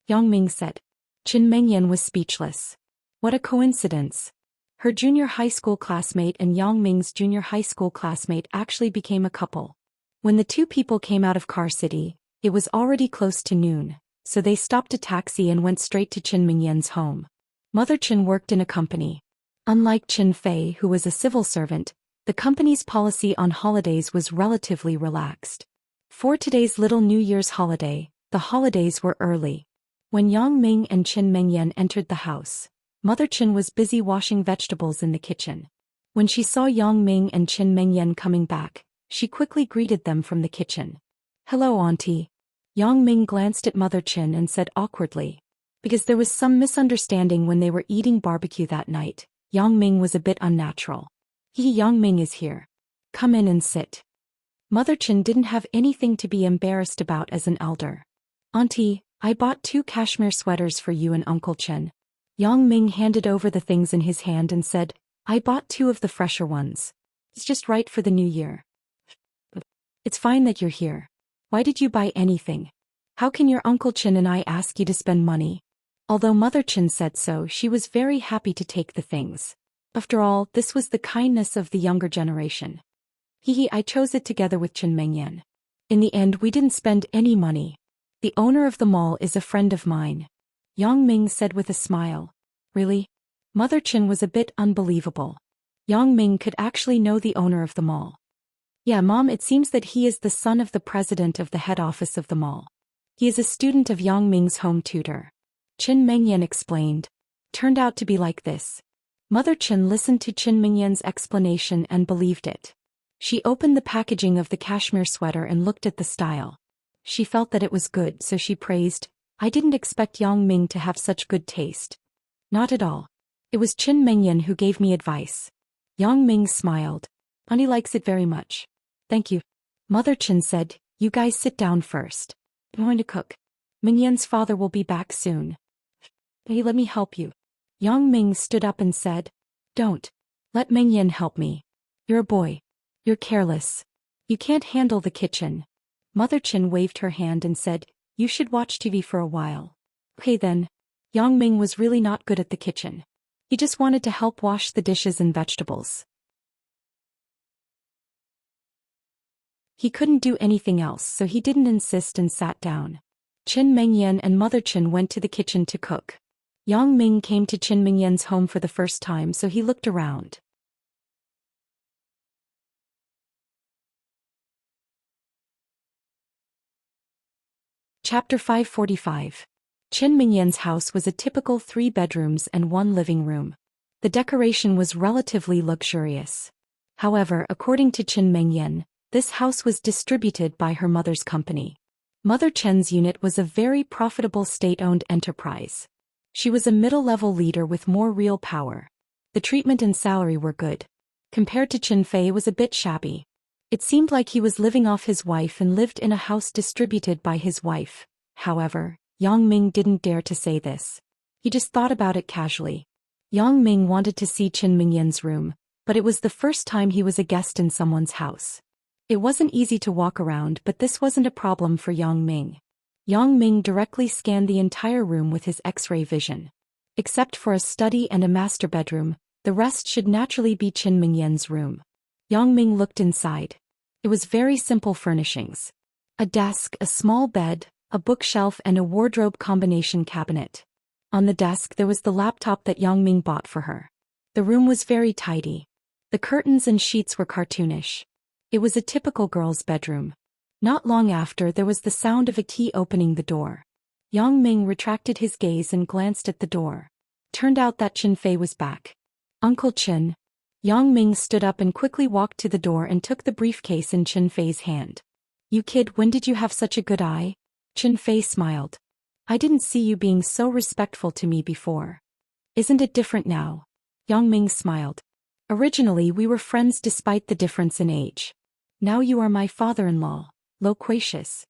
Yang Ming said. Qin Mengyan was speechless. What a coincidence. Her junior high school classmate and Yang Ming's junior high school classmate actually became a couple. When the 2 people came out of Car City, it was already close to noon, so they stopped a taxi and went straight to Qin Mengyan's home. Mother Qin worked in a company. Unlike Qin Fei, who was a civil servant, the company's policy on holidays was relatively relaxed. For today's little New Year's holiday, the holidays were early. When Yang Ming and Qin Mengyan entered the house, Mother Qin was busy washing vegetables in the kitchen. When she saw Yang Ming and Qin Mengyan coming back, she quickly greeted them from the kitchen. Hello, Auntie. Yang Ming glanced at Mother Qin and said awkwardly. Because there was some misunderstanding when they were eating barbecue that night, Yang Ming was a bit unnatural. Yang Ming is here. Come in and sit. Mother Qin didn't have anything to be embarrassed about as an elder. Auntie, I bought 2 cashmere sweaters for you and Uncle Qin. Yang Ming handed over the things in his hand and said, I bought 2 of the fresher ones. It's just right for the new year. It's fine that you're here. Why did you buy anything? How can your Uncle Qin and I ask you to spend money? Although Mother Qin said so, she was very happy to take the things. After all, this was the kindness of the younger generation. I chose it together with Qin Mengyan. In the end, we didn't spend any money. The owner of the mall is a friend of mine. Yang Ming said with a smile. Really? Mother Qin was a bit unbelievable. Yang Ming could actually know the owner of the mall. Yeah, Mom, it seems that he is the son of the president of the head office of the mall. He is a student of Yang Ming's home tutor. Qin Mengyan explained. Turned out to be like this. Mother Qin listened to Qin Mengyan's explanation and believed it. She opened the packaging of the cashmere sweater and looked at the style. She felt that it was good, so she praised, I didn't expect Yang Ming to have such good taste. Not at all. It was Qin Mengyan who gave me advice. Yang Ming smiled. Auntie likes it very much. Thank you. Mother Qin said, you guys sit down first. I'm going to cook. Mengyan's father will be back soon. Hey, let me help you. Yang Ming stood up and said, don't. Let Mengyan help me. You're a boy. You're careless. You can't handle the kitchen. Mother Chin waved her hand and said, "You should watch TV for a while." Okay then. Yang Ming was really not good at the kitchen. He just wanted to help wash the dishes and vegetables. He couldn't do anything else, so he didn't insist and sat down. Qin Mengyan and Mother Chin went to the kitchen to cook. Yang Ming came to Qin Mengyan's home for the first time, so he looked around. Chapter 545. Qin Mengyan's house was a typical 3 bedrooms and 1 living room. The decoration was relatively luxurious. However, according to Qin Mengyan, this house was distributed by her mother's company. Mother Chen's unit was a very profitable state-owned enterprise. She was a middle-level leader with more real power. The treatment and salary were good. Compared to Qin Fei, was a bit shabby. It seemed like he was living off his wife and lived in a house distributed by his wife. However, Yang Ming didn't dare to say this. He just thought about it casually. Yang Ming wanted to see Qin Mengyan's room, but it was the first time he was a guest in someone's house. It wasn't easy to walk around, but this wasn't a problem for Yang Ming. Yang Ming directly scanned the entire room with his X-ray vision. Except for a study and a master bedroom, the rest should naturally be Qin Mengyan's room. Yang Ming looked inside. It was very simple furnishings. A desk, a small bed, a bookshelf and a wardrobe combination cabinet. On the desk there was the laptop that Yang Ming bought for her. The room was very tidy. The curtains and sheets were cartoonish. It was a typical girl's bedroom. Not long after, there was the sound of a key opening the door. Yang Ming retracted his gaze and glanced at the door. Turned out that Qin Fei was back. "Uncle Qin." Yang Ming stood up and quickly walked to the door and took the briefcase in Qin Fei's hand. "You kid, when did you have such a good eye?" Qin Fei smiled. "I didn't see you being so respectful to me before. Isn't it different now?" Yang Ming smiled. "Originally we were friends despite the difference in age. Now you are my father-in-law, loquacious."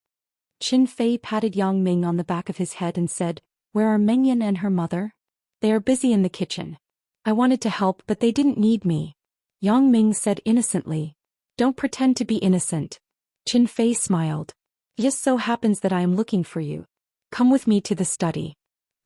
Qin Fei patted Yang Ming on the back of his head and said, "Where are Mengyan and her mother?" "They are busy in the kitchen. I wanted to help but they didn't need me." Yang Ming said innocently. "Don't pretend to be innocent." Qin Fei smiled. "It just so happens that I am looking for you. Come with me to the study."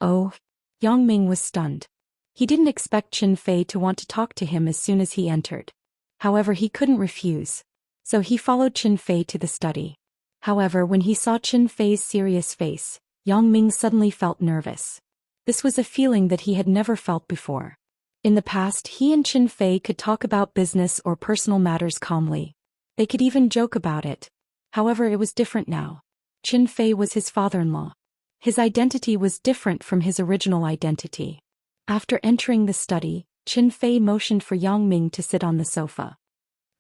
"Oh." Yang Ming was stunned. He didn't expect Qin Fei to want to talk to him as soon as he entered. However, he couldn't refuse. So he followed Qin Fei to the study. However, when he saw Qin Fei's serious face, Yang Ming suddenly felt nervous. This was a feeling that he had never felt before. In the past, he and Qin Fei could talk about business or personal matters calmly. They could even joke about it. However, it was different now. Qin Fei was his father-in-law. His identity was different from his original identity. After entering the study, Qin Fei motioned for Yang Ming to sit on the sofa.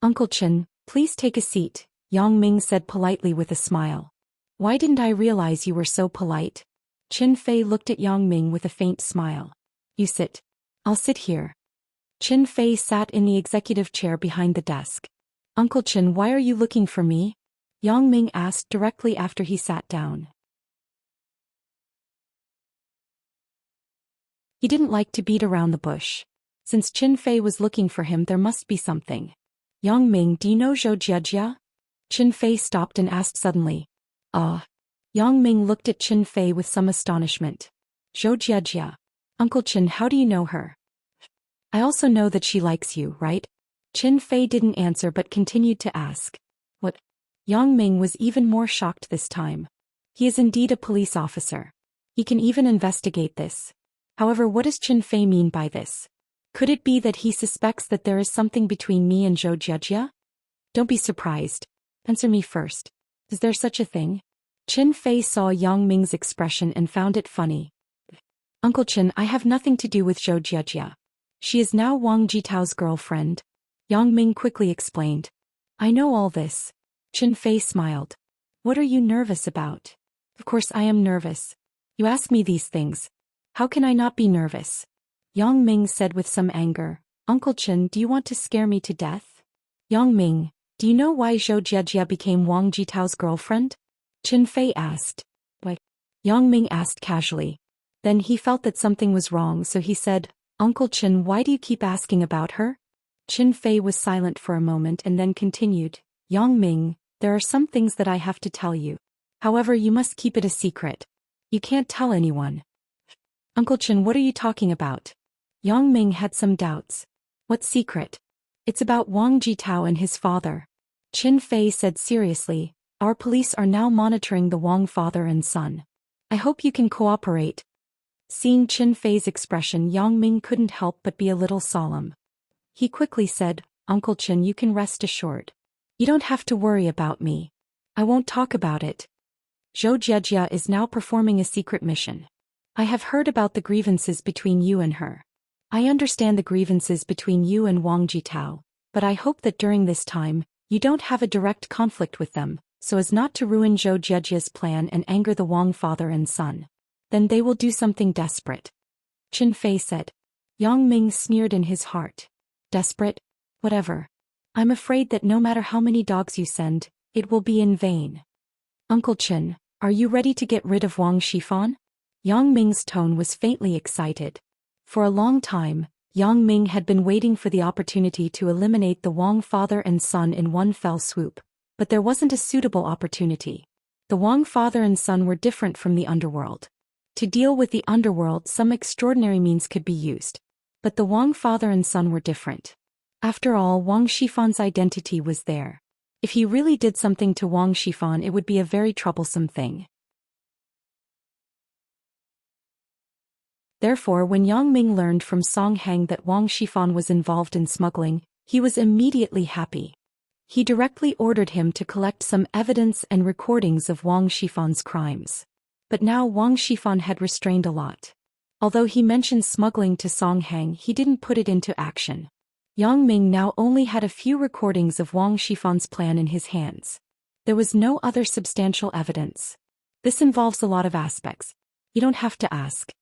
"Uncle Qin, please take a seat," Yang Ming said politely with a smile. "Why didn't I realize you were so polite?" Qin Fei looked at Yang Ming with a faint smile. "You sit." "I'll sit here." Qin Fei sat in the executive chair behind the desk. "Uncle Qin, why are you looking for me?" Yang Ming asked directly after he sat down. He didn't like to beat around the bush. Since Qin Fei was looking for him, there must be something. "Yang Ming, do you know Zhou Jiajia?" Qin Fei stopped and asked suddenly. Yang Ming looked at Qin Fei with some astonishment. "Zhou Jiajia. Uncle Qin, how do you know her?" "I also know that she likes you, right?" Qin Fei didn't answer but continued to ask. "What?" Yang Ming was even more shocked this time. He is indeed a police officer. He can even investigate this. However, what does Qin Fei mean by this? Could it be that he suspects that there is something between me and Zhou Jiajia? Don't be surprised. Answer me first. Is there such a thing? Qin Fei saw Yang Ming's expression and found it funny. "Uncle Qin, I have nothing to do with Zhou Jiajia. She is now Wang Jitao's girlfriend." Yang Ming quickly explained. "I know all this." Qin Fei smiled. "What are you nervous about?" "Of course I am nervous. You ask me these things. How can I not be nervous?" Yang Ming said with some anger. "Uncle Qin, do you want to scare me to death?" "Yang Ming, do you know why Zhou Jiajia became Wang Jitao's girlfriend?" Qin Fei asked. "Why?" Yang Ming asked casually. Then he felt that something was wrong, so he said, "Uncle Qin, why do you keep asking about her?" Qin Fei was silent for a moment and then continued. "Yang Ming, There are some things that I have to tell you. However, you must keep it a secret. You can't tell anyone. Uncle Chen, what are you talking about? Yang Ming had some doubts. What secret? It's about Wang Jitao and his father. Qin Fei said seriously, our police are now monitoring the Wang father and son. I hope you can cooperate. Seeing Qin Fei's expression, Yang Ming couldn't help but be a little solemn. He quickly said, Uncle Chen, you can rest assured. You don't have to worry about me. I won't talk about it. Zhou Jiejia is now performing a secret mission. I have heard about the grievances between you and her. I understand the grievances between you and Wang Jitao, but I hope that during this time, you don't have a direct conflict with them, so as not to ruin Zhou Jiejia's plan and anger the Wang father and son. Then they will do something desperate. Qin Fei said. Yang Ming sneered in his heart. Desperate? Whatever. I'm afraid that no matter how many dogs you send, it will be in vain. Uncle Chen, are you ready to get rid of Wang Shifan? Yang Ming's tone was faintly excited. For a long time, Yang Ming had been waiting for the opportunity to eliminate the Wang father and son in one fell swoop, but there wasn't a suitable opportunity. The Wang father and son were different from the underworld. To deal with the underworld, some extraordinary means could be used. But the Wang father and son were different. After all, Wang Shifan's identity was there. If he really did something to Wang Shifan, it would be a very troublesome thing. Therefore, when Yang Ming learned from Song Heng that Wang Shifan was involved in smuggling, he was immediately happy. He directly ordered him to collect some evidence and recordings of Wang Shifan's crimes. But now Wang Shifan had restrained a lot. Although he mentioned smuggling to Song Heng, he didn't put it into action. Yang Ming now only had a few recordings of Wang Shifan's plan in his hands. There was no other substantial evidence. This involves a lot of aspects. You don't have to ask.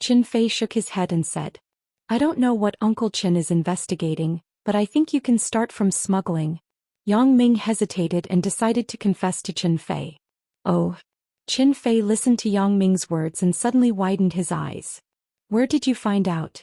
Qin Fei shook his head and said, I don't know what Uncle Chen is investigating, but I think you can start from smuggling. Yang Ming hesitated and decided to confess to Qin Fei. Oh. Qin Fei listened to Yang Ming's words and suddenly widened his eyes. Where did you find out?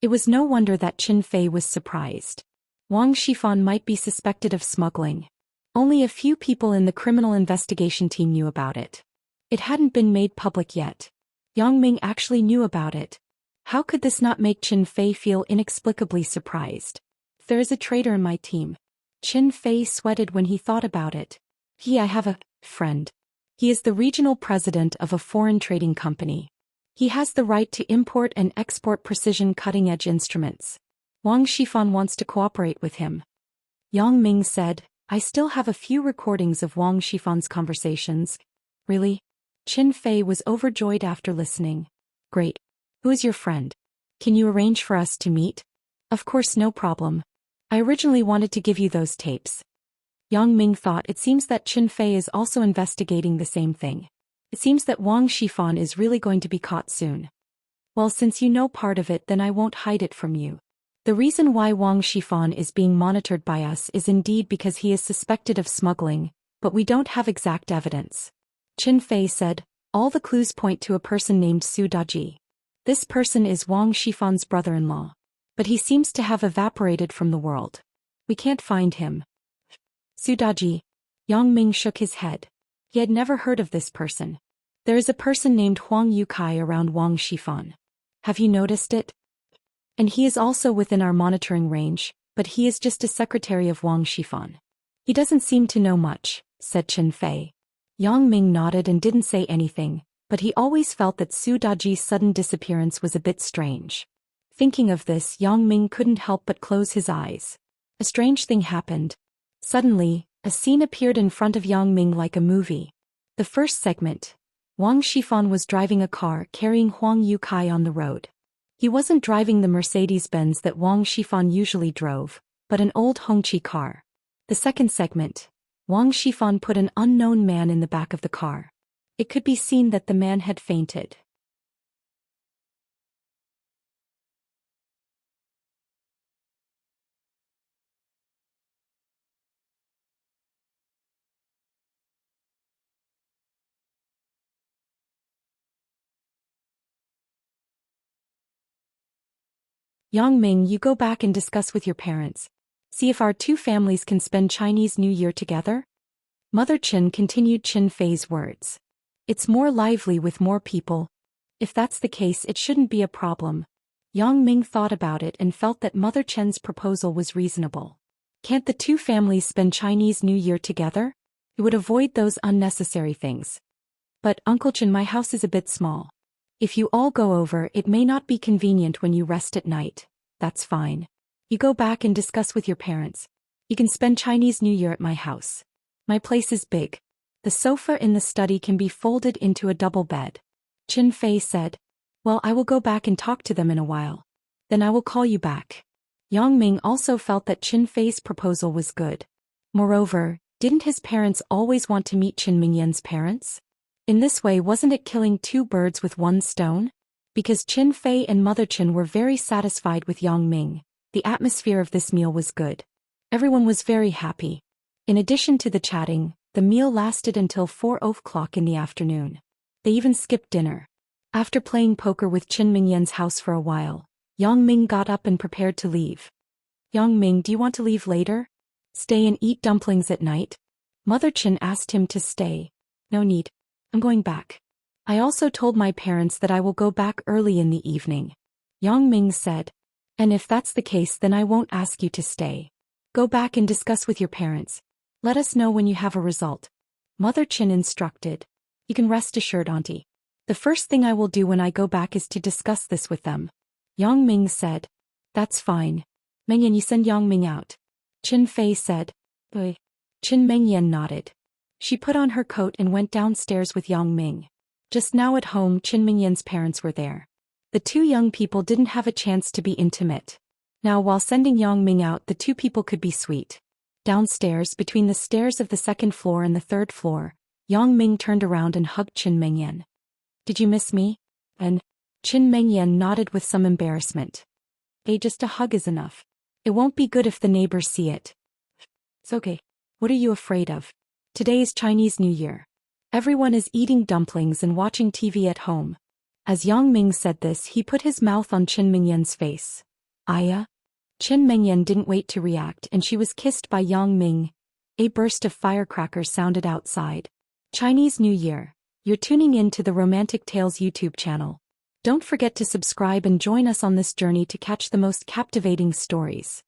It was no wonder that Qin Fei was surprised. Wang Shifan might be suspected of smuggling. Only a few people in the criminal investigation team knew about it. It hadn't been made public yet. Yang Ming actually knew about it. How could this not make Qin Fei feel inexplicably surprised? There is a traitor in my team. Qin Fei sweated when he thought about it. I have a friend. He is the regional president of a foreign trading company. He has the right to import and export precision cutting-edge instruments. Wang Shifan wants to cooperate with him. Yang Ming said, I still have a few recordings of Wang Shifan's conversations. Really? Qin Fei was overjoyed after listening. Great. Who is your friend? Can you arrange for us to meet? Of course, no problem. I originally wanted to give you those tapes. Yang Ming thought it seems that Qin Fei is also investigating the same thing. It seems that Wang Shifan is really going to be caught soon. Well, since you know part of it, then I won't hide it from you. The reason why Wang Shifan is being monitored by us is indeed because he is suspected of smuggling, but we don't have exact evidence. Qin Fei said, all the clues point to a person named Su Daji. This person is Wang Shifan's brother-in-law. But he seems to have evaporated from the world. We can't find him. Su Daji. Yang Ming shook his head. He had never heard of this person. There is a person named Huang Yukai around Wang Shifan. Have you noticed it? And he is also within our monitoring range, but he is just a secretary of Wang Shifan. He doesn't seem to know much, said Qin Fei. Yang Ming nodded and didn't say anything, but he always felt that Su Daji's sudden disappearance was a bit strange. Thinking of this, Yang Ming couldn't help but close his eyes. A strange thing happened. Suddenly, a scene appeared in front of Yang Ming like a movie. The first segment. Wang Shifan was driving a car carrying Huang Yukai on the road. He wasn't driving the Mercedes-Benz that Wang Shifan usually drove, but an old Hongqi car. The second segment. Wang Shifan put an unknown man in the back of the car. It could be seen that the man had fainted. Yang Ming, you go back and discuss with your parents. See if our two families can spend Chinese New Year together. Mother Chen continued Chen Fei's words. It's more lively with more people. If that's the case, it shouldn't be a problem. Yang Ming thought about it and felt that Mother Chen's proposal was reasonable. Can't the two families spend Chinese New Year together? It would avoid those unnecessary things. But Uncle Chen, my house is a bit small. If you all go over, it may not be convenient when you rest at night. That's fine. You go back and discuss with your parents. You can spend Chinese New Year at my house. My place is big. The sofa in the study can be folded into a double bed. Chen Fei said. Well, I will go back and talk to them in a while. Then I will call you back. Yang Ming also felt that Chen Fei's proposal was good. Moreover, didn't his parents always want to meet Chen Mingyan's parents? In this way, wasn't it killing two birds with one stone? Because Chen Fei and Mother Chen were very satisfied with Yang Ming, the atmosphere of this meal was good. Everyone was very happy. In addition to the chatting, the meal lasted until 4 o'clock in the afternoon. They even skipped dinner. After playing poker with Chen Mingyan's house for a while, Yang Ming got up and prepared to leave. Yang Ming, do you want to leave later? Stay and eat dumplings at night? Mother Chen asked him to stay. No need. I'm going back. I also told my parents that I will go back early in the evening. Yang Ming said. And if that's the case, then I won't ask you to stay. Go back and discuss with your parents. Let us know when you have a result. Mother Chen instructed. You can rest assured, Auntie. The first thing I will do when I go back is to discuss this with them. Yang Ming said. That's fine. Mengyan, you send Yang Ming out. Chen Fei said. Oi. Chen Mengyan nodded. She put on her coat and went downstairs with Yang Ming. Just now at home, Chen Mingyan's parents were there. The two young people didn't have a chance to be intimate. Now while sending Yang Ming out, the two people could be sweet. Downstairs, between the stairs of the second floor and the third floor, Yang Ming turned around and hugged Chen Mengyan. Did you miss me? And Chen Mengyan nodded with some embarrassment. Just a hug is enough. It won't be good if the neighbors see it. It's okay. What are you afraid of? Today is Chinese New Year. Everyone is eating dumplings and watching TV at home. As Yang Ming said this, he put his mouth on Chen Mingyan's face. Aya? Chen Mingyan didn't wait to react and she was kissed by Yang Ming. A burst of firecrackers sounded outside. Chinese New Year. You're tuning in to the Romantic Tales YouTube channel. Don't forget to subscribe and join us on this journey to catch the most captivating stories.